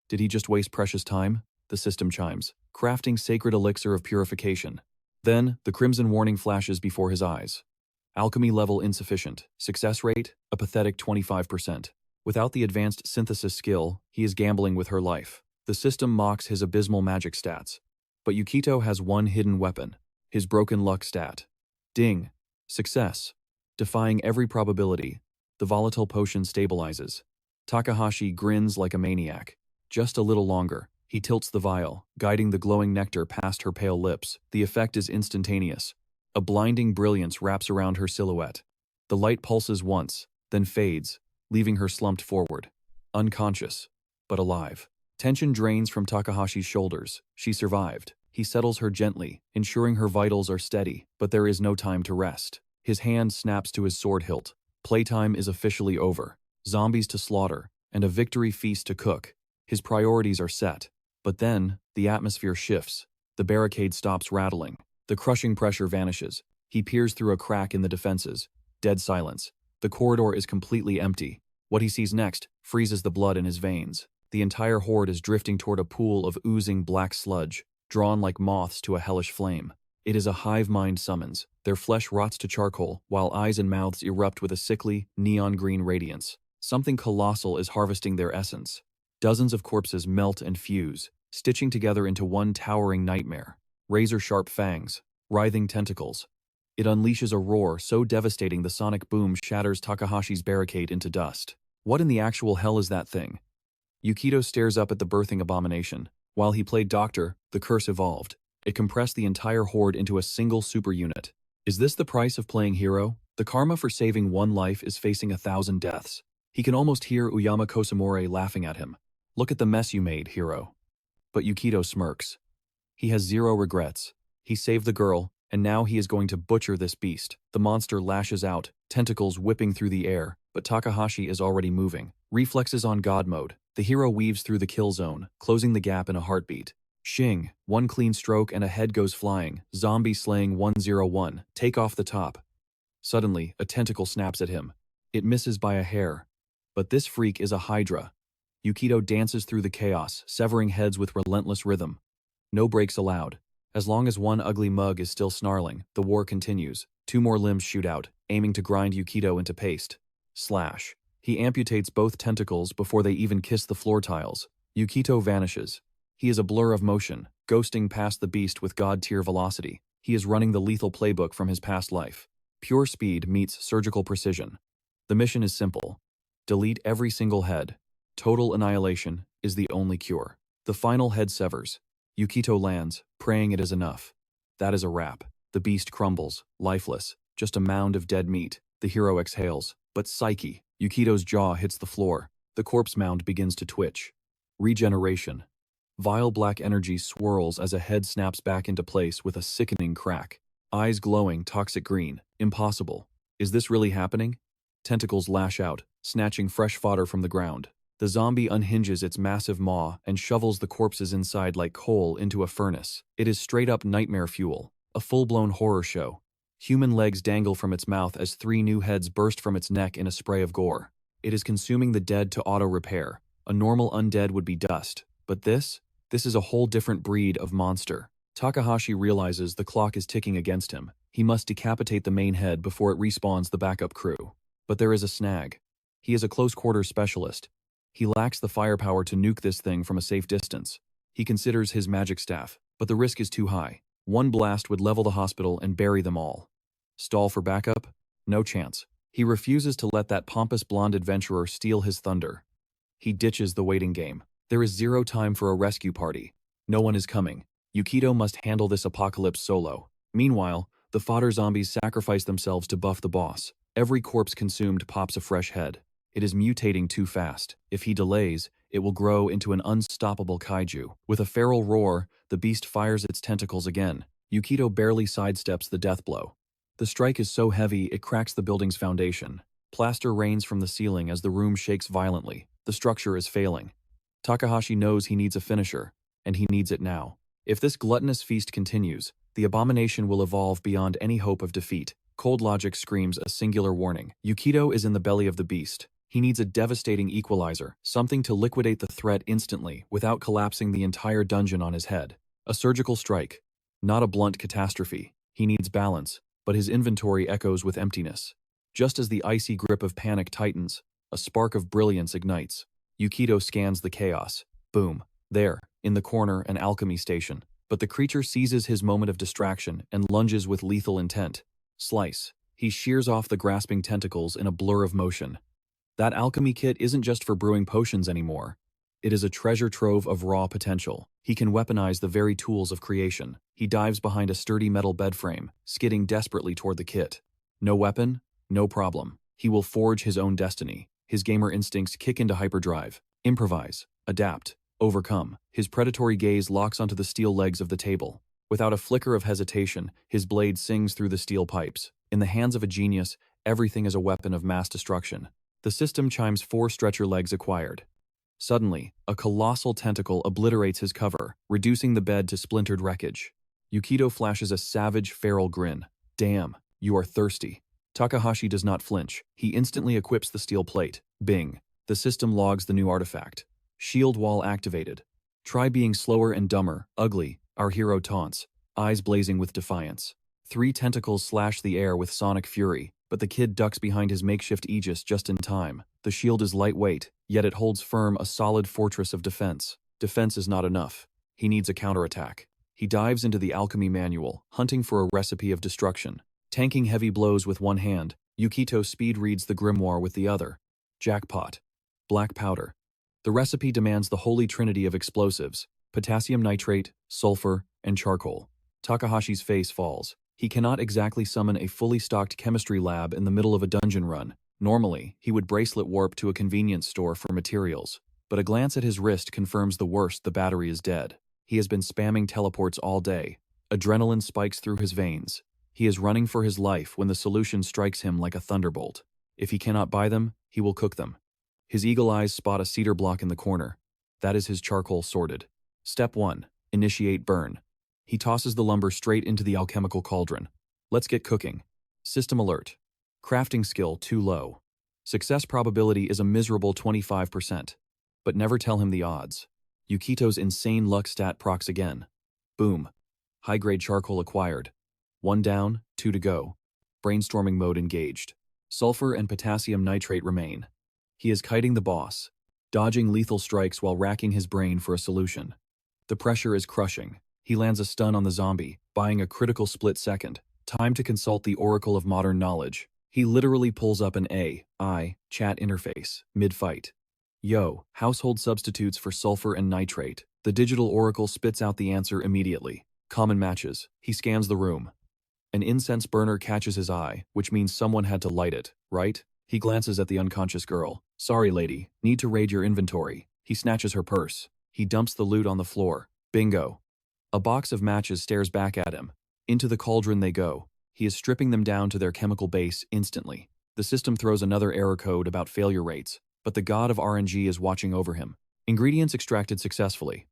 Did he just waste precious time? The system chimes, crafting sacred elixir of purification. Then, the crimson warning flashes before his eyes. Alchemy level insufficient. Success rate, a pathetic 25%. Without the advanced synthesis skill, he is gambling with her life. The system mocks his abysmal magic stats. But Yukito has one hidden weapon, his broken luck stat. Ding. Success. Defying every probability, the volatile potion stabilizes. Takahashi grins like a maniac. Just a little longer. He tilts the vial, guiding the glowing nectar past her pale lips. The effect is instantaneous. A blinding brilliance wraps around her silhouette. The light pulses once, then fades, leaving her slumped forward. Unconscious, but alive. Tension drains from Takahashi's shoulders. She survived. He settles her gently, ensuring her vitals are steady, but there is no time to rest. His hand snaps to his sword hilt. Playtime is officially over. Zombies to slaughter, and a victory feast to cook. His priorities are set. But then, the atmosphere shifts. The barricade stops rattling. The crushing pressure vanishes. He peers through a crack in the defenses. Dead silence. The corridor is completely empty. What he sees next freezes the blood in his veins. The entire horde is drifting toward a pool of oozing black sludge, drawn like moths to a hellish flame. It is a hive mind summons. Their flesh rots to charcoal, while eyes and mouths erupt with a sickly, neon green radiance. Something colossal is harvesting their essence. Dozens of corpses melt and fuse, stitching together into one towering nightmare. Razor-sharp fangs, writhing tentacles. It unleashes a roar so devastating the sonic boom shatters Takahashi's barricade into dust. What in the actual hell is that thing? Yukito stares up at the birthing abomination. While he played doctor, the curse evolved. It compressed the entire horde into a single super unit. Is this the price of playing hero? The karma for saving one life is facing 1,000 deaths. He can almost hear Uyama Kosamore laughing at him. Look at the mess you made, hero. But Yukito smirks. He has zero regrets. He saved the girl, and now he is going to butcher this beast. The monster lashes out, tentacles whipping through the air, but Takahashi is already moving. Reflexes on God mode. The hero weaves through the kill zone, closing the gap in a heartbeat. Shing, one clean stroke and a head goes flying. Zombie slaying 101. Take off the top. Suddenly, a tentacle snaps at him. It misses by a hair. But this freak is a hydra. Yukito dances through the chaos, severing heads with relentless rhythm. No breaks allowed. As long as one ugly mug is still snarling, the war continues. 2 more limbs shoot out, aiming to grind Yukito into paste. Slash. He amputates both tentacles before they even kiss the floor tiles. Yukito vanishes. He is a blur of motion, ghosting past the beast with god-tier velocity. He is running the lethal playbook from his past life. Pure speed meets surgical precision. The mission is simple. Delete every single head. Total annihilation is the only cure. The final head severs. Yukito lands, praying it is enough. That is a wrap. The beast crumbles, lifeless, just a mound of dead meat. The hero exhales. But psyche. Yukito's jaw hits the floor. The corpse mound begins to twitch. Regeneration. Vile black energy swirls as a head snaps back into place with a sickening crack. Eyes glowing toxic green. Impossible. Is this really happening? Tentacles lash out, snatching fresh fodder from the ground. The zombie unhinges its massive maw and shovels the corpses inside like coal into a furnace. It is straight-up nightmare fuel, a full-blown horror show. Human legs dangle from its mouth as 3 new heads burst from its neck in a spray of gore. It is consuming the dead to auto-repair. A normal undead would be dust. But this is a whole different breed of monster. Takahashi realizes the clock is ticking against him. He must decapitate the main head before it respawns the backup crew. But there is a snag. He is a close-quarters specialist. He lacks the firepower to nuke this thing from a safe distance. He considers his magic staff, but the risk is too high. One blast would level the hospital and bury them all. Stall for backup? No chance. He refuses to let that pompous blonde adventurer steal his thunder. He ditches the waiting game. There is zero time for a rescue party. No one is coming. Yukito must handle this apocalypse solo. Meanwhile, the fodder zombies sacrifice themselves to buff the boss. Every corpse consumed pops a fresh head. It is mutating too fast. If he delays, it will grow into an unstoppable kaiju. With a feral roar, the beast fires its tentacles again. Yukito barely sidesteps the death blow. The strike is so heavy it cracks the building's foundation. Plaster rains from the ceiling as the room shakes violently. The structure is failing. Takahashi knows he needs a finisher, and he needs it now. If this gluttonous feast continues, the abomination will evolve beyond any hope of defeat. Cold logic screams a singular warning. Yukito is in the belly of the beast. He needs a devastating equalizer, something to liquidate the threat instantly without collapsing the entire dungeon on his head. A surgical strike, not a blunt catastrophe. He needs balance, but his inventory echoes with emptiness. Just as the icy grip of panic tightens, a spark of brilliance ignites. Yukito scans the chaos. Boom. There, in the corner, an alchemy station. But the creature seizes his moment of distraction and lunges with lethal intent. Slice. He shears off the grasping tentacles in a blur of motion. That alchemy kit isn't just for brewing potions anymore. It is a treasure trove of raw potential. He can weaponize the very tools of creation. He dives behind a sturdy metal bed frame, skidding desperately toward the kit. No weapon? No problem. He will forge his own destiny. His gamer instincts kick into hyperdrive. Improvise. Adapt. Overcome. His predatory gaze locks onto the steel legs of the table. Without a flicker of hesitation, his blade sings through the steel pipes. In the hands of a genius, everything is a weapon of mass destruction. The system chimes 4 stretcher legs acquired. Suddenly, a colossal tentacle obliterates his cover, reducing the bed to splintered wreckage. Yukito flashes a savage, feral grin. Damn, you are thirsty. Takahashi does not flinch. He instantly equips the steel plate. Bing. The system logs the new artifact. Shield wall activated. Try being slower and dumber, ugly, our hero taunts, eyes blazing with defiance. 3 tentacles slash the air with sonic fury, but the kid ducks behind his makeshift aegis just in time. The shield is lightweight, yet it holds firm a solid fortress of defense. Defense is not enough. He needs a counterattack. He dives into the alchemy manual, hunting for a recipe of destruction. Tanking heavy blows with one hand, Yukito speed reads the grimoire with the other. Jackpot. Black powder. The recipe demands the holy trinity of explosives: potassium nitrate, sulfur, and charcoal. Takahashi's face falls. He cannot exactly summon a fully stocked chemistry lab in the middle of a dungeon run. Normally, he would bracelet warp to a convenience store for materials. But a glance at his wrist confirms the worst: the battery is dead. He has been spamming teleports all day. Adrenaline spikes through his veins. He is running for his life when the solution strikes him like a thunderbolt. If he cannot buy them, he will cook them. His eagle eyes spot a cedar block in the corner. That is his charcoal sorted. Step 1. Initiate burn. He tosses the lumber straight into the alchemical cauldron. Let's get cooking. System alert. Crafting skill too low. Success probability is a miserable 25%. But never tell him the odds. Yukito's insane luck stat procs again. Boom. High-grade charcoal acquired. 1 down, 2 to go. Brainstorming mode engaged. Sulfur and potassium nitrate remain. He is kiting the boss, dodging lethal strikes while racking his brain for a solution. The pressure is crushing. He lands a stun on the zombie, buying a critical split second. Time to consult the oracle of modern knowledge. He literally pulls up an AI chat interface, mid-fight. Yo, household substitutes for sulfur and nitrate. The digital oracle spits out the answer immediately. Common matches. He scans the room. An incense burner catches his eye, which means someone had to light it, right? He glances at the unconscious girl. Sorry, lady. Need to raid your inventory. He snatches her purse. He dumps the loot on the floor. Bingo. A box of matches stares back at him. Into the cauldron they go. He is stripping them down to their chemical base instantly. The system throws another error code about failure rates, but the god of RNG is watching over him. Ingredients extracted successfully.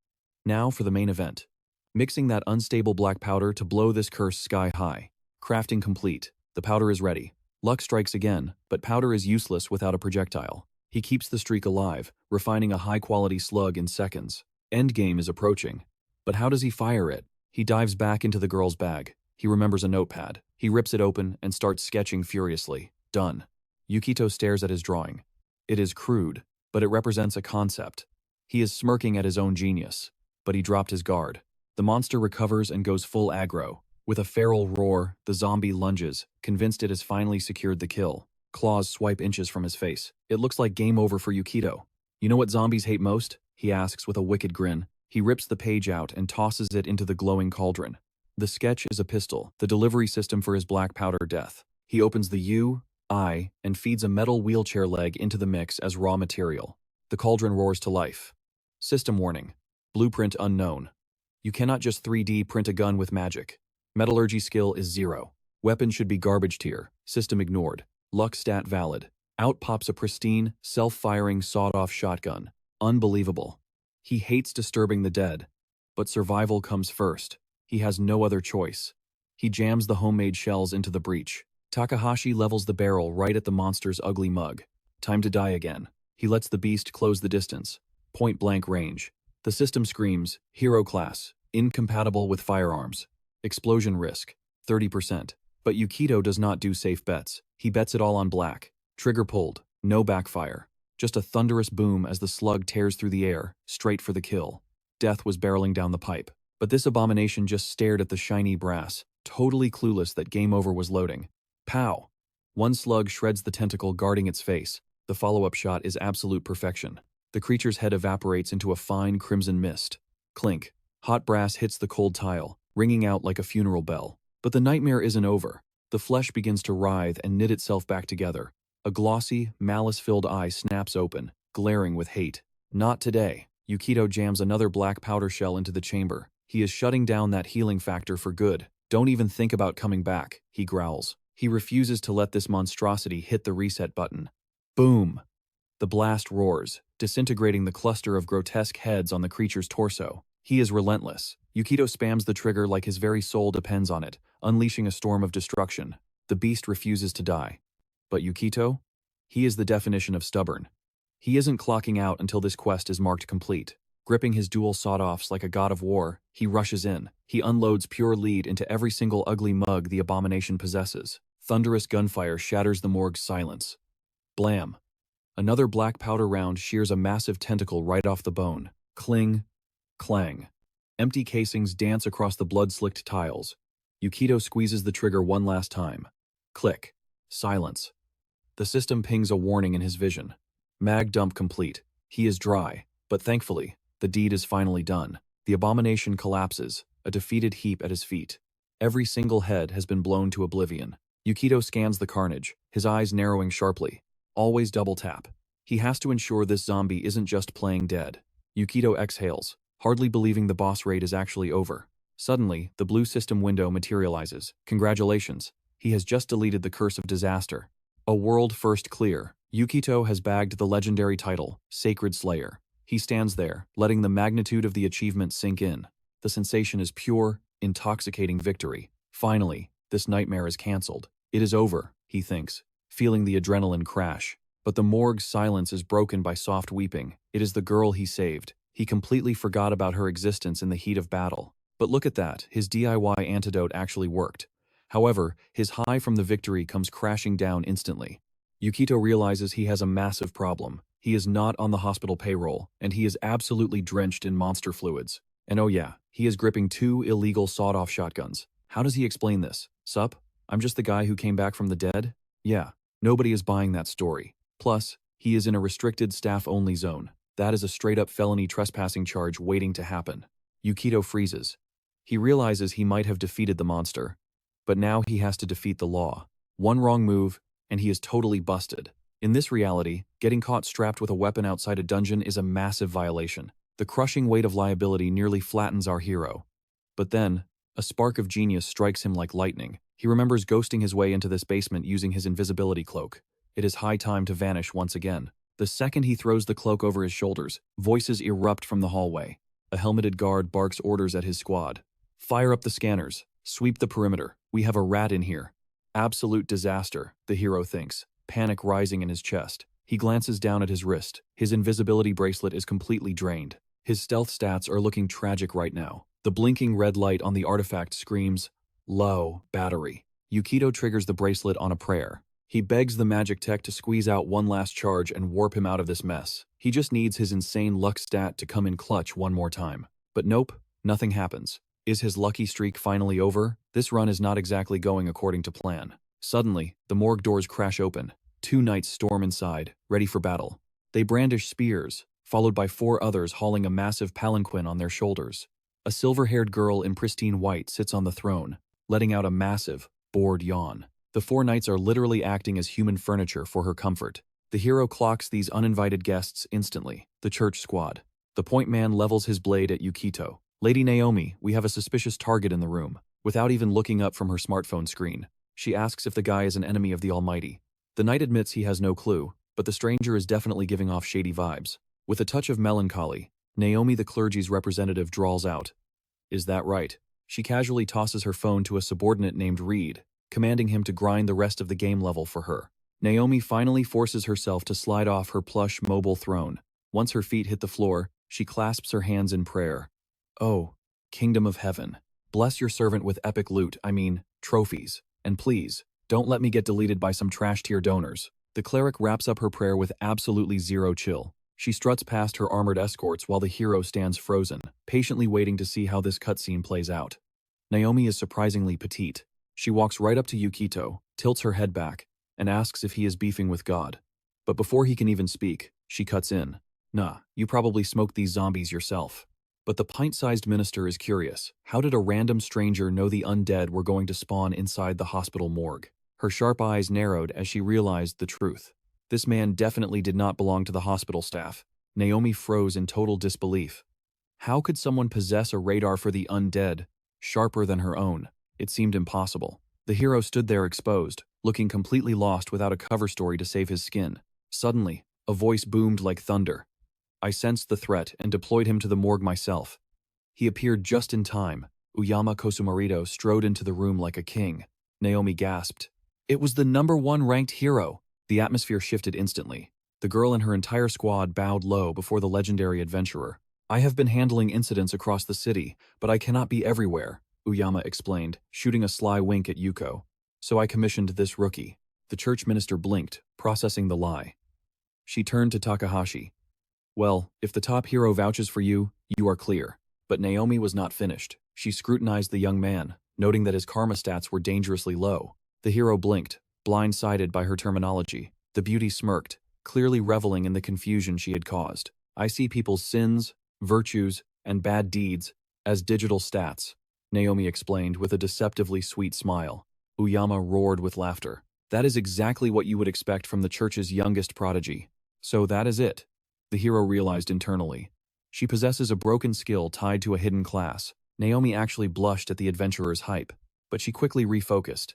Now for the main event. Mixing that unstable black powder to blow this curse sky high. Crafting complete. The powder is ready. Luck strikes again, but powder is useless without a projectile. He keeps the streak alive, refining a high-quality slug in seconds. Endgame is approaching. But how does he fire it? He dives back into the girl's bag. He remembers a notepad. He rips it open and starts sketching furiously. Done. Yukito stares at his drawing. It is crude, but it represents a concept. He is smirking at his own genius. But he dropped his guard. The monster recovers and goes full aggro. With a feral roar, the zombie lunges, convinced it has finally secured the kill. Claws swipe inches from his face. It looks like game over for Yukito. You know what zombies hate most? He asks with a wicked grin. He rips the page out and tosses it into the glowing cauldron. The sketch is a pistol, the delivery system for his black powder death. He opens the UI and feeds a metal wheelchair leg into the mix as raw material. The cauldron roars to life. System warning. Blueprint unknown. You cannot just 3D print a gun with magic. Metallurgy skill is 0. Weapon should be garbage tier. System ignored. Luck stat valid. Out pops a pristine, self-firing sawed-off shotgun. Unbelievable. He hates disturbing the dead. But survival comes first. He has no other choice. He jams the homemade shells into the breach. Takahashi levels the barrel right at the monster's ugly mug. Time to die again. He lets the beast close the distance. Point-blank range. The system screams, hero class, incompatible with firearms. Explosion risk, 30%. But Yukito does not do safe bets. He bets it all on black. Trigger pulled, no backfire. Just a thunderous boom as the slug tears through the air, straight for the kill. Death was barreling down the pipe. But this abomination just stared at the shiny brass, totally clueless that game over was loading. Pow! One slug shreds the tentacle guarding its face. The follow-up shot is absolute perfection. The creature's head evaporates into a fine crimson mist. Clink. Hot brass hits the cold tile, ringing out like a funeral bell. But the nightmare isn't over. The flesh begins to writhe and knit itself back together. A glossy, malice-filled eye snaps open, glaring with hate. Not today. Yukito jams another black powder shell into the chamber. He is shutting down that healing factor for good. Don't even think about coming back, he growls. He refuses to let this monstrosity hit the reset button. Boom! The blast roars, disintegrating the cluster of grotesque heads on the creature's torso. He is relentless. Yukito spams the trigger like his very soul depends on it, unleashing a storm of destruction. The beast refuses to die. But Yukito? He is the definition of stubborn. He isn't clocking out until this quest is marked complete. Gripping his dual sawed-offs like a god of war, he rushes in. He unloads pure lead into every single ugly mug the abomination possesses. Thunderous gunfire shatters the morgue's silence. Blam! Another black powder round shears a massive tentacle right off the bone. Cling, clang. Empty casings dance across the blood-slicked tiles. Yukito squeezes the trigger one last time. Click. Silence. The system pings a warning in his vision. Mag dump complete. He is dry, but thankfully, the deed is finally done. The abomination collapses, a defeated heap at his feet. Every single head has been blown to oblivion. Yukito scans the carnage, his eyes narrowing sharply. Always double tap. He has to ensure this zombie isn't just playing dead. Yukito exhales, hardly believing the boss raid is actually over. Suddenly, the blue system window materializes. Congratulations. He has just deleted the curse of disaster. A world first clear. Yukito has bagged the legendary title, Sacred Slayer. He stands there, letting the magnitude of the achievement sink in. The sensation is pure, intoxicating victory. Finally, this nightmare is cancelled. It is over, he thinks, feeling the adrenaline crash. But the morgue's silence is broken by soft weeping. It is the girl he saved. He completely forgot about her existence in the heat of battle. But look at that, his DIY antidote actually worked. However, his high from the victory comes crashing down instantly. Yukito realizes he has a massive problem. He is not on the hospital payroll, and he is absolutely drenched in monster fluids. And oh yeah, he is gripping 2 illegal sawed-off shotguns. How does he explain this? Sup? I'm just the guy who came back from the dead? Yeah, nobody is buying that story. Plus, he is in a restricted staff-only zone. That is a straight-up felony trespassing charge waiting to happen. Yukito freezes. He realizes he might have defeated the monster, but now he has to defeat the law. One wrong move, and he is totally busted. In this reality, getting caught strapped with a weapon outside a dungeon is a massive violation. The crushing weight of liability nearly flattens our hero. But then, a spark of genius strikes him like lightning. He remembers ghosting his way into this basement using his invisibility cloak. It is high time to vanish once again. The second he throws the cloak over his shoulders, voices erupt from the hallway. A helmeted guard barks orders at his squad. Fire up the scanners. Sweep the perimeter. We have a rat in here. Absolute disaster, the hero thinks, panic rising in his chest. He glances down at his wrist. His invisibility bracelet is completely drained. His stealth stats are looking tragic right now. The blinking red light on the artifact screams, "Low battery." Yukito triggers the bracelet on a prayer. He begs the magic tech to squeeze out one last charge and warp him out of this mess. He just needs his insane luck stat to come in clutch one more time. But nope, nothing happens. Is his lucky streak finally over? This run is not exactly going according to plan. Suddenly, the morgue doors crash open. 2 knights storm inside, ready for battle. They brandish spears, followed by 4 others hauling a massive palanquin on their shoulders. A silver-haired girl in pristine white sits on the throne, letting out a massive, bored yawn. The 4 knights are literally acting as human furniture for her comfort. The hero clocks these uninvited guests instantly, the church squad. The point man levels his blade at Yukito. "Lady Naomi, we have a suspicious target in the room." Without even looking up from her smartphone screen, she asks if the guy is an enemy of the Almighty. The knight admits he has no clue, but the stranger is definitely giving off shady vibes. With a touch of melancholy, Naomi the clergy's representative drawls out, "Is that right?" She casually tosses her phone to a subordinate named Reed, commanding him to grind the rest of the game level for her. Naomi finally forces herself to slide off her plush mobile throne. Once her feet hit the floor, she clasps her hands in prayer. "Oh, Kingdom of Heaven, bless your servant with epic loot, trophies. And please, don't let me get deleted by some trash-tier donors." The cleric wraps up her prayer with absolutely zero chill. She struts past her armored escorts while the hero stands frozen, patiently waiting to see how this cutscene plays out. Naomi is surprisingly petite. She walks right up to Yukito, tilts her head back, and asks if he is beefing with God. But before he can even speak, she cuts in. "Nah, you probably smoked these zombies yourself." But the pint-sized minister is curious. How did a random stranger know the undead were going to spawn inside the hospital morgue? Her sharp eyes narrowed as she realized the truth. This man definitely did not belong to the hospital staff. Naomi froze in total disbelief. How could someone possess a radar for the undead, sharper than her own? It seemed impossible. The hero stood there exposed, looking completely lost without a cover story to save his skin. Suddenly, a voice boomed like thunder. I sensed the threat and deployed him to the morgue myself. He appeared just in time. Uyama Kosumarito strode into the room like a king. Naomi gasped. It was the #1 ranked hero. The atmosphere shifted instantly. The girl and her entire squad bowed low before the legendary adventurer. I have been handling incidents across the city, but I cannot be everywhere, Uyama explained, shooting a sly wink at Yuko. So I commissioned this rookie. The church minister blinked, processing the lie. She turned to Takahashi. Well, if the top hero vouches for you, you are clear. But Naomi was not finished. She scrutinized the young man, noting that his karma stats were dangerously low. The hero blinked, blindsided by her terminology. The beauty smirked, clearly reveling in the confusion she had caused. I see people's sins, virtues, and bad deeds as digital stats, Naomi explained with a deceptively sweet smile. Uyama roared with laughter. That is exactly what you would expect from the church's youngest prodigy. So that is it, the hero realized internally. She possesses a broken skill tied to a hidden class. Naomi actually blushed at the adventurer's hype, but she quickly refocused.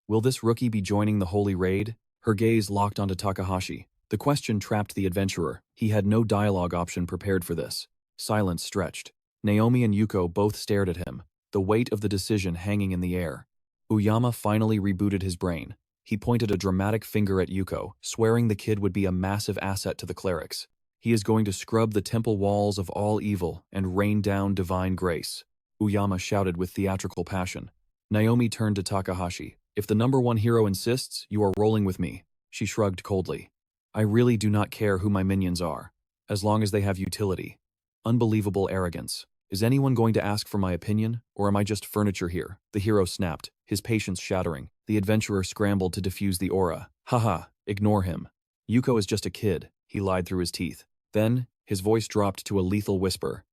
Will this rookie be joining the Holy Raid? Her gaze locked onto Takahashi. The question trapped the adventurer. He had no dialogue option prepared for this. Silence stretched. Naomi and Yuko both stared at him, the weight of the decision hanging in the air. Uyama finally rebooted his brain. He pointed a dramatic finger at Yuko, swearing the kid would be a massive asset to the clerics. He is going to scrub the temple walls of all evil and rain down divine grace, Uyama shouted with theatrical passion. Naomi turned to Takahashi. If the #1 hero insists, you are rolling with me. She shrugged coldly. I really do not care who my minions are, as long as they have utility. Unbelievable arrogance. Is anyone going to ask for my opinion, or am I just furniture here? The hero snapped, his patience shattering. The adventurer scrambled to diffuse the aura. Haha, ignore him. Yuko is just a kid, he lied through his teeth. Then, his voice dropped to a lethal whisper.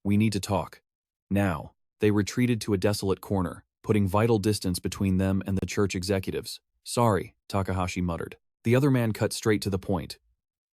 We need to talk. Now. They retreated to a desolate corner, putting vital distance between them and the church executives. Sorry, Takahashi muttered. The other man cut straight to the point.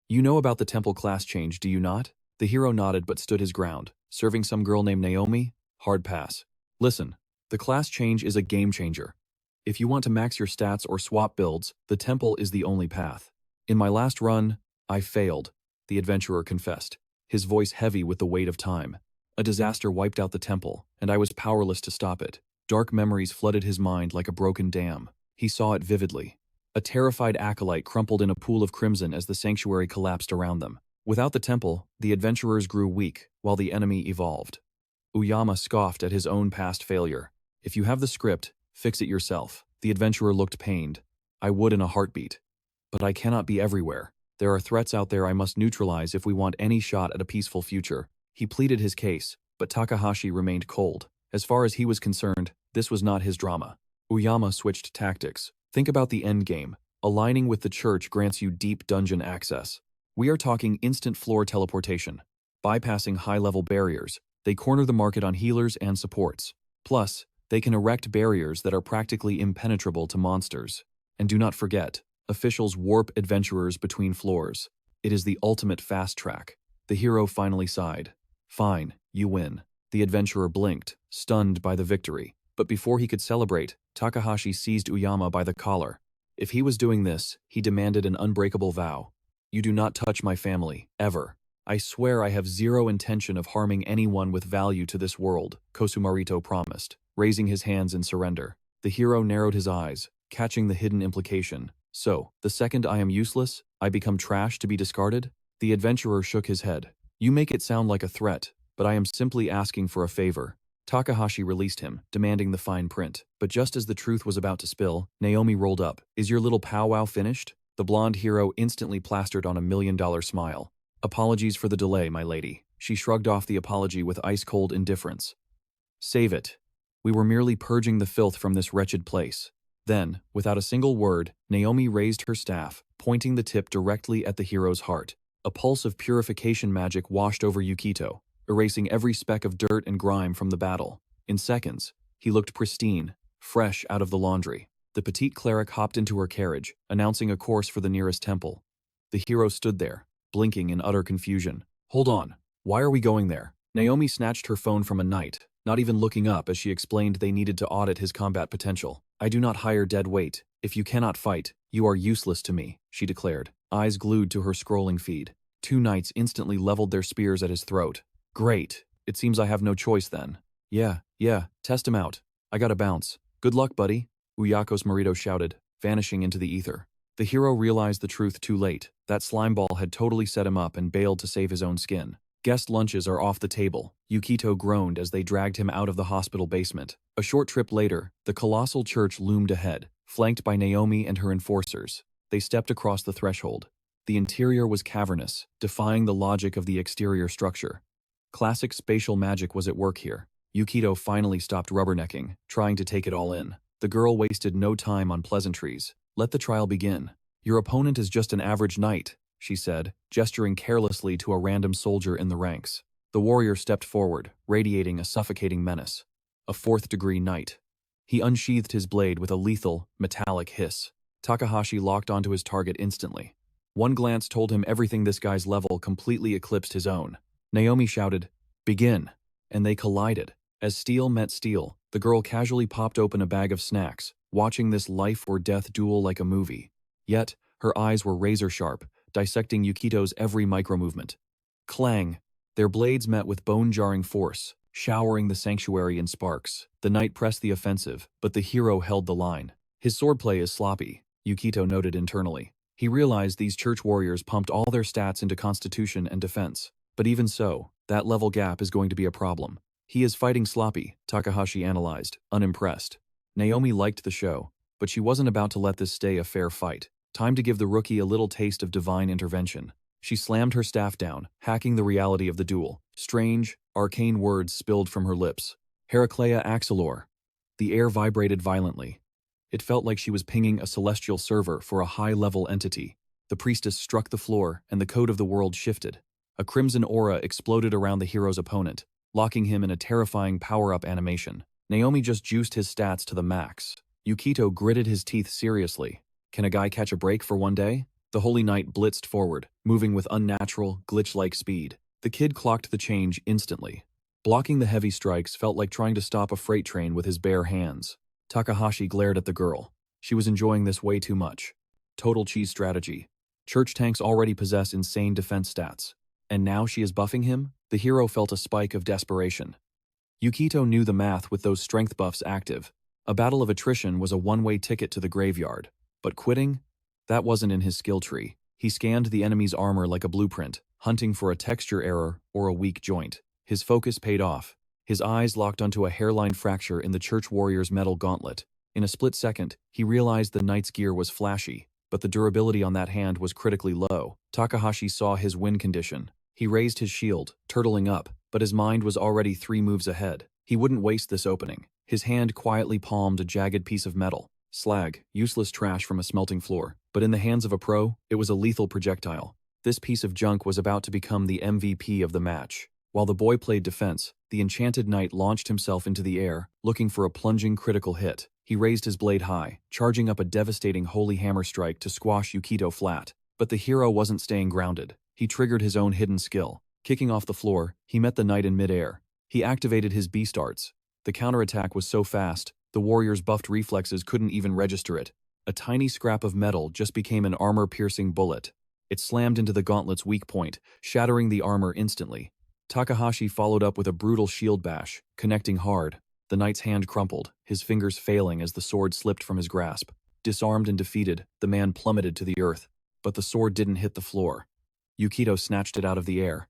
You know about the temple class change, do you not? The hero nodded but stood his ground. Serving some girl named Naomi? Hard pass. Listen, the class change is a game changer. If you want to max your stats or swap builds, the temple is the only path. In my last run, I failed, the adventurer confessed, his voice heavy with the weight of time. A disaster wiped out the temple, and I was powerless to stop it. Dark memories flooded his mind like a broken dam. He saw it vividly. A terrified acolyte crumpled in a pool of crimson as the sanctuary collapsed around them. Without the temple, the adventurers grew weak, while the enemy evolved. Uyama scoffed at his own past failure. If you have the script, fix it yourself. The adventurer looked pained. I would in a heartbeat. But I cannot be everywhere. There are threats out there I must neutralize if we want any shot at a peaceful future. He pleaded his case, but Takahashi remained cold. As far as he was concerned, this was not his drama. Uyama switched tactics. Think about the endgame. Aligning with the church grants you deep dungeon access. We are talking instant floor teleportation. Bypassing high-level barriers, they corner the market on healers and supports. Plus, they can erect barriers that are practically impenetrable to monsters. And do not forget, officials warp adventurers between floors. It is the ultimate fast track. The hero finally sighed. Fine, you win. The adventurer blinked, stunned by the victory. But before he could celebrate, Takahashi seized Uyama by the collar. If he was doing this, he demanded an unbreakable vow. You do not touch my family, ever. I swear I have zero intention of harming anyone with value to this world, Kosumarito promised, raising his hands in surrender. The hero narrowed his eyes, catching the hidden implication. So, the second I am useless, I become trash to be discarded? The adventurer shook his head. You make it sound like a threat, but I am simply asking for a favor. Takahashi released him, demanding the fine print. But just as the truth was about to spill, Naomi rolled up. Is your little powwow finished? The blonde hero instantly plastered on a $1 million smile. Apologies for the delay, my lady. She shrugged off the apology with ice-cold indifference. Save it. We were merely purging the filth from this wretched place. Then, without a single word, Naomi raised her staff, pointing the tip directly at the hero's heart. A pulse of purification magic washed over Yukito, erasing every speck of dirt and grime from the battle. In seconds, he looked pristine, fresh out of the laundry. The petite cleric hopped into her carriage, announcing a course for the nearest temple. The hero stood there, blinking in utter confusion. Hold on, why are we going there? Naomi snatched her phone from a knight, not even looking up as she explained they needed to audit his combat potential. I do not hire dead weight. If you cannot fight, you are useless to me, she declared, eyes glued to her scrolling feed. Two knights instantly leveled their spears at his throat. Great. It seems I have no choice then. Yeah, test him out. I gotta bounce. Good luck, buddy, Uyako's Marito shouted, vanishing into the ether. The hero realized the truth too late. That slimeball had totally set him up and bailed to save his own skin. Guest lunches are off the table, Yukito groaned as they dragged him out of the hospital basement. A short trip later, the colossal church loomed ahead, flanked by Naomi and her enforcers. They stepped across the threshold. The interior was cavernous, defying the logic of the exterior structure. Classic spatial magic was at work here. Yukito finally stopped rubbernecking, trying to take it all in. The girl wasted no time on pleasantries. Let the trial begin. Your opponent is just an average knight, she said, gesturing carelessly to a random soldier in the ranks. The warrior stepped forward, radiating a suffocating menace. A fourth-degree knight. He unsheathed his blade with a lethal, metallic hiss. Takahashi locked onto his target instantly. One glance told him everything this guy's level completely eclipsed his own. Naomi shouted, "Begin!" And they collided. As steel met steel, the girl casually popped open a bag of snacks, watching this life-or-death duel like a movie. Yet, her eyes were razor-sharp, dissecting Yukito's every micro-movement. Clang! Their blades met with bone-jarring force, showering the sanctuary in sparks. The knight pressed the offensive, but the hero held the line. His swordplay is sloppy, Yukito noted internally. He realized these church warriors pumped all their stats into constitution and defense. But even so, that level gap is going to be a problem. He is fighting sloppy, Takahashi analyzed, unimpressed. Naomi liked the show, but she wasn't about to let this stay a fair fight. Time to give the rookie a little taste of divine intervention. She slammed her staff down, hacking the reality of the duel. Strange, arcane words spilled from her lips. Heraclea Axelor. The air vibrated violently. It felt like she was pinging a celestial server for a high-level entity. The priestess struck the floor, and the code of the world shifted. A crimson aura exploded around the hero's opponent, locking him in a terrifying power-up animation. Naomi just juiced his stats to the max. Yukito gritted his teeth seriously. Can a guy catch a break for one day? The Holy Knight blitzed forward, moving with unnatural, glitch-like speed. The kid clocked the change instantly. Blocking the heavy strikes felt like trying to stop a freight train with his bare hands. Takahashi glared at the girl. She was enjoying this way too much. Total cheese strategy. Church tanks already possess insane defense stats. And now she is buffing him? The hero felt a spike of desperation. Yukito knew the math with those strength buffs active. A battle of attrition was a one-way ticket to the graveyard. But quitting? That wasn't in his skill tree. He scanned the enemy's armor like a blueprint, hunting for a texture error or a weak joint. His focus paid off. His eyes locked onto a hairline fracture in the church warrior's metal gauntlet. In a split second, he realized the knight's gear was flashy, but the durability on that hand was critically low. Takahashi saw his win condition. He raised his shield, turtling up, but his mind was already 3 moves ahead. He wouldn't waste this opening. His hand quietly palmed a jagged piece of metal. Slag, useless trash from a smelting floor. But in the hands of a pro, it was a lethal projectile. This piece of junk was about to become the MVP of the match. While the boy played defense, the enchanted knight launched himself into the air, looking for a plunging critical hit. He raised his blade high, charging up a devastating holy hammer strike to squash Yukito flat. But the hero wasn't staying grounded. He triggered his own hidden skill. Kicking off the floor, he met the knight in midair. He activated his beast arts. The counterattack was so fast, the warrior's buffed reflexes couldn't even register it. A tiny scrap of metal just became an armor-piercing bullet. It slammed into the gauntlet's weak point, shattering the armor instantly. Takahashi followed up with a brutal shield bash, connecting hard. The knight's hand crumpled, his fingers failing as the sword slipped from his grasp. Disarmed and defeated, the man plummeted to the earth. But the sword didn't hit the floor. Yukito snatched it out of the air.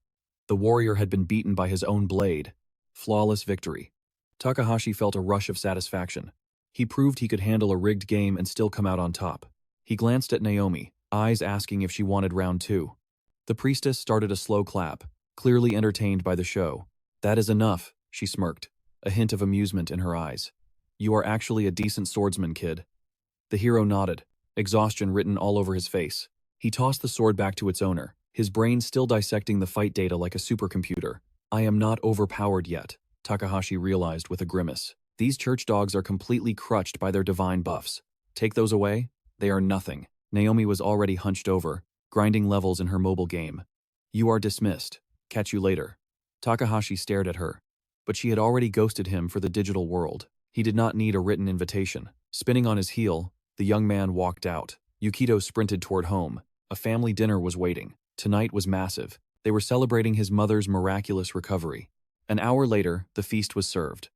The warrior had been beaten by his own blade. Flawless victory. Takahashi felt a rush of satisfaction. He proved he could handle a rigged game and still come out on top. He glanced at Naomi, eyes asking if she wanted round 2. The priestess started a slow clap, clearly entertained by the show. That is enough, she smirked, a hint of amusement in her eyes. You are actually a decent swordsman, kid. The hero nodded, exhaustion written all over his face. He tossed the sword back to its owner, his brain still dissecting the fight data like a supercomputer. I am not overpowered yet, Takahashi realized with a grimace. These church dogs are completely crutched by their divine buffs. Take those away? They are nothing. Naomi was already hunched over, grinding levels in her mobile game. You are dismissed. Catch you later. Takahashi stared at her. But she had already ghosted him for the digital world. He did not need a written invitation. Spinning on his heel, the young man walked out. Yukito sprinted toward home. A family dinner was waiting. Tonight was massive. They were celebrating his mother's miraculous recovery. An hour later, the feast was served.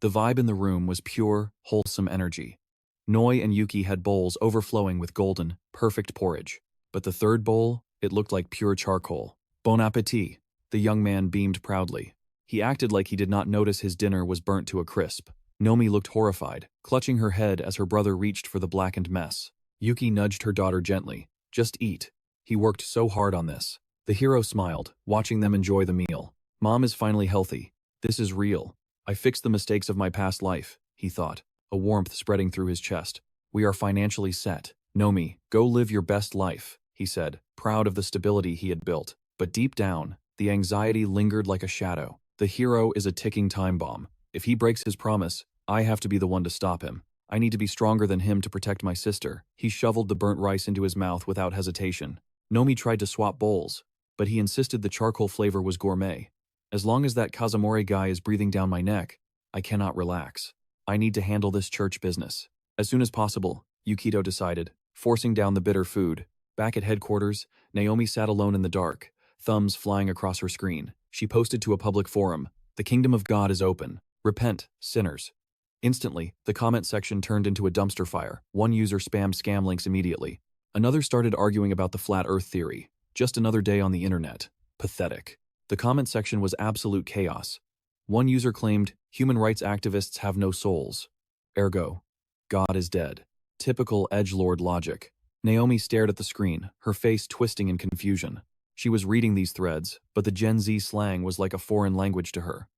The vibe in the room was pure, wholesome energy. Noi and Yuki had bowls overflowing with golden, perfect porridge. But the third bowl, it looked like pure charcoal. Bon appétit, the young man beamed proudly. He acted like he did not notice his dinner was burnt to a crisp. Nomi looked horrified, clutching her head as her brother reached for the blackened mess. Yuki nudged her daughter gently. Just eat. He worked so hard on this. The hero smiled, watching them enjoy the meal. Mom is finally healthy. This is real. I fixed the mistakes of my past life, he thought, a warmth spreading through his chest. We are financially set. Nomi, go live your best life, he said, proud of the stability he had built. But deep down, the anxiety lingered like a shadow. The hero is a ticking time bomb. If he breaks his promise, I have to be the one to stop him. I need to be stronger than him to protect my sister. He shoveled the burnt rice into his mouth without hesitation. Nomi tried to swap bowls, but he insisted the charcoal flavor was gourmet. As long as that Kazamori guy is breathing down my neck, I cannot relax. I need to handle this church business. As soon as possible, Yukito decided, forcing down the bitter food. Back at headquarters, Naomi sat alone in the dark, thumbs flying across her screen. She posted to a public forum, "The kingdom of God is open. Repent, sinners." Instantly, the comment section turned into a dumpster fire. One user spammed scam links immediately. Another started arguing about the flat earth theory. Just another day on the internet. Pathetic. The comment section was absolute chaos. One user claimed, "Human rights activists have no souls. Ergo, God is dead." Typical edgelord logic. Naomi stared at the screen, her face twisting in confusion. She was reading these threads, but the Gen Z slang was like a foreign language to her.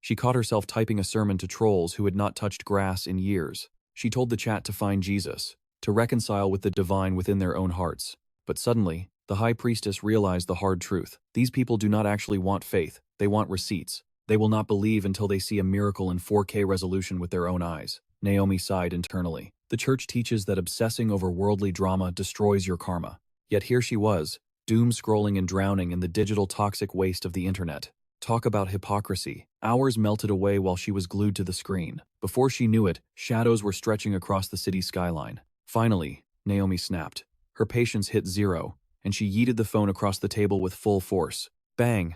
She caught herself typing a sermon to trolls who had not touched grass in years. She told the chat to find Jesus, to reconcile with the divine within their own hearts. But suddenly, the high priestess realized the hard truth. These people do not actually want faith, they want receipts. They will not believe until they see a miracle in 4K resolution with their own eyes. Naomi sighed internally. The church teaches that obsessing over worldly drama destroys your karma. Yet here she was, doom-scrolling and drowning in the digital toxic waste of the internet. Talk about hypocrisy. Hours melted away while she was glued to the screen. Before she knew it, shadows were stretching across the city skyline. Finally, Naomi snapped. Her patience hit zero, and she yeeted the phone across the table with full force. Bang!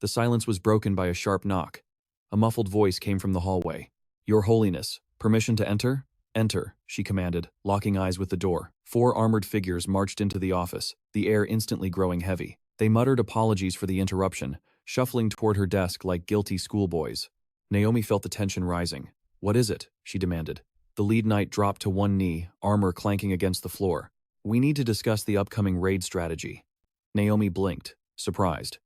The silence was broken by a sharp knock. A muffled voice came from the hallway. "Your Holiness, permission to enter?" "Enter," she commanded, locking eyes with the door. 4 armored figures marched into the office, the air instantly growing heavy. They muttered apologies for the interruption, shuffling toward her desk like guilty schoolboys. Naomi felt the tension rising. "What is it?" she demanded. The lead knight dropped to one knee, armor clanking against the floor. "We need to discuss the upcoming raid strategy." Naomi blinked, surprised.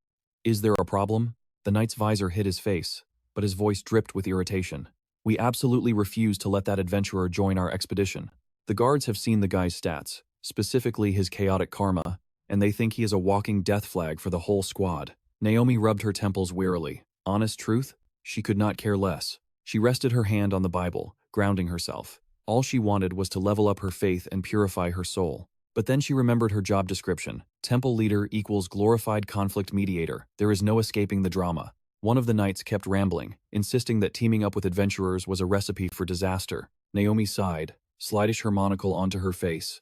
"Is there a problem?" The knight's visor hid his face, but his voice dripped with irritation. "We absolutely refuse to let that adventurer join our expedition. The guards have seen the guy's stats, specifically his chaotic karma, and they think he is a walking death flag for the whole squad." Naomi rubbed her temples wearily. Honest truth? She could not care less. She rested her hand on the Bible, grounding herself. All she wanted was to level up her faith and purify her soul. But then she remembered her job description. Temple leader equals glorified conflict mediator. There is no escaping the drama. One of the knights kept rambling, insisting that teaming up with adventurers was a recipe for disaster. Naomi sighed, slided her monocle onto her face.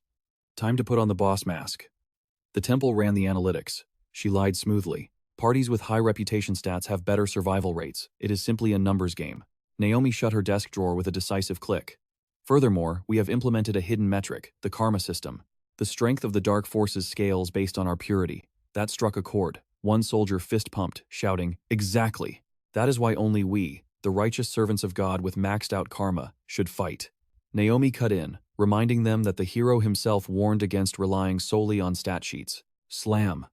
Time to put on the boss mask. The temple ran the analytics. She lied smoothly. Parties with high reputation stats have better survival rates. It is simply a numbers game. Naomi shut her desk drawer with a decisive click. Furthermore, we have implemented a hidden metric, the karma system. The strength of the dark forces scales based on our purity. That struck a chord. One soldier fist-pumped, shouting, "Exactly! That is why only we, the righteous servants of God with maxed-out karma, should fight." Naomi cut in, reminding them that the hero himself warned against relying solely on stat sheets. Slam!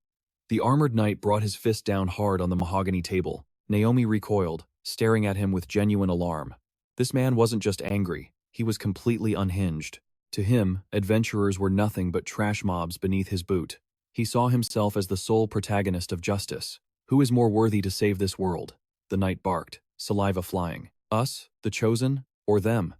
The armored knight brought his fist down hard on the mahogany table. Naomi recoiled, staring at him with genuine alarm. This man wasn't just angry, he was completely unhinged. To him, adventurers were nothing but trash mobs beneath his boot. He saw himself as the sole protagonist of justice. Who is more worthy to save this world? The knight barked, saliva flying. Us, the chosen, or them?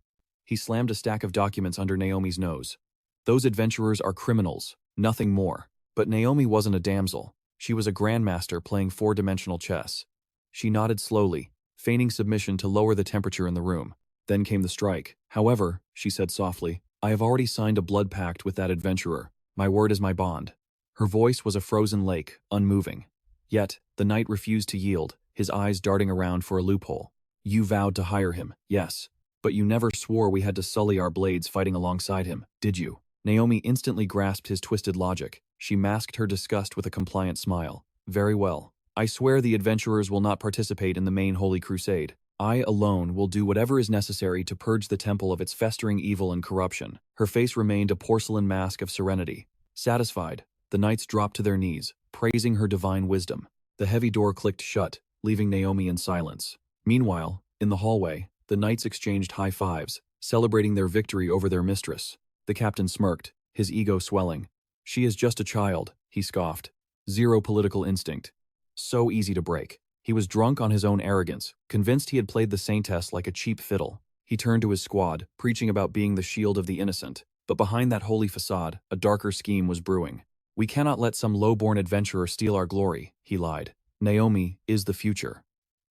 He slammed a stack of documents under Naomi's nose. Those adventurers are criminals, nothing more. But Naomi wasn't a damsel. She was a grandmaster playing 4-dimensional chess. She nodded slowly, feigning submission to lower the temperature in the room. Then came the strike. "However," she said softly, "I have already signed a blood pact with that adventurer. My word is my bond." Her voice was a frozen lake, unmoving. Yet, the knight refused to yield, his eyes darting around for a loophole. You vowed to hire him, yes. But you never swore we had to sully our blades fighting alongside him, did you? Naomi instantly grasped his twisted logic. She masked her disgust with a compliant smile. Very well. I swear the adventurers will not participate in the main holy crusade. I alone will do whatever is necessary to purge the temple of its festering evil and corruption. Her face remained a porcelain mask of serenity. Satisfied, the knights dropped to their knees, praising her divine wisdom. The heavy door clicked shut, leaving Naomi in silence. Meanwhile, in the hallway, the knights exchanged high fives, celebrating their victory over their mistress. The captain smirked, his ego swelling. She is just a child, he scoffed. Zero political instinct. So easy to break. He was drunk on his own arrogance, convinced he had played the saintess like a cheap fiddle. He turned to his squad, preaching about being the shield of the innocent. But behind that holy facade, a darker scheme was brewing. We cannot let some low-born adventurer steal our glory, he lied. Naomi is the future.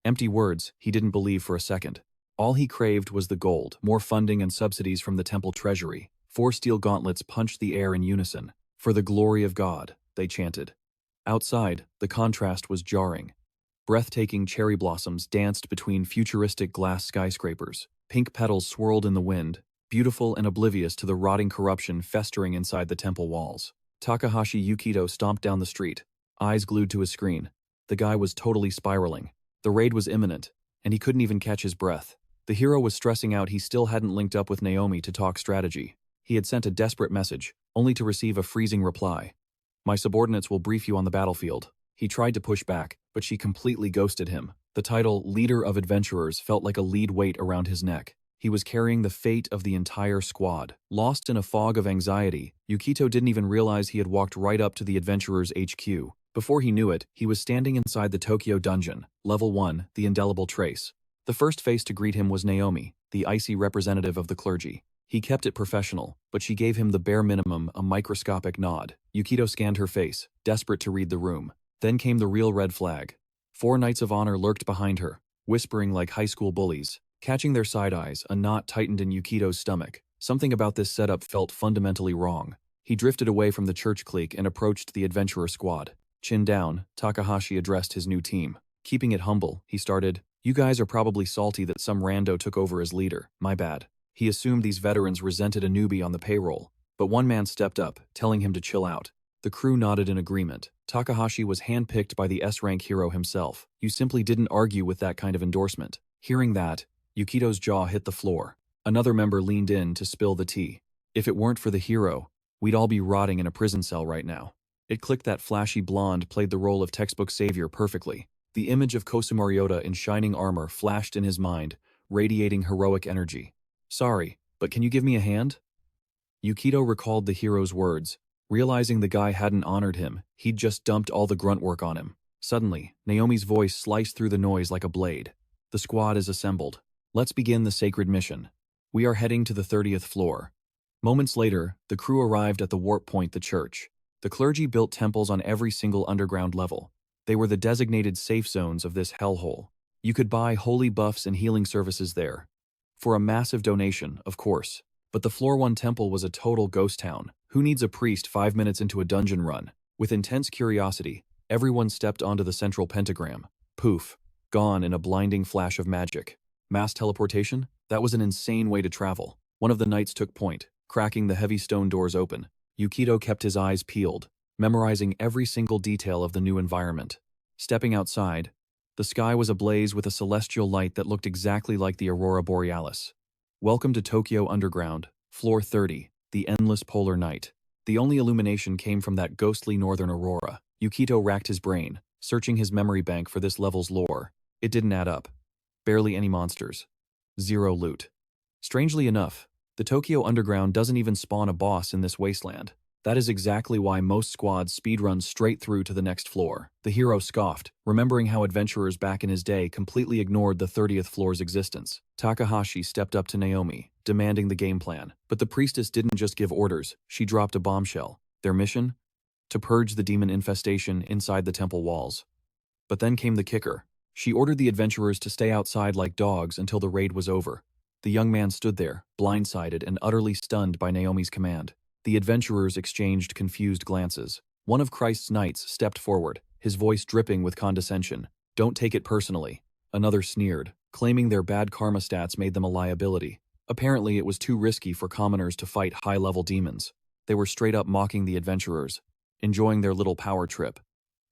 Empty words he didn't believe for a second. All he craved was the gold, more funding and subsidies from the temple treasury. 4 steel gauntlets punched the air in unison. For the glory of God, they chanted. Outside, the contrast was jarring. Breathtaking cherry blossoms danced between futuristic glass skyscrapers. Pink petals swirled in the wind, beautiful and oblivious to the rotting corruption festering inside the temple walls. Takahashi Yukito stomped down the street, eyes glued to his screen. The guy was totally spiraling. The raid was imminent, and he couldn't even catch his breath. The hero was stressing out he still hadn't linked up with Naomi to talk strategy. He had sent a desperate message, only to receive a freezing reply. My subordinates will brief you on the battlefield. He tried to push back, but she completely ghosted him. The title, Leader of Adventurers, felt like a lead weight around his neck. He was carrying the fate of the entire squad. Lost in a fog of anxiety, Yukito didn't even realize he had walked right up to the adventurers' HQ. Before he knew it, he was standing inside the Tokyo dungeon, level 1, the indelible trace. The first face to greet him was Naomi, the icy representative of the clergy. He kept it professional, but she gave him the bare minimum, a microscopic nod. Yukito scanned her face, desperate to read the room. Then came the real red flag. 4 knights of honor lurked behind her, whispering like high school bullies. Catching their side eyes, a knot tightened in Yukito's stomach. Something about this setup felt fundamentally wrong. He drifted away from the church clique and approached the adventurer squad. Chin down, Takahashi addressed his new team. Keeping it humble, he started, "You guys are probably salty that some rando took over as leader. My bad." He assumed these veterans resented a newbie on the payroll. But one man stepped up, telling him to chill out. The crew nodded in agreement. Takahashi was handpicked by the S-rank hero himself. You simply didn't argue with that kind of endorsement. Hearing that, Yukito's jaw hit the floor. Another member leaned in to spill the tea. If it weren't for the hero, we'd all be rotting in a prison cell right now. It clicked that flashy blonde played the role of textbook savior perfectly. The image of Kosumariyota in shining armor flashed in his mind, radiating heroic energy. Sorry, but can you give me a hand? Yukito recalled the hero's words. Realizing the guy hadn't honored him, he'd just dumped all the grunt work on him. Suddenly, Naomi's voice sliced through the noise like a blade. The squad is assembled. Let's begin the sacred mission. We are heading to the 30th floor. Moments later, the crew arrived at the warp point, the church. The clergy built temples on every single underground level. They were the designated safe zones of this hellhole. You could buy holy buffs and healing services there. For a massive donation, of course. But the Floor 1 temple was a total ghost town. Who needs a priest 5 minutes into a dungeon run? With intense curiosity, everyone stepped onto the central pentagram. Poof. Gone in a blinding flash of magic. Mass teleportation? That was an insane way to travel. One of the knights took point, cracking the heavy stone doors open. Yukito kept his eyes peeled, memorizing every single detail of the new environment. Stepping outside, the sky was ablaze with a celestial light that looked exactly like the aurora borealis. Welcome to Tokyo Underground, Floor 30, the endless polar night. The only illumination came from that ghostly northern aurora. Yukito racked his brain, searching his memory bank for this level's lore. It didn't add up. Barely any monsters. Zero loot. Strangely enough, the Tokyo Underground doesn't even spawn a boss in this wasteland. That is exactly why most squads speedrun straight through to the next floor. The hero scoffed, remembering how adventurers back in his day completely ignored the 30th floor's existence. Takahashi stepped up to Naomi, demanding the game plan. But the priestess didn't just give orders, she dropped a bombshell. Their mission? To purge the demon infestation inside the temple walls. But then came the kicker. She ordered the adventurers to stay outside like dogs until the raid was over. The young man stood there, blindsided and utterly stunned by Naomi's command. The adventurers exchanged confused glances. One of Christ's knights stepped forward, his voice dripping with condescension. "Don't take it personally." Another sneered, claiming their bad karma stats made them a liability. Apparently, it was too risky for commoners to fight high-level demons. They were straight up mocking the adventurers, enjoying their little power trip.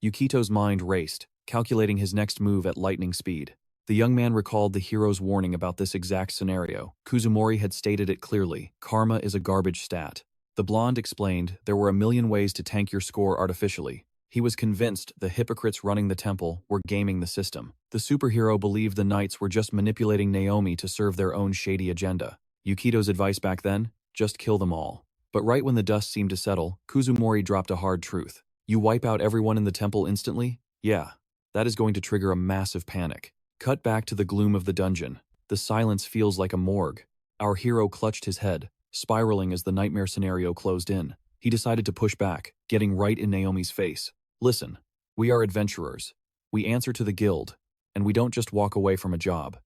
Yukito's mind raced, calculating his next move at lightning speed. The young man recalled the hero's warning about this exact scenario. Kuzumori had stated it clearly: karma is a garbage stat. The blonde explained there were a million ways to tank your score artificially. He was convinced the hypocrites running the temple were gaming the system. The superhero believed the knights were just manipulating Naomi to serve their own shady agenda. Yukito's advice back then? Just kill them all. But right when the dust seemed to settle, Kuzumori dropped a hard truth. You wipe out everyone in the temple instantly? Yeah. That is going to trigger a massive panic. Cut back to the gloom of the dungeon. The silence feels like a morgue. Our hero clutched his head, spiraling as the nightmare scenario closed in. He decided to push back, getting right in Naomi's face. Listen, we are adventurers. We answer to the guild, and we don't just walk away from a job.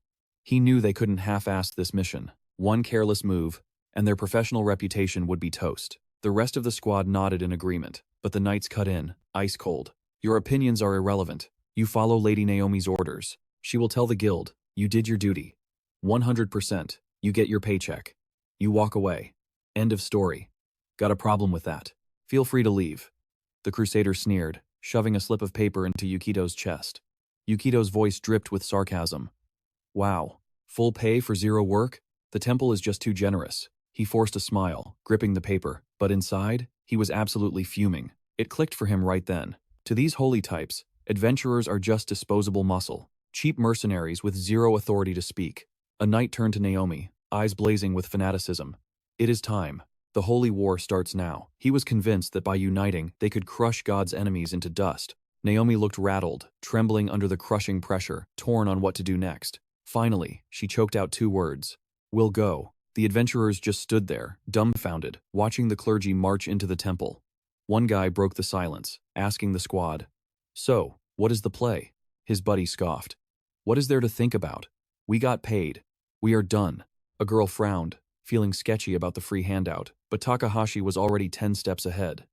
He knew they couldn't half-ass this mission. One careless move, and their professional reputation would be toast. The rest of the squad nodded in agreement, but the knights cut in, ice cold. Your opinions are irrelevant. You follow Lady Naomi's orders. She will tell the guild, you did your duty. 100%. You get your paycheck. You walk away. End of story. Got a problem with that? Feel free to leave. The crusader sneered, shoving a slip of paper into Yukito's chest. Yukito's voice dripped with sarcasm. Wow. Full pay for zero work? The temple is just too generous. He forced a smile, gripping the paper, but inside, he was absolutely fuming. It clicked for him right then. To these holy types, adventurers are just disposable muscle, cheap mercenaries with zero authority to speak. A knight turned to Naomi, eyes blazing with fanaticism. It is time. The holy war starts now. He was convinced that by uniting, they could crush God's enemies into dust. Naomi looked rattled, trembling under the crushing pressure, torn on what to do next. Finally, she choked out two words. We'll go. The adventurers just stood there, dumbfounded, watching the clergy march into the temple. One guy broke the silence, asking the squad, So, what is the play? His buddy scoffed. What is there to think about? We got paid. We are done. A girl frowned, feeling sketchy about the free handout, but Takahashi was already 10 steps ahead.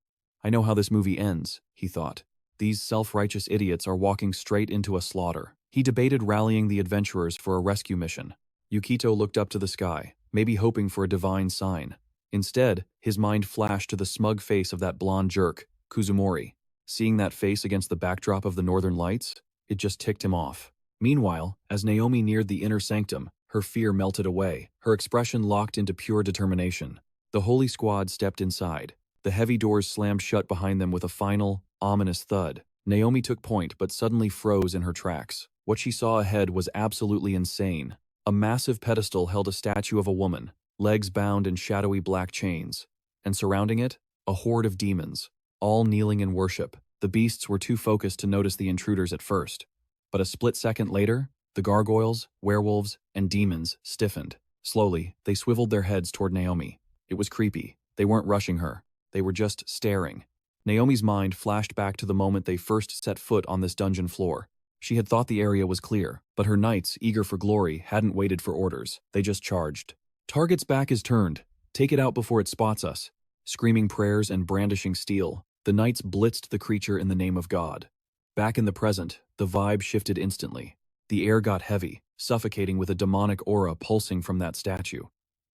I know how this movie ends, he thought. These self-righteous idiots are walking straight into a slaughter. He debated rallying the adventurers for a rescue mission. Yukito looked up to the sky, maybe hoping for a divine sign. Instead, his mind flashed to the smug face of that blonde jerk, Kuzumori. Seeing that face against the backdrop of the northern lights, it just ticked him off. Meanwhile, as Naomi neared the inner sanctum, her fear melted away, her expression locked into pure determination. The holy squad stepped inside. The heavy doors slammed shut behind them with a final, ominous thud. Naomi took point but suddenly froze in her tracks. What she saw ahead was absolutely insane. A massive pedestal held a statue of a woman, legs bound in shadowy black chains, and surrounding it, a horde of demons, all kneeling in worship. The beasts were too focused to notice the intruders at first. But a split second later, the gargoyles, werewolves, and demons stiffened. Slowly, they swiveled their heads toward Naomi. It was creepy. They weren't rushing her. They were just staring. Naomi's mind flashed back to the moment they first set foot on this dungeon floor. She had thought the area was clear, but her knights, eager for glory, hadn't waited for orders. They just charged. Target's back is turned. Take it out before it spots us. Screaming prayers and brandishing steel, the knights blitzed the creature in the name of God. Back in the present, the vibe shifted instantly. The air got heavy, suffocating with a demonic aura pulsing from that statue.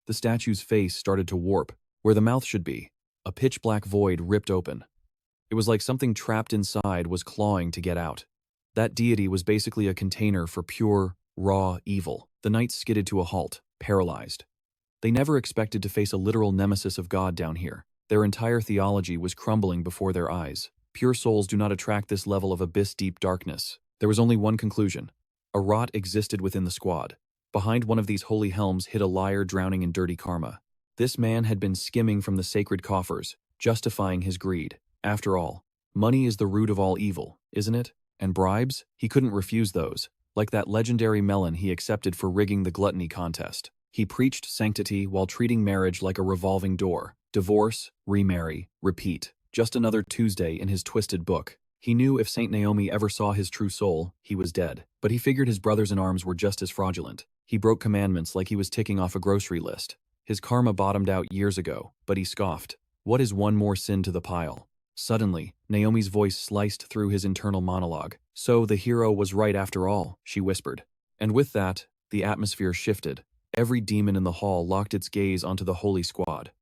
The statue's face started to warp, where the mouth should be. A pitch-black void ripped open. It was like something trapped inside was clawing to get out. That deity was basically a container for pure, raw evil. The knights skidded to a halt, paralyzed. They never expected to face a literal nemesis of God down here. Their entire theology was crumbling before their eyes. Pure souls do not attract this level of abyss-deep darkness. There was only one conclusion. A rot existed within the squad. Behind one of these holy helms hid a liar drowning in dirty karma. This man had been skimming from the sacred coffers, justifying his greed. After all, money is the root of all evil, isn't it? And bribes? He couldn't refuse those, like that legendary melon he accepted for rigging the gluttony contest. He preached sanctity while treating marriage like a revolving door. Divorce, remarry, repeat. Just another Tuesday in his twisted book. He knew if Saint Naomi ever saw his true soul, he was dead. But he figured his brothers-in-arms were just as fraudulent. He broke commandments like he was ticking off a grocery list. His karma bottomed out years ago, but he scoffed. What is one more sin to the pile? Suddenly, Naomi's voice sliced through his internal monologue. "So the hero was right after all," she whispered. And with that, the atmosphere shifted. Every demon in the hall locked its gaze onto the holy squad.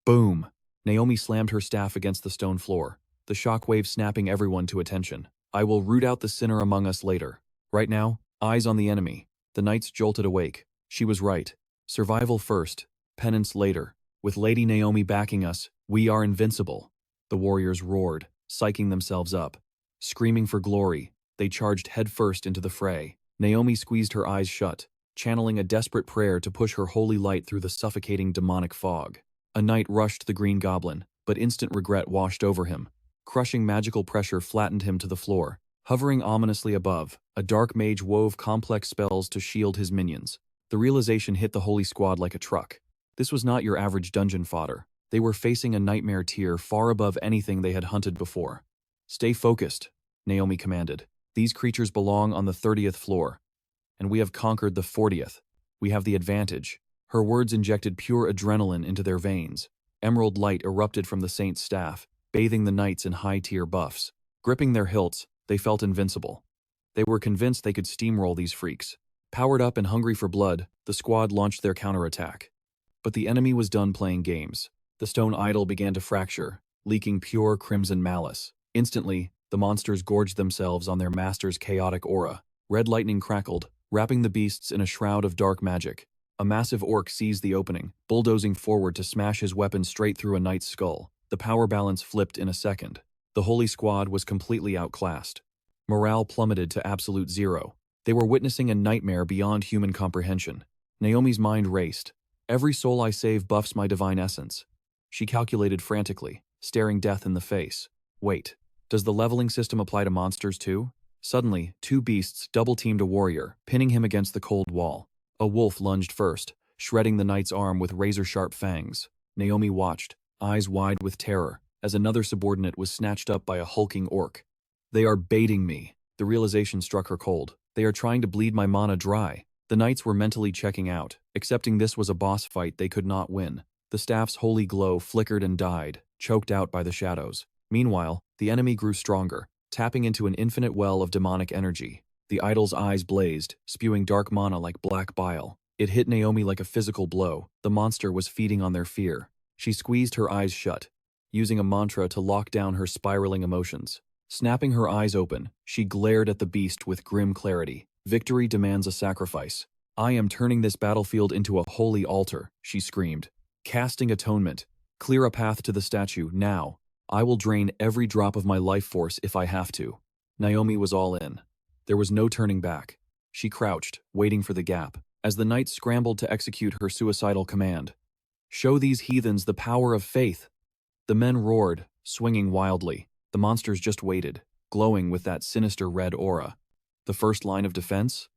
Boom! Naomi slammed her staff against the stone floor, the shockwave snapping everyone to attention. "I will root out the sinner among us later. Right now, eyes on the enemy." The knights jolted awake. She was right. Survival first, penance later. With Lady Naomi backing us, we are invincible. The warriors roared, psyching themselves up. Screaming for glory, they charged headfirst into the fray. Naomi squeezed her eyes shut, channeling a desperate prayer to push her holy light through the suffocating demonic fog. A knight rushed the green goblin, but instant regret washed over him. Crushing magical pressure flattened him to the floor. Hovering ominously above, a dark mage wove complex spells to shield his minions. The realization hit the holy squad like a truck. This was not your average dungeon fodder. They were facing a nightmare tier far above anything they had hunted before. "Stay focused," Naomi commanded. "These creatures belong on the 30th floor, and we have conquered the 40th. We have the advantage." Her words injected pure adrenaline into their veins. Emerald light erupted from the saint's staff, bathing the knights in high-tier buffs. Gripping their hilts, they felt invincible. They were convinced they could steamroll these freaks. Powered up and hungry for blood, the squad launched their counterattack. But the enemy was done playing games. The stone idol began to fracture, leaking pure crimson malice. Instantly, the monsters gorged themselves on their master's chaotic aura. Red lightning crackled, wrapping the beasts in a shroud of dark magic. A massive orc seized the opening, bulldozing forward to smash his weapon straight through a knight's skull. The power balance flipped in a second. The holy squad was completely outclassed. Morale plummeted to absolute zero. They were witnessing a nightmare beyond human comprehension. Naomi's mind raced. "Every soul I save buffs my divine essence." She calculated frantically, staring death in the face. Wait, does the leveling system apply to monsters too? Suddenly, two beasts double-teamed a warrior, pinning him against the cold wall. A wolf lunged first, shredding the knight's arm with razor-sharp fangs. Naomi watched, eyes wide with terror, as another subordinate was snatched up by a hulking orc. "They are baiting me." The realization struck her cold. "They are trying to bleed my mana dry." The knights were mentally checking out, accepting this was a boss fight they could not win. The staff's holy glow flickered and died, choked out by the shadows. Meanwhile, the enemy grew stronger, tapping into an infinite well of demonic energy. The idol's eyes blazed, spewing dark mana like black bile. It hit Naomi like a physical blow. The monster was feeding on their fear. She squeezed her eyes shut, using a mantra to lock down her spiraling emotions. Snapping her eyes open, she glared at the beast with grim clarity. "Victory demands a sacrifice. I am turning this battlefield into a holy altar," she screamed. "Casting atonement. Clear a path to the statue, now. I will drain every drop of my life force if I have to." Naomi was all in. There was no turning back. She crouched, waiting for the gap, as the knights scrambled to execute her suicidal command. "Show these heathens the power of faith." The men roared, swinging wildly. The monsters just waited, glowing with that sinister red aura. The first line of defense?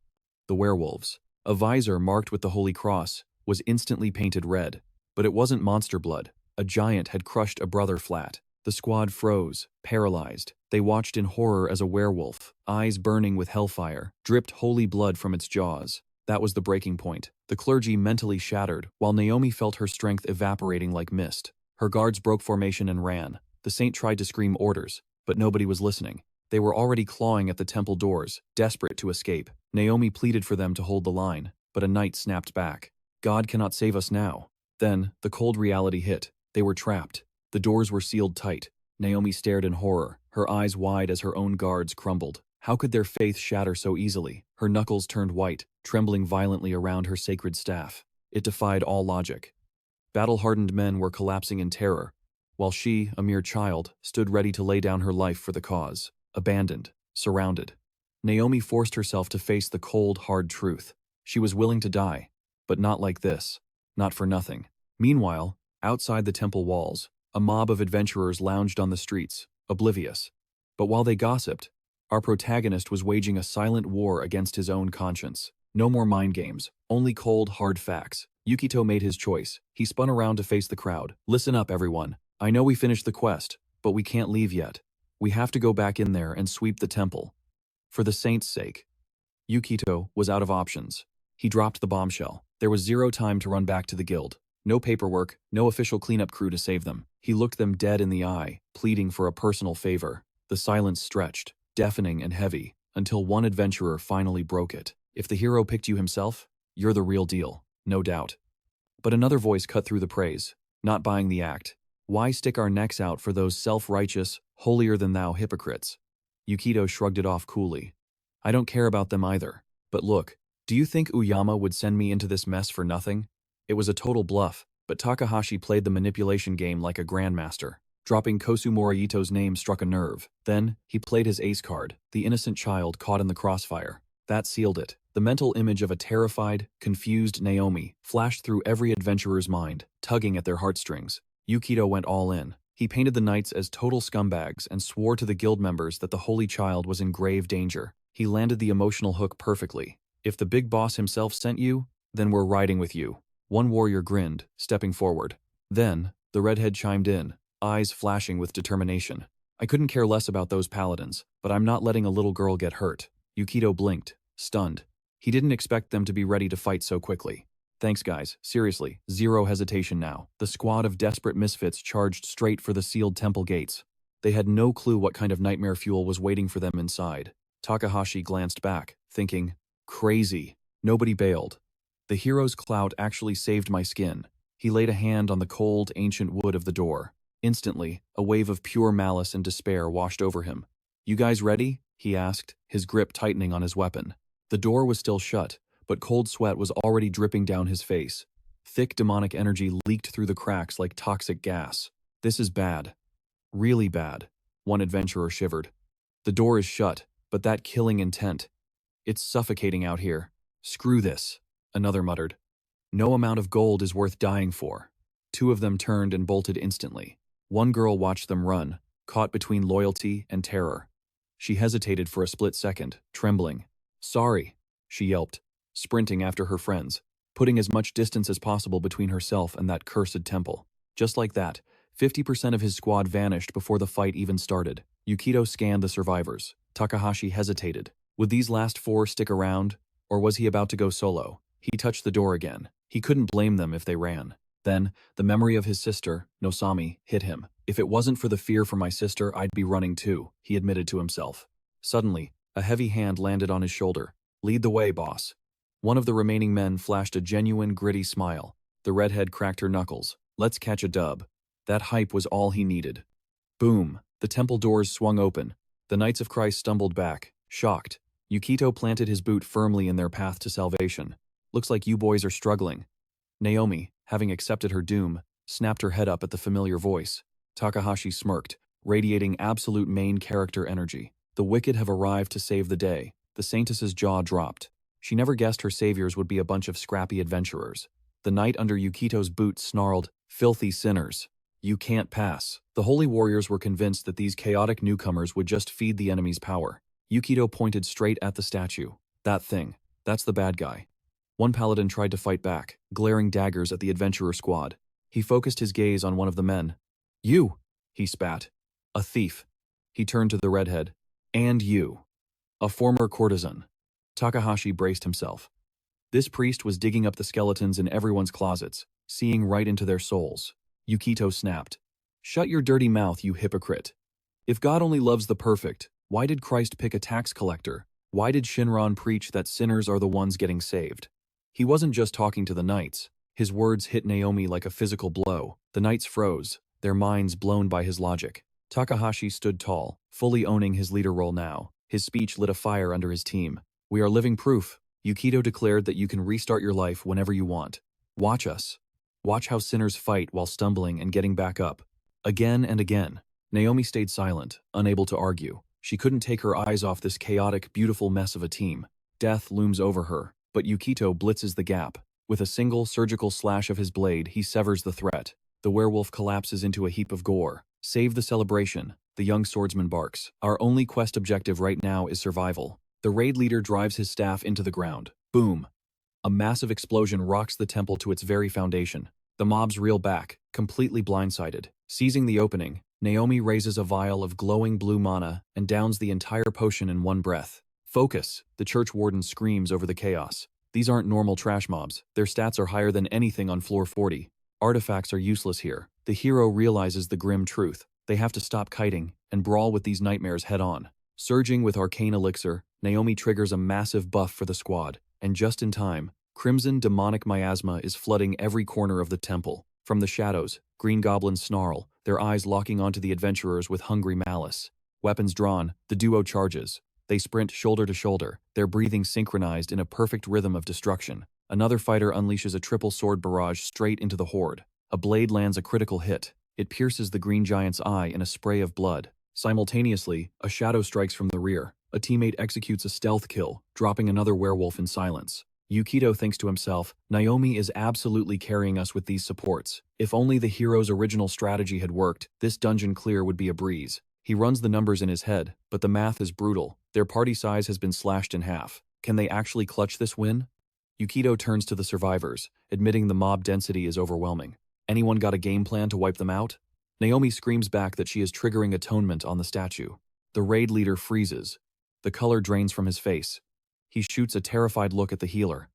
The werewolves. A visor marked with the Holy Cross was instantly painted red. But it wasn't monster blood. A giant had crushed a brother flat. The squad froze, paralyzed. They watched in horror as a werewolf, eyes burning with hellfire, dripped holy blood from its jaws. That was the breaking point. The clergy mentally shattered, while Naomi felt her strength evaporating like mist. Her guards broke formation and ran. The saint tried to scream orders, but nobody was listening. They were already clawing at the temple doors, desperate to escape. Naomi pleaded for them to hold the line, but a knight snapped back. "God cannot save us now." Then, the cold reality hit. They were trapped. The doors were sealed tight. Naomi stared in horror, her eyes wide as her own guards crumbled. How could their faith shatter so easily? Her knuckles turned white, trembling violently around her sacred staff. It defied all logic. Battle-hardened men were collapsing in terror, while she, a mere child, stood ready to lay down her life for the cause. Abandoned, surrounded. Naomi forced herself to face the cold, hard truth. She was willing to die, but not like this. Not for nothing. Meanwhile, outside the temple walls, a mob of adventurers lounged on the streets, oblivious. But while they gossiped, our protagonist was waging a silent war against his own conscience. No more mind games, only cold, hard facts. Yukito made his choice. He spun around to face the crowd. "Listen up, everyone. I know we finished the quest, but we can't leave yet. We have to go back in there and sweep the temple. For the saint's sake." Yukito was out of options. He dropped the bombshell. There was zero time to run back to the guild. No paperwork, no official cleanup crew to save them. He looked them dead in the eye, pleading for a personal favor. The silence stretched, deafening and heavy, until one adventurer finally broke it. If the hero picked you himself, you're the real deal, no doubt. But another voice cut through the praise. Not buying the act. Why stick our necks out for those self-righteous, holier-than-thou hypocrites? Yukito shrugged it off coolly. I don't care about them either. But look, do you think Uyama would send me into this mess for nothing? It was a total bluff, but Takahashi played the manipulation game like a grandmaster. Dropping Kosu Morihito's name struck a nerve. Then, he played his ace card, the innocent child caught in the crossfire. That sealed it. The mental image of a terrified, confused Naomi flashed through every adventurer's mind, tugging at their heartstrings. Yukito went all in. He painted the knights as total scumbags and swore to the guild members that the holy child was in grave danger. He landed the emotional hook perfectly. If the big boss himself sent you, then we're riding with you. One warrior grinned, stepping forward. Then, the redhead chimed in, eyes flashing with determination. I couldn't care less about those paladins, but I'm not letting a little girl get hurt. Yukito blinked, stunned. He didn't expect them to be ready to fight so quickly. Thanks guys, seriously, zero hesitation now. The squad of desperate misfits charged straight for the sealed temple gates. They had no clue what kind of nightmare fuel was waiting for them inside. Takahashi glanced back, thinking, crazy. Nobody bailed. The hero's clout actually saved my skin. He laid a hand on the cold, ancient wood of the door. Instantly, a wave of pure malice and despair washed over him. You guys ready? He asked, his grip tightening on his weapon. The door was still shut, but cold sweat was already dripping down his face. Thick demonic energy leaked through the cracks like toxic gas. This is bad. Really bad. One adventurer shivered. The door is shut, but that killing intent. It's suffocating out here. Screw this. Another muttered. No amount of gold is worth dying for. Two of them turned and bolted instantly. One girl watched them run, caught between loyalty and terror. She hesitated for a split second, trembling. Sorry, she yelped, sprinting after her friends, putting as much distance as possible between herself and that cursed temple. Just like that, 50% of his squad vanished before the fight even started. Yukito scanned the survivors. Takahashi hesitated. Would these last four stick around, or was he about to go solo? He touched the door again. He couldn't blame them if they ran. Then, the memory of his sister, Nosami, hit him. If it wasn't for the fear for my sister, I'd be running too, he admitted to himself. Suddenly, a heavy hand landed on his shoulder. Lead the way, boss. One of the remaining men flashed a genuine, gritty smile. The redhead cracked her knuckles. Let's catch a dub. That hype was all he needed. Boom. The temple doors swung open. The Knights of Christ stumbled back, shocked. Yukito planted his boot firmly in their path to salvation. Looks like you boys are struggling. Naomi, having accepted her doom, snapped her head up at the familiar voice. Takahashi smirked, radiating absolute main character energy. The wicked have arrived to save the day. The Saintess's jaw dropped. She never guessed her saviors would be a bunch of scrappy adventurers. The knight under Yukito's boot snarled, filthy sinners. You can't pass. The holy warriors were convinced that these chaotic newcomers would just feed the enemy's power. Yukito pointed straight at the statue. That thing. That's the bad guy. One paladin tried to fight back, glaring daggers at the adventurer squad. He focused his gaze on one of the men. You, he spat. A thief. He turned to the redhead. And you. A former courtesan. Takahashi braced himself. This priest was digging up the skeletons in everyone's closets, seeing right into their souls. Yukito snapped. Shut your dirty mouth, you hypocrite. If God only loves the perfect, why did Christ pick a tax collector? Why did Shinran preach that sinners are the ones getting saved? He wasn't just talking to the knights. His words hit Naomi like a physical blow. The knights froze, their minds blown by his logic. Takahashi stood tall, fully owning his leader role now. His speech lit a fire under his team. We are living proof. Yukito declared that you can restart your life whenever you want. Watch us. Watch how sinners fight while stumbling and getting back up. Again and again. Naomi stayed silent, unable to argue. She couldn't take her eyes off this chaotic, beautiful mess of a team. Death looms over her, but Yukito blitzes the gap. With a single surgical slash of his blade, he severs the threat. The werewolf collapses into a heap of gore. Save the celebration, the young swordsman barks. Our only quest objective right now is survival. The raid leader drives his staff into the ground. Boom. A massive explosion rocks the temple to its very foundation. The mobs reel back, completely blindsided. Seizing the opening, Naomi raises a vial of glowing blue mana and downs the entire potion in one breath. Focus, the church warden screams over the chaos. These aren't normal trash mobs. Their stats are higher than anything on floor 40. Artifacts are useless here. The hero realizes the grim truth. They have to stop kiting and brawl with these nightmares head-on. Surging with arcane elixir, Naomi triggers a massive buff for the squad, and just in time, crimson demonic miasma is flooding every corner of the temple. From the shadows, green goblins snarl, their eyes locking onto the adventurers with hungry malice. Weapons drawn, the duo charges. They sprint shoulder to shoulder, their breathing synchronized in a perfect rhythm of destruction. Another fighter unleashes a triple sword barrage straight into the horde. A blade lands a critical hit. It pierces the green giant's eye in a spray of blood. Simultaneously, a shadow strikes from the rear. A teammate executes a stealth kill, dropping another werewolf in silence. Yukito thinks to himself, Naomi is absolutely carrying us with these supports. If only the hero's original strategy had worked, this dungeon clear would be a breeze. He runs the numbers in his head, but the math is brutal. Their party size has been slashed in half. Can they actually clutch this win? Yukito turns to the survivors, admitting the mob density is overwhelming. Anyone got a game plan to wipe them out? Naomi screams back that she is triggering Atonement on the statue. The raid leader freezes. The color drains from his face. He shoots a terrified look at the healer.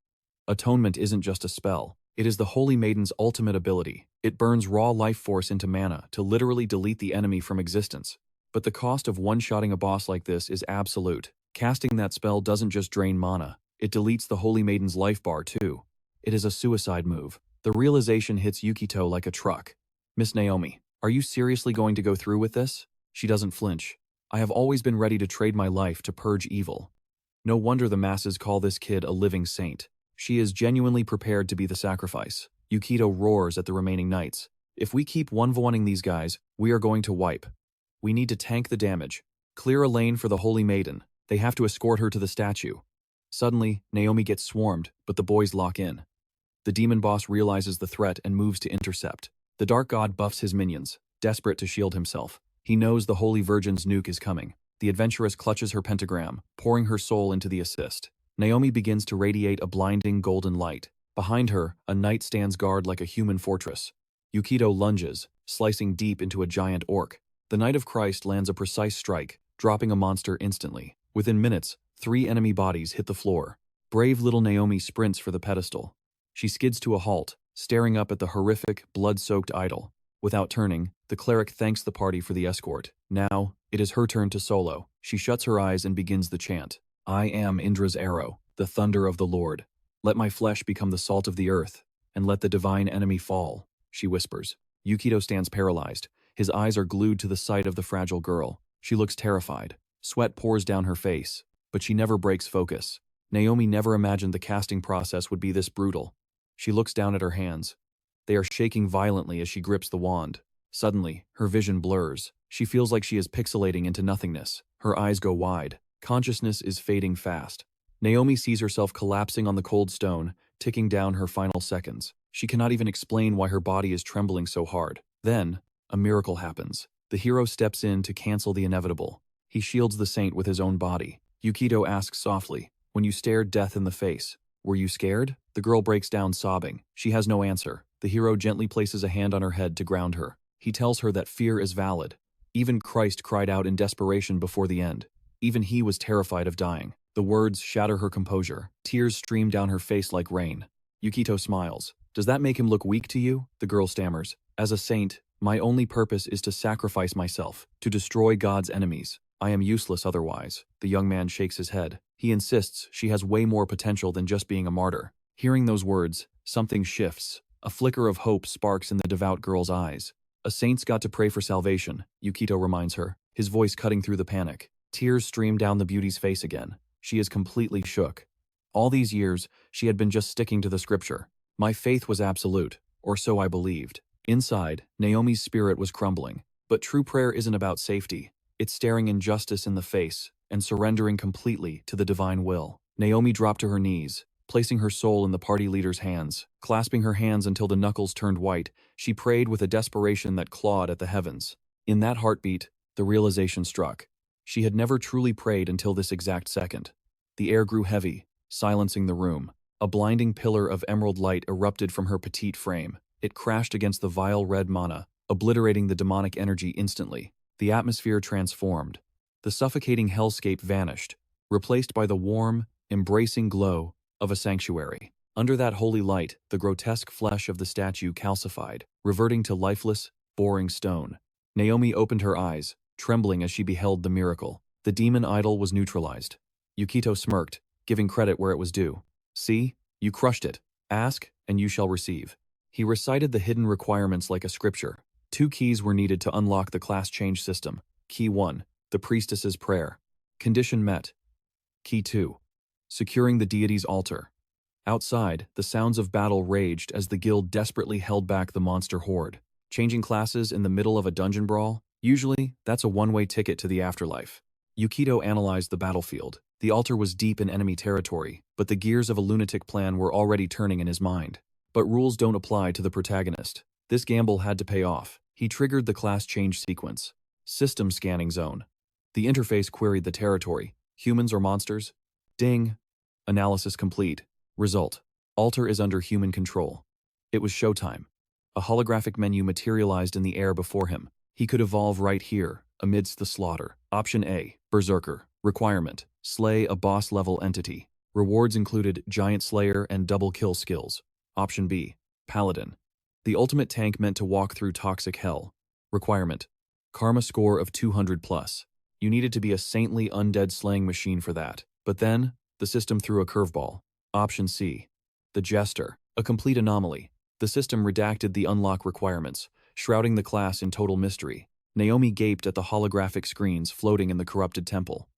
Atonement isn't just a spell. It is the Holy Maiden's ultimate ability. It burns raw life force into mana to literally delete the enemy from existence. But the cost of one-shotting a boss like this is absolute. Casting that spell doesn't just drain mana. It deletes the Holy Maiden's life bar too. It is a suicide move. The realization hits Yukito like a truck. Miss Naomi, are you seriously going to go through with this? She doesn't flinch. I have always been ready to trade my life to purge evil. No wonder the masses call this kid a living saint. She is genuinely prepared to be the sacrifice. Yukito roars at the remaining knights. If we keep one-v-1ing these guys, we are going to wipe. We need to tank the damage. Clear a lane for the Holy Maiden. They have to escort her to the statue. Suddenly, Naomi gets swarmed, but the boys lock in. The demon boss realizes the threat and moves to intercept. The dark god buffs his minions, desperate to shield himself. He knows the Holy Virgin's nuke is coming. The adventuress clutches her pentagram, pouring her soul into the assist. Naomi begins to radiate a blinding golden light. Behind her, a knight stands guard like a human fortress. Yukito lunges, slicing deep into a giant orc. The Knight of Christ lands a precise strike, dropping a monster instantly. Within minutes, 3 enemy bodies hit the floor. Brave little Naomi sprints for the pedestal. She skids to a halt, staring up at the horrific, blood-soaked idol. Without turning, the cleric thanks the party for the escort. Now, it is her turn to solo. She shuts her eyes and begins the chant. I am Indra's arrow, the thunder of the Lord. Let my flesh become the salt of the earth, and let the divine enemy fall, she whispers. Yukito stands paralyzed. His eyes are glued to the sight of the fragile girl. She looks terrified. Sweat pours down her face, but she never breaks focus. Naomi never imagined the casting process would be this brutal. She looks down at her hands. They are shaking violently as she grips the wand. Suddenly, her vision blurs. She feels like she is pixelating into nothingness. Her eyes go wide. Consciousness is fading fast. Naomi sees herself collapsing on the cold stone, ticking down her final seconds. She cannot even explain why her body is trembling so hard. Then, a miracle happens. The hero steps in to cancel the inevitable. He shields the saint with his own body. Yukito asks softly, when you stared death in the face, were you scared? The girl breaks down sobbing. She has no answer. The hero gently places a hand on her head to ground her. He tells her that fear is valid. Even Christ cried out in desperation before the end. Even he was terrified of dying. The words shatter her composure. Tears stream down her face like rain. Yukito smiles. Does that make him look weak to you? The girl stammers. As a saint, my only purpose is to sacrifice myself, to destroy God's enemies. I am useless otherwise. The young man shakes his head. He insists she has way more potential than just being a martyr. Hearing those words, something shifts. A flicker of hope sparks in the devout girl's eyes. A saint's got to pray for salvation, Yukito reminds her, his voice cutting through the panic. Tears stream down the beauty's face again. She is completely shook. All these years, she had been just sticking to the scripture. My faith was absolute, or so I believed. Inside, Naomi's spirit was crumbling. But true prayer isn't about safety. It's staring injustice in the face and surrendering completely to the divine will. Naomi dropped to her knees, placing her soul in the party leader's hands. Clasping her hands until the knuckles turned white, she prayed with a desperation that clawed at the heavens. In that heartbeat, the realization struck. She had never truly prayed until this exact second. The air grew heavy, silencing the room. A blinding pillar of emerald light erupted from her petite frame. It crashed against the vile red mana, obliterating the demonic energy instantly. The atmosphere transformed. The suffocating hellscape vanished, replaced by the warm, embracing glow of a sanctuary. Under that holy light, the grotesque flesh of the statue calcified, reverting to lifeless, boring stone. Naomi opened her eyes, trembling as she beheld the miracle. The demon idol was neutralized. Yukito smirked, giving credit where it was due. See, you crushed it. Ask, and you shall receive. He recited the hidden requirements like a scripture. 2 keys were needed to unlock the class change system. Key 1, the Priestess's prayer. Condition met. Key 2, securing the deity's altar. Outside, the sounds of battle raged as the guild desperately held back the monster horde. Changing classes in the middle of a dungeon brawl? Usually, that's a one-way ticket to the afterlife. Yukito analyzed the battlefield. The altar was deep in enemy territory, but the gears of a lunatic plan were already turning in his mind. But rules don't apply to the protagonist. This gamble had to pay off. He triggered the class change sequence. System scanning zone. The interface queried the territory. Humans or monsters? Ding. Analysis complete. Result. Altar is under human control. It was showtime. A holographic menu materialized in the air before him. He could evolve right here, amidst the slaughter. Option A, Berserker. Requirement, slay a boss-level entity. Rewards included Giant Slayer and double kill skills. Option B, Paladin. The ultimate tank meant to walk through toxic hell. Requirement, karma score of 200 plus. You needed to be a saintly undead slaying machine for that. But then, the system threw a curveball. Option C, the Jester. A complete anomaly. The system redacted the unlock requirements, shrouding the class in total mystery. Naomi gaped at the holographic screens floating in the corrupted temple.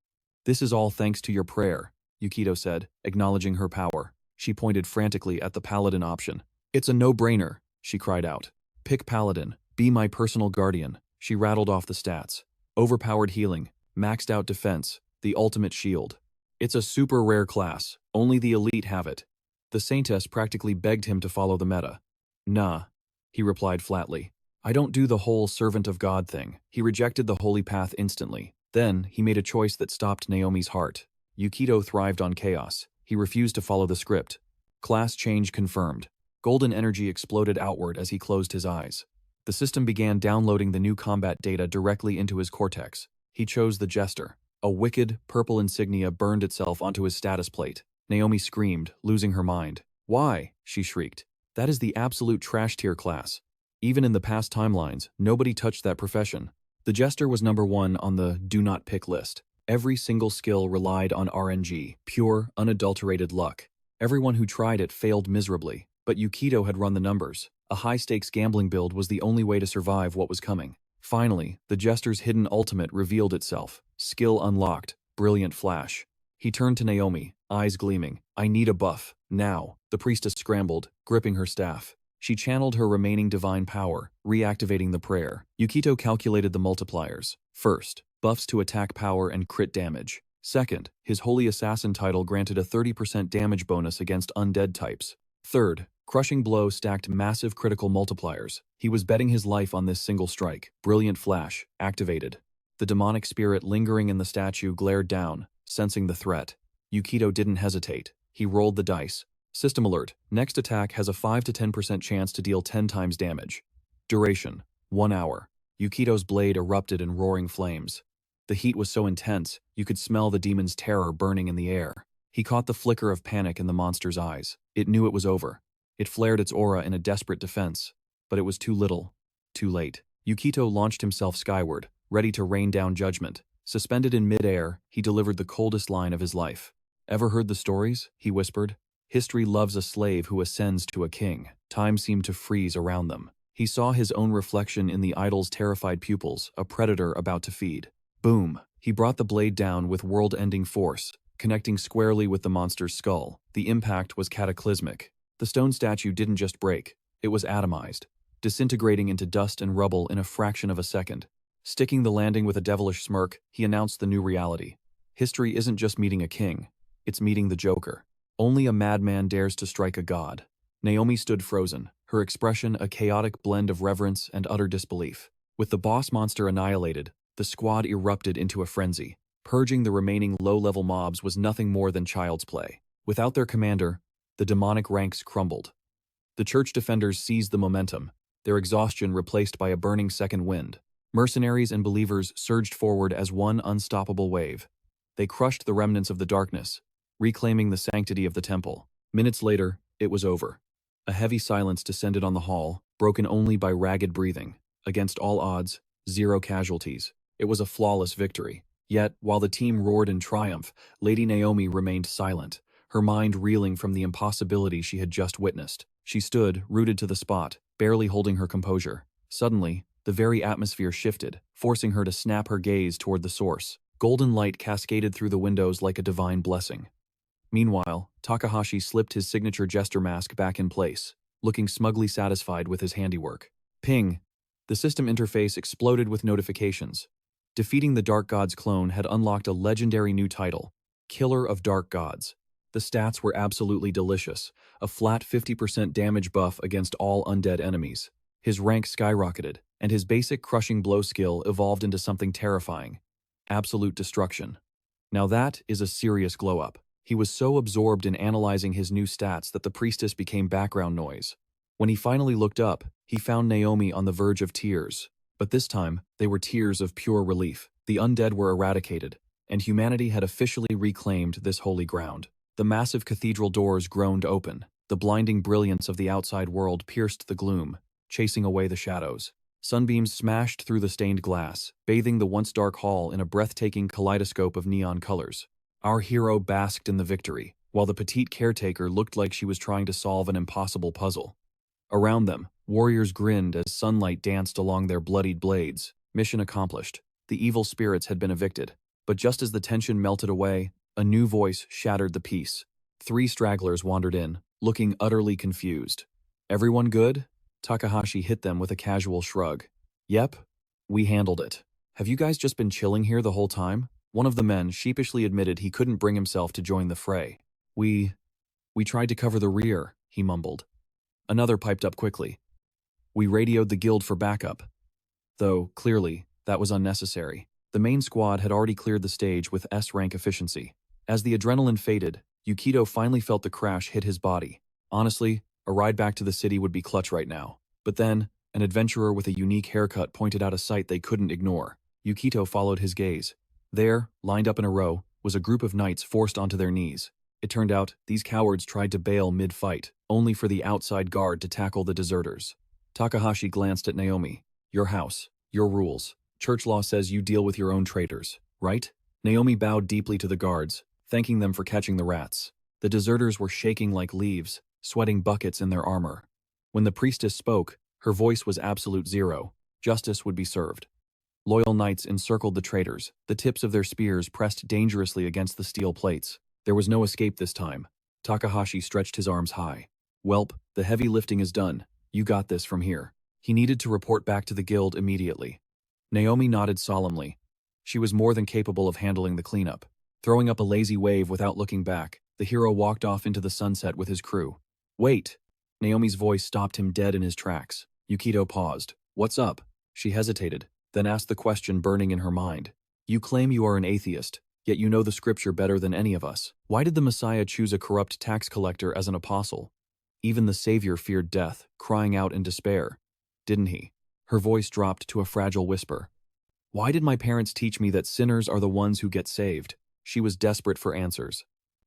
This is all thanks to your prayer, Yukito said, acknowledging her power. She pointed frantically at the Paladin option. It's a no-brainer, she cried out. Pick Paladin. Be my personal guardian. She rattled off the stats. Overpowered healing, maxed out defense, the ultimate shield. It's a super rare class. Only the elite have it. The Saintess practically begged him to follow the meta. Nah, he replied flatly. I don't do the whole servant of God thing. He rejected the holy path instantly. Then, he made a choice that stopped Naomi's heart. Yukito thrived on chaos. He refused to follow the script. Class change confirmed. Golden energy exploded outward as he closed his eyes. The system began downloading the new combat data directly into his cortex. He chose the Jester. A wicked, purple insignia burned itself onto his status plate. Naomi screamed, losing her mind. Why? She shrieked. That is the absolute trash tier class. Even in the past timelines, nobody touched that profession. The Jester was number 1 on the do not pick list. Every single skill relied on RNG, pure, unadulterated luck. Everyone who tried it failed miserably, but Yukito had run the numbers. A high-stakes gambling build was the only way to survive what was coming. Finally, the Jester's hidden ultimate revealed itself. Skill unlocked, brilliant flash. He turned to Naomi, eyes gleaming. I need a buff, now. The Priestess scrambled, gripping her staff. She channeled her remaining divine power, reactivating the prayer. Yukito calculated the multipliers. First, buffs to attack power and crit damage. Second, his Holy Assassin title granted a 30% damage bonus against undead types. Third, Crushing Blow stacked massive critical multipliers. He was betting his life on this single strike. Brilliant flash, activated. The demonic spirit lingering in the statue glared down, sensing the threat. Yukito didn't hesitate. He rolled the dice. System alert. Next attack has a 5 to 10% chance to deal 10 times damage. Duration, 1 hour. Yukito's blade erupted in roaring flames. The heat was so intense, you could smell the demon's terror burning in the air. He caught the flicker of panic in the monster's eyes. It knew it was over. It flared its aura in a desperate defense. But it was too little, too late. Yukito launched himself skyward, ready to rain down judgment. Suspended in mid-air, he delivered the coldest line of his life. Ever heard the stories? He whispered. History loves a slave who ascends to a king. Time seemed to freeze around them. He saw his own reflection in the idol's terrified pupils, a predator about to feed. Boom! He brought the blade down with world-ending force, connecting squarely with the monster's skull. The impact was cataclysmic. The stone statue didn't just break, it was atomized, disintegrating into dust and rubble in a fraction of a second. Sticking the landing with a devilish smirk, he announced the new reality. History isn't just meeting a king, it's meeting the Joker. Only a madman dares to strike a god. Naomi stood frozen, her expression a chaotic blend of reverence and utter disbelief. With the boss monster annihilated, the squad erupted into a frenzy. Purging the remaining low-level mobs was nothing more than child's play. Without their commander, the demonic ranks crumbled. The church defenders seized the momentum, their exhaustion replaced by a burning second wind. Mercenaries and believers surged forward as one unstoppable wave. They crushed the remnants of the darkness, reclaiming the sanctity of the temple. Minutes later, it was over. A heavy silence descended on the hall, broken only by ragged breathing. Against all odds, 0 casualties. It was a flawless victory. Yet, while the team roared in triumph, Lady Naomi remained silent, her mind reeling from the impossibility she had just witnessed. She stood, rooted to the spot, barely holding her composure. Suddenly, the very atmosphere shifted, forcing her to snap her gaze toward the source. Golden light cascaded through the windows like a divine blessing. Meanwhile, Takahashi slipped his signature jester mask back in place, looking smugly satisfied with his handiwork. Ping! The system interface exploded with notifications. Defeating the Dark Gods clone had unlocked a legendary new title, Killer of Dark Gods. The stats were absolutely delicious, a flat 50% damage buff against all undead enemies. His rank skyrocketed, and his basic crushing blow skill evolved into something terrifying. Absolute destruction. Now that is a serious glow-up. He was so absorbed in analyzing his new stats that the Priestess became background noise. When he finally looked up, he found Naomi on the verge of tears. But this time, they were tears of pure relief. The undead were eradicated, and humanity had officially reclaimed this holy ground. The massive cathedral doors groaned open. The blinding brilliance of the outside world pierced the gloom, chasing away the shadows. Sunbeams smashed through the stained glass, bathing the once dark hall in a breathtaking kaleidoscope of neon colors. Our hero basked in the victory, while the petite caretaker looked like she was trying to solve an impossible puzzle. Around them, warriors grinned as sunlight danced along their bloodied blades. Mission accomplished. The evil spirits had been evicted. But just as the tension melted away, a new voice shattered the peace. 3 stragglers wandered in, looking utterly confused. "Everyone good?" Takahashi hit them with a casual shrug. "Yep, we handled it. Have you guys just been chilling here the whole time?" One of the men sheepishly admitted he couldn't bring himself to join the fray. We tried to cover the rear," he mumbled. Another piped up quickly. "We radioed the guild for backup." Though, clearly, that was unnecessary. The main squad had already cleared the stage with S-rank efficiency. As the adrenaline faded, Yukito finally felt the crash hit his body. Honestly, a ride back to the city would be clutch right now. But then, an adventurer with a unique haircut pointed out a sight they couldn't ignore. Yukito followed his gaze. There, lined up in a row, was a group of knights forced onto their knees. It turned out, these cowards tried to bail mid-fight, only for the outside guard to tackle the deserters. Takahashi glanced at Naomi. "Your house, your rules. Church law says you deal with your own traitors, right?" Naomi bowed deeply to the guards, thanking them for catching the rats. The deserters were shaking like leaves, sweating buckets in their armor. When the priestess spoke, her voice was absolute zero. Justice would be served. Loyal knights encircled the traitors, the tips of their spears pressed dangerously against the steel plates. There was no escape this time. Takahashi stretched his arms high. "Welp, the heavy lifting is done. You got this from here." He needed to report back to the guild immediately. Naomi nodded solemnly. She was more than capable of handling the cleanup. Throwing up a lazy wave without looking back, the hero walked off into the sunset with his crew. "Wait!" Naomi's voice stopped him dead in his tracks. Yukito paused. "What's up?" She hesitated, then asked the question burning in her mind. "You claim you are an atheist, yet you know the scripture better than any of us. Why did the Messiah choose a corrupt tax collector as an apostle? Even the Savior feared death, crying out in despair. Didn't he?" Her voice dropped to a fragile whisper. "Why did my parents teach me that sinners are the ones who get saved?" She was desperate for answers.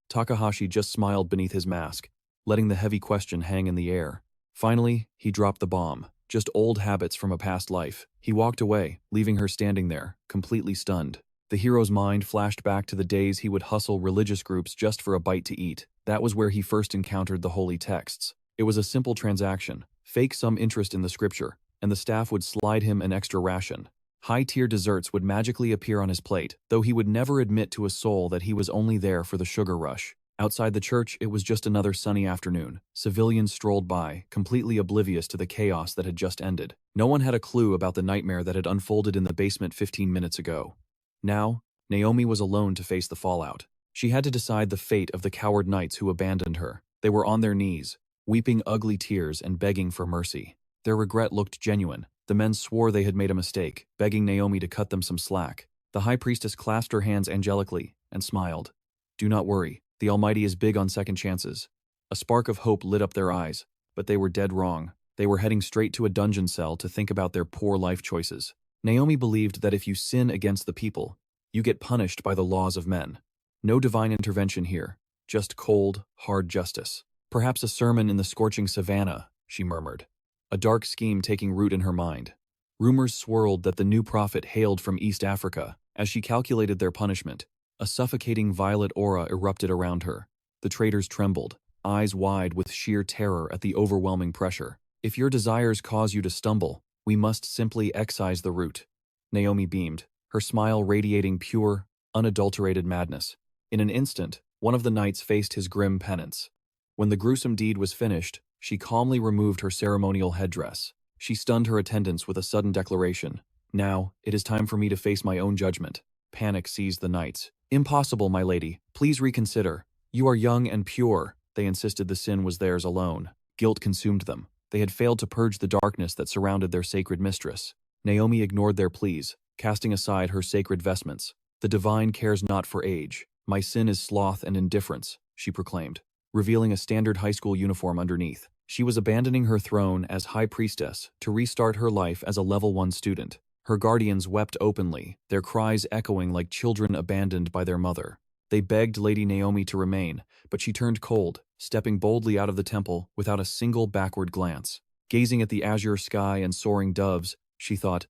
Takahashi just smiled beneath his mask, letting the heavy question hang in the air. Finally, he dropped the bomb. Just old habits from a past life. He walked away, leaving her standing there, completely stunned. The hero's mind flashed back to the days he would hustle religious groups just for a bite to eat. That was where he first encountered the holy texts. It was a simple transaction. Fake some interest in the scripture, and the staff would slide him an extra ration. High-tier desserts would magically appear on his plate, though he would never admit to a soul that he was only there for the sugar rush. Outside the church, it was just another sunny afternoon. Civilians strolled by, completely oblivious to the chaos that had just ended. No one had a clue about the nightmare that had unfolded in the basement 15 minutes ago. Now, Naomi was alone to face the fallout. She had to decide the fate of the coward knights who abandoned her. They were on their knees, weeping ugly tears and begging for mercy. Their regret looked genuine. The men swore they had made a mistake, begging Naomi to cut them some slack. The High Priestess clasped her hands angelically and smiled. "Do not worry, the Almighty is big on second chances." A spark of hope lit up their eyes, but they were dead wrong. They were heading straight to a dungeon cell to think about their poor life choices. Naomi believed that if you sin against the people, you get punished by the laws of men. No divine intervention here, just cold, hard justice. Perhaps a sermon in the scorching savannah, she murmured, a dark scheme taking root in her mind. Rumors swirled that the new prophet hailed from East Africa. As she calculated their punishment, a suffocating violet aura erupted around her. The traitors trembled, eyes wide with sheer terror at the overwhelming pressure. If your desires cause you to stumble, we must simply excise the root. Naomi beamed, her smile radiating pure, unadulterated madness. In an instant, one of the knights faced his grim penance. When the gruesome deed was finished, she calmly removed her ceremonial headdress. She stunned her attendants with a sudden declaration. Now, it is time for me to face my own judgment. Panic seized the knights. Impossible, my lady. Please reconsider. You are young and pure. They insisted the sin was theirs alone. Guilt consumed them. They had failed to purge the darkness that surrounded their sacred mistress. Naomi ignored their pleas, casting aside her sacred vestments. The divine cares not for age. My sin is sloth and indifference, she proclaimed, revealing a standard high school uniform underneath. She was abandoning her throne as High Priestess to restart her life as a Level 1 student. Her guardians wept openly, their cries echoing like children abandoned by their mother. They begged Lady Naomi to remain, but she turned cold, stepping boldly out of the temple without a single backward glance. Gazing at the azure sky and soaring doves, she thought,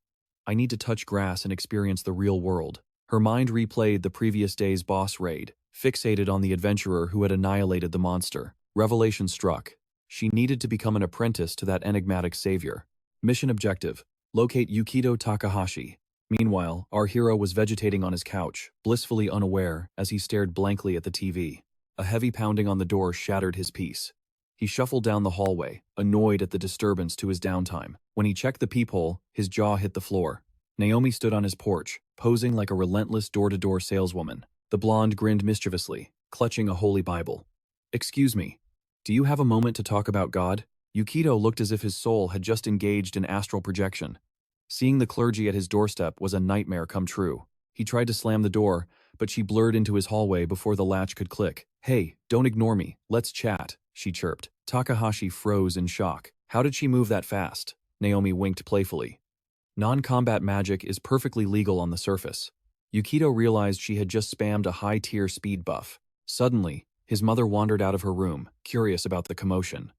I need to touch grass and experience the real world. Her mind replayed the previous day's boss raid, fixated on the adventurer who had annihilated the monster. Revelation struck. She needed to become an apprentice to that enigmatic savior. Mission objective: locate Yukito Takahashi. Meanwhile, our hero was vegetating on his couch, blissfully unaware as he stared blankly at the TV. A heavy pounding on the door shattered his peace. He shuffled down the hallway, annoyed at the disturbance to his downtime. When he checked the peephole, his jaw hit the floor. Naomi stood on his porch, posing like a relentless door-to-door saleswoman. The blonde grinned mischievously, clutching a holy Bible. Excuse me, do you have a moment to talk about God? Yukito looked as if his soul had just engaged in astral projection. Seeing the clergy at his doorstep was a nightmare come true. He tried to slam the door, but she blurred into his hallway before the latch could click. Hey, don't ignore me, let's chat, she chirped. Takahashi froze in shock. How did she move that fast? Naomi winked playfully. Non-combat magic is perfectly legal on the surface. Yukito realized she had just spammed a high-tier speed buff. Suddenly, his mother wandered out of her room, curious about the commotion.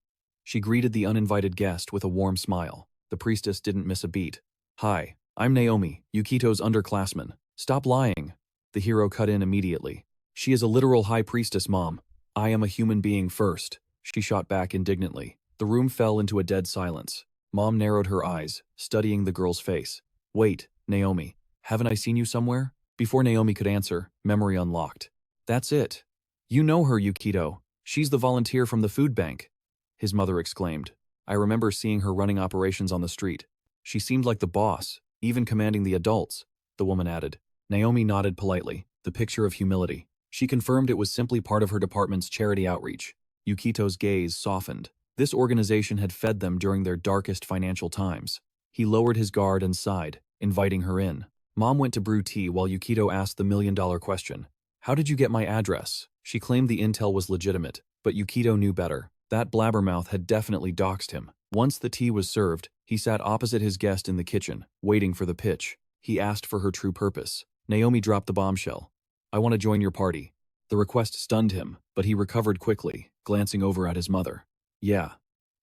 She greeted the uninvited guest with a warm smile. The priestess didn't miss a beat. Hi, I'm Naomi, Yukito's underclassman. Stop lying. The hero cut in immediately. She is a literal high priestess, Mom. I am a human being first, she shot back indignantly. The room fell into a dead silence. Mom narrowed her eyes, studying the girl's face. Wait, Naomi, haven't I seen you somewhere? Before Naomi could answer, memory unlocked. That's it. You know her, Yukito. She's the volunteer from the food bank. His mother exclaimed. I remember seeing her running operations on the street. She seemed like the boss, even commanding the adults, the woman added. Naomi nodded politely, the picture of humility. She confirmed it was simply part of her department's charity outreach. Yukito's gaze softened. This organization had fed them during their darkest financial times. He lowered his guard and sighed, inviting her in. Mom went to brew tea while Yukito asked the million-dollar question. How did you get my address? She claimed the intel was legitimate, but Yukito knew better. That blabbermouth had definitely doxed him. Once the tea was served, he sat opposite his guest in the kitchen, waiting for the pitch. He asked for her true purpose. Naomi dropped the bombshell. I want to join your party. The request stunned him, but he recovered quickly, glancing over at his mother. Yeah,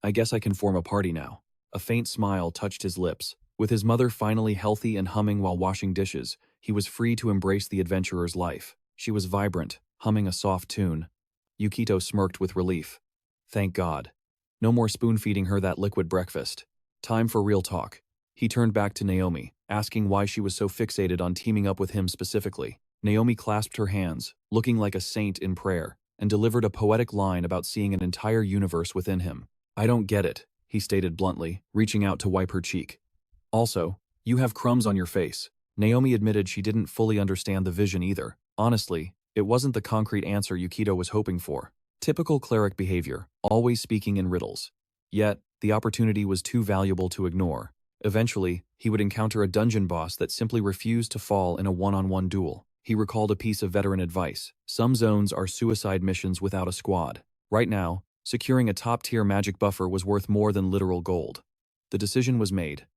I guess I can form a party now. A faint smile touched his lips. With his mother finally healthy and humming while washing dishes, he was free to embrace the adventurer's life. She was vibrant, humming a soft tune. Yukito smirked with relief. Thank God. No more spoon-feeding her that liquid breakfast. Time for real talk. He turned back to Naomi, asking why she was so fixated on teaming up with him specifically. Naomi clasped her hands, looking like a saint in prayer, and delivered a poetic line about seeing an entire universe within him. I don't get it, he stated bluntly, reaching out to wipe her cheek. Also, you have crumbs on your face. Naomi admitted she didn't fully understand the vision either. Honestly, it wasn't the concrete answer Yukito was hoping for. Typical cleric behavior, always speaking in riddles. Yet, the opportunity was too valuable to ignore. Eventually, he would encounter a dungeon boss that simply refused to fall in a one-on-one duel. He recalled a piece of veteran advice. Some zones are suicide missions without a squad. Right now, securing a top-tier magic buffer was worth more than literal gold. The decision was made.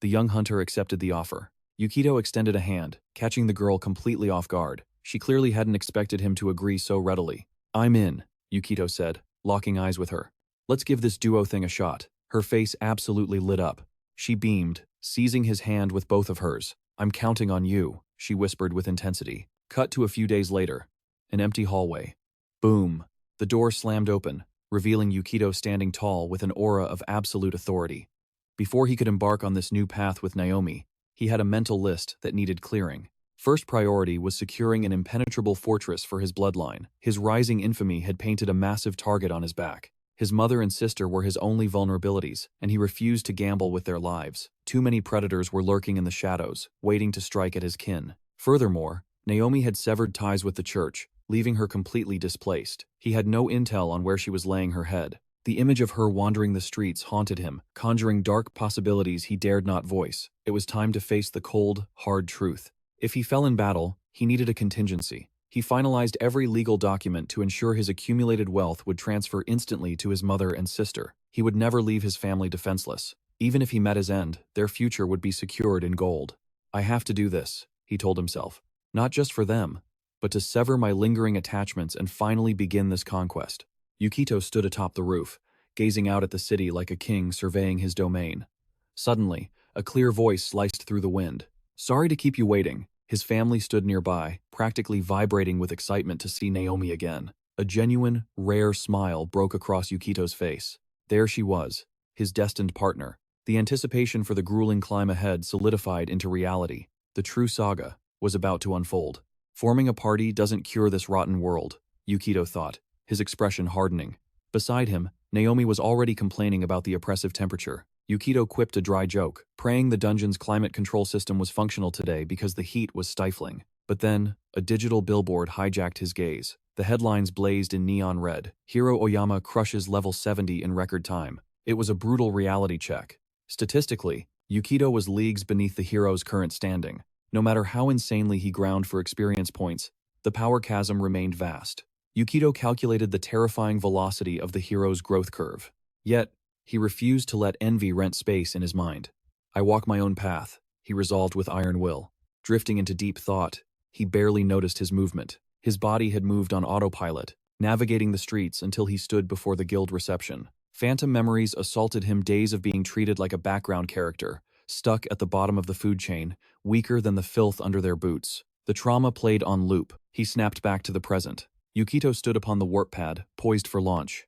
The young hunter accepted the offer. Yukito extended a hand, catching the girl completely off guard. She clearly hadn't expected him to agree so readily. I'm in, Yukito said. locking eyes with her. Let's give this duo thing a shot. Her face absolutely lit up. She beamed, seizing his hand with both of hers. I'm counting on you, she whispered with intensity. Cut to a few days later. An empty hallway. Boom. The door slammed open, revealing Yukito standing tall with an aura of absolute authority. Before he could embark on this new path with Naomi, he had a mental list that needed clearing. First priority was securing an impenetrable fortress for his bloodline. His rising infamy had painted a massive target on his back. His mother and sister were his only vulnerabilities, and he refused to gamble with their lives. Too many predators were lurking in the shadows, waiting to strike at his kin. Furthermore, Naomi had severed ties with the church, leaving her completely displaced. He had no intel on where she was laying her head. The image of her wandering the streets haunted him, conjuring dark possibilities he dared not voice. It was time to face the cold, hard truth. If he fell in battle, he needed a contingency. He finalized every legal document to ensure his accumulated wealth would transfer instantly to his mother and sister. He would never leave his family defenseless. Even if he met his end, their future would be secured in gold. I have to do this, he told himself. Not just for them, but to sever my lingering attachments and finally begin this conquest. Yukito stood atop the roof, gazing out at the city like a king surveying his domain. Suddenly, a clear voice sliced through the wind. Sorry to keep you waiting. His family stood nearby, practically vibrating with excitement to see Naomi again. A genuine, rare smile broke across Yukito's face. There she was, his destined partner. The anticipation for the grueling climb ahead solidified into reality. The true saga was about to unfold. Forming a party doesn't cure this rotten world, Yukito thought, his expression hardening. Beside him, Naomi was already complaining about the oppressive temperature. Yukito quipped a dry joke, praying the dungeon's climate control system was functional today because the heat was stifling. But then, a digital billboard hijacked his gaze. The headlines blazed in neon red. Hiro Oyama crushes level 70 in record time. It was a brutal reality check. Statistically, Yukito was leagues beneath the hero's current standing. No matter how insanely he ground for experience points, the power chasm remained vast. Yukito calculated the terrifying velocity of the hero's growth curve. Yet, he refused to let envy rent space in his mind. I walk my own path, he resolved with iron will. Drifting into deep thought, he barely noticed his movement. His body had moved on autopilot, navigating the streets until he stood before the guild reception. Phantom memories assaulted him, days of being treated like a background character, stuck at the bottom of the food chain, weaker than the filth under their boots. The trauma played on loop. He snapped back to the present. Yukito stood upon the warp pad, poised for launch.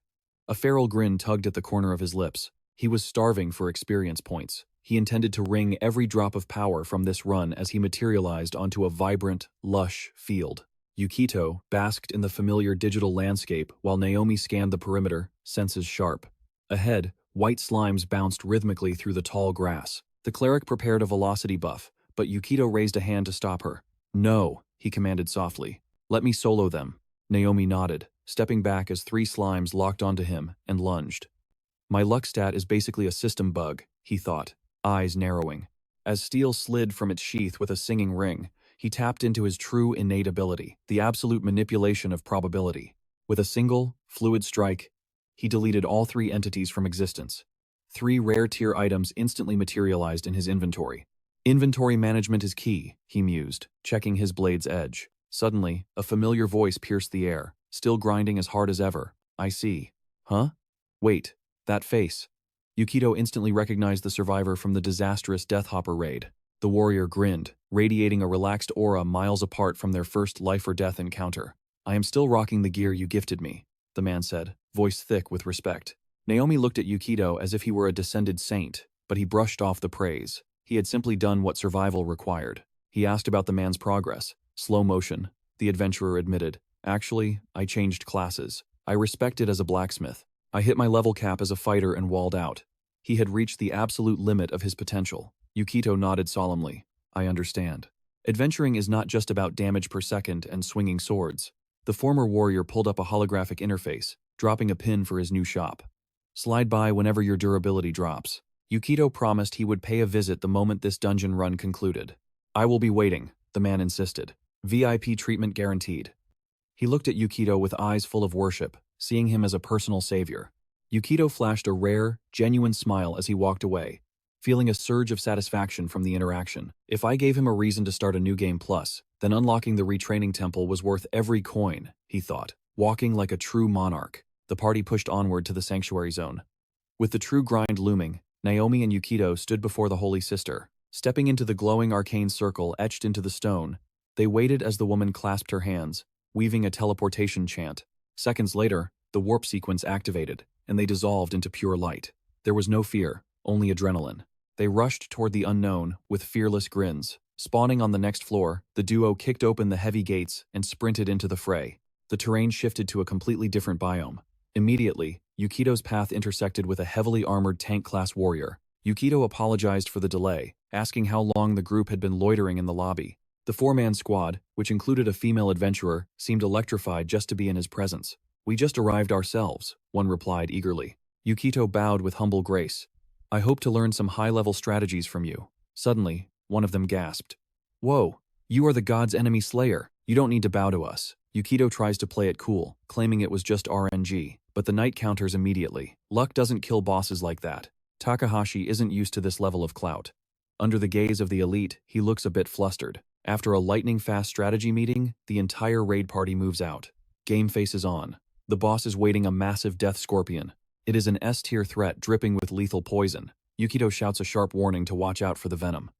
A feral grin tugged at the corner of his lips. He was starving for experience points. He intended to wring every drop of power from this run as he materialized onto a vibrant, lush field. Yukito basked in the familiar digital landscape while Naomi scanned the perimeter, senses sharp. Ahead, white slimes bounced rhythmically through the tall grass. The cleric prepared a velocity buff, but Yukito raised a hand to stop her. No, he commanded softly. Let me solo them. Naomi nodded, stepping back as 3 slimes locked onto him and lunged. My luck stat is basically a system bug, he thought, eyes narrowing. As steel slid from its sheath with a singing ring, he tapped into his true innate ability, the absolute manipulation of probability. With a single, fluid strike, he deleted all 3 entities from existence. 3 rare tier items instantly materialized in his inventory. Inventory management is key, he mused, checking his blade's edge. Suddenly, a familiar voice pierced the air, still grinding as hard as ever. I see. Huh? Wait, that face. Yukito instantly recognized the survivor from the disastrous Deathhopper raid. The warrior grinned, radiating a relaxed aura miles apart from their first life-or-death encounter. I am still rocking the gear you gifted me, the man said, voice thick with respect. Naomi looked at Yukito as if he were a descended saint, but he brushed off the praise. He had simply done what survival required. He asked about the man's progress. Slow motion, the adventurer admitted. Actually, I changed classes. I respect it as a blacksmith. I hit my level cap as a fighter and walled out. He had reached the absolute limit of his potential. Yukito nodded solemnly. I understand. Adventuring is not just about damage per second and swinging swords. The former warrior pulled up a holographic interface, dropping a pin for his new shop. Slide by whenever your durability drops. Yukito promised he would pay a visit the moment this dungeon run concluded. I will be waiting, the man insisted. VIP treatment guaranteed. He looked at Yukito with eyes full of worship, seeing him as a personal savior. Yukito flashed a rare, genuine smile as he walked away, feeling a surge of satisfaction from the interaction. If I gave him a reason to start a new game plus, then unlocking the retraining temple was worth every coin, he thought, walking like a true monarch. The party pushed onward to the sanctuary zone. With the true grind looming, Naomi and Yukito stood before the Holy Sister. Stepping into the glowing arcane circle etched into the stone, they waited as the woman clasped her hands, weaving a teleportation chant. Seconds later, the warp sequence activated, and they dissolved into pure light. There was no fear, only adrenaline. They rushed toward the unknown with fearless grins. Spawning on the next floor, the duo kicked open the heavy gates and sprinted into the fray. The terrain shifted to a completely different biome. Immediately, Yukito's path intersected with a heavily armored tank-class warrior. Yukito apologized for the delay, asking how long the group had been loitering in the lobby. The four-man squad, which included a female adventurer, seemed electrified just to be in his presence. "We just arrived ourselves," one replied eagerly. Yukito bowed with humble grace. "I hope to learn some high-level strategies from you." Suddenly, one of them gasped. "Whoa, you are the god's enemy Slayer. You don't need to bow to us." Yukito tries to play it cool, claiming it was just RNG, but the knight counters immediately. Luck doesn't kill bosses like that. Takahashi isn't used to this level of clout. Under the gaze of the elite, he looks a bit flustered. After a lightning-fast strategy meeting, the entire raid party moves out. Game faces on. The boss is waiting a massive death scorpion. It is an S-tier threat dripping with lethal poison. Yukito shouts a sharp warning to watch out for the venom.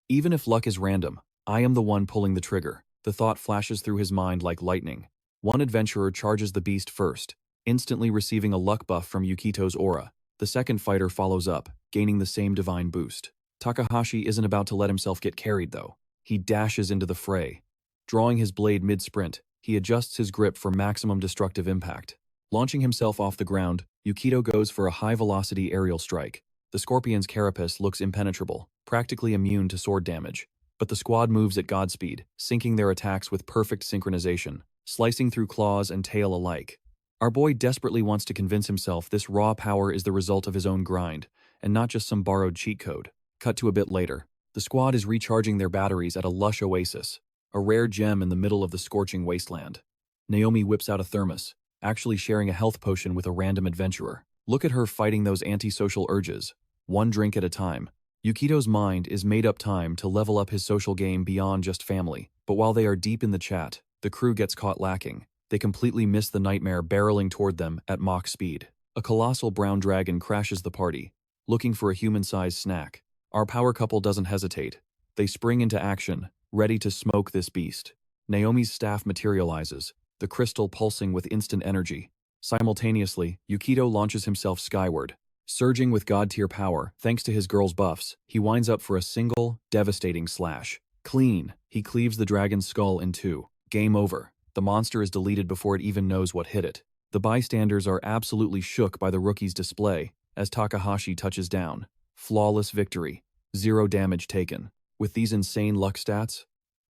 "Even if luck is random, I am the one pulling the trigger." The thought flashes through his mind like lightning. One adventurer charges the beast first, instantly receiving a luck buff from Yukito's aura. The second fighter follows up, gaining the same divine boost. Takahashi isn't about to let himself get carried, though. He dashes into the fray. Drawing his blade mid-sprint, he adjusts his grip for maximum destructive impact. Launching himself off the ground, Yukito goes for a high-velocity aerial strike. The scorpion's carapace looks impenetrable, practically immune to sword damage. But the squad moves at godspeed, syncing their attacks with perfect synchronization, slicing through claws and tail alike. Our boy desperately wants to convince himself this raw power is the result of his own grind, and not just some borrowed cheat code. Cut to a bit later. The squad is recharging their batteries at a lush oasis, a rare gem in the middle of the scorching wasteland. Naomi whips out a thermos, actually sharing a health potion with a random adventurer. Look at her fighting those antisocial urges, one drink at a time. Yukito's mind is made up time to level up his social game beyond just family. But while they are deep in the chat, the crew gets caught lacking. They completely miss the nightmare barreling toward them at Mach speed. A colossal brown dragon crashes the party, looking for a human-sized snack. Our power couple doesn't hesitate. They spring into action, ready to smoke this beast. Naomi's staff materializes, the crystal pulsing with instant energy. Simultaneously, Yukito launches himself skyward. Surging with god-tier power, thanks to his girl's buffs, he winds up for a single, devastating slash. Clean, he cleaves the dragon's skull in two. Game over. The monster is deleted before it even knows what hit it. The bystanders are absolutely shook by the rookie's display as Takahashi touches down. Flawless victory. 0 damage taken. With these insane luck stats,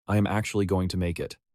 I am actually going to make it.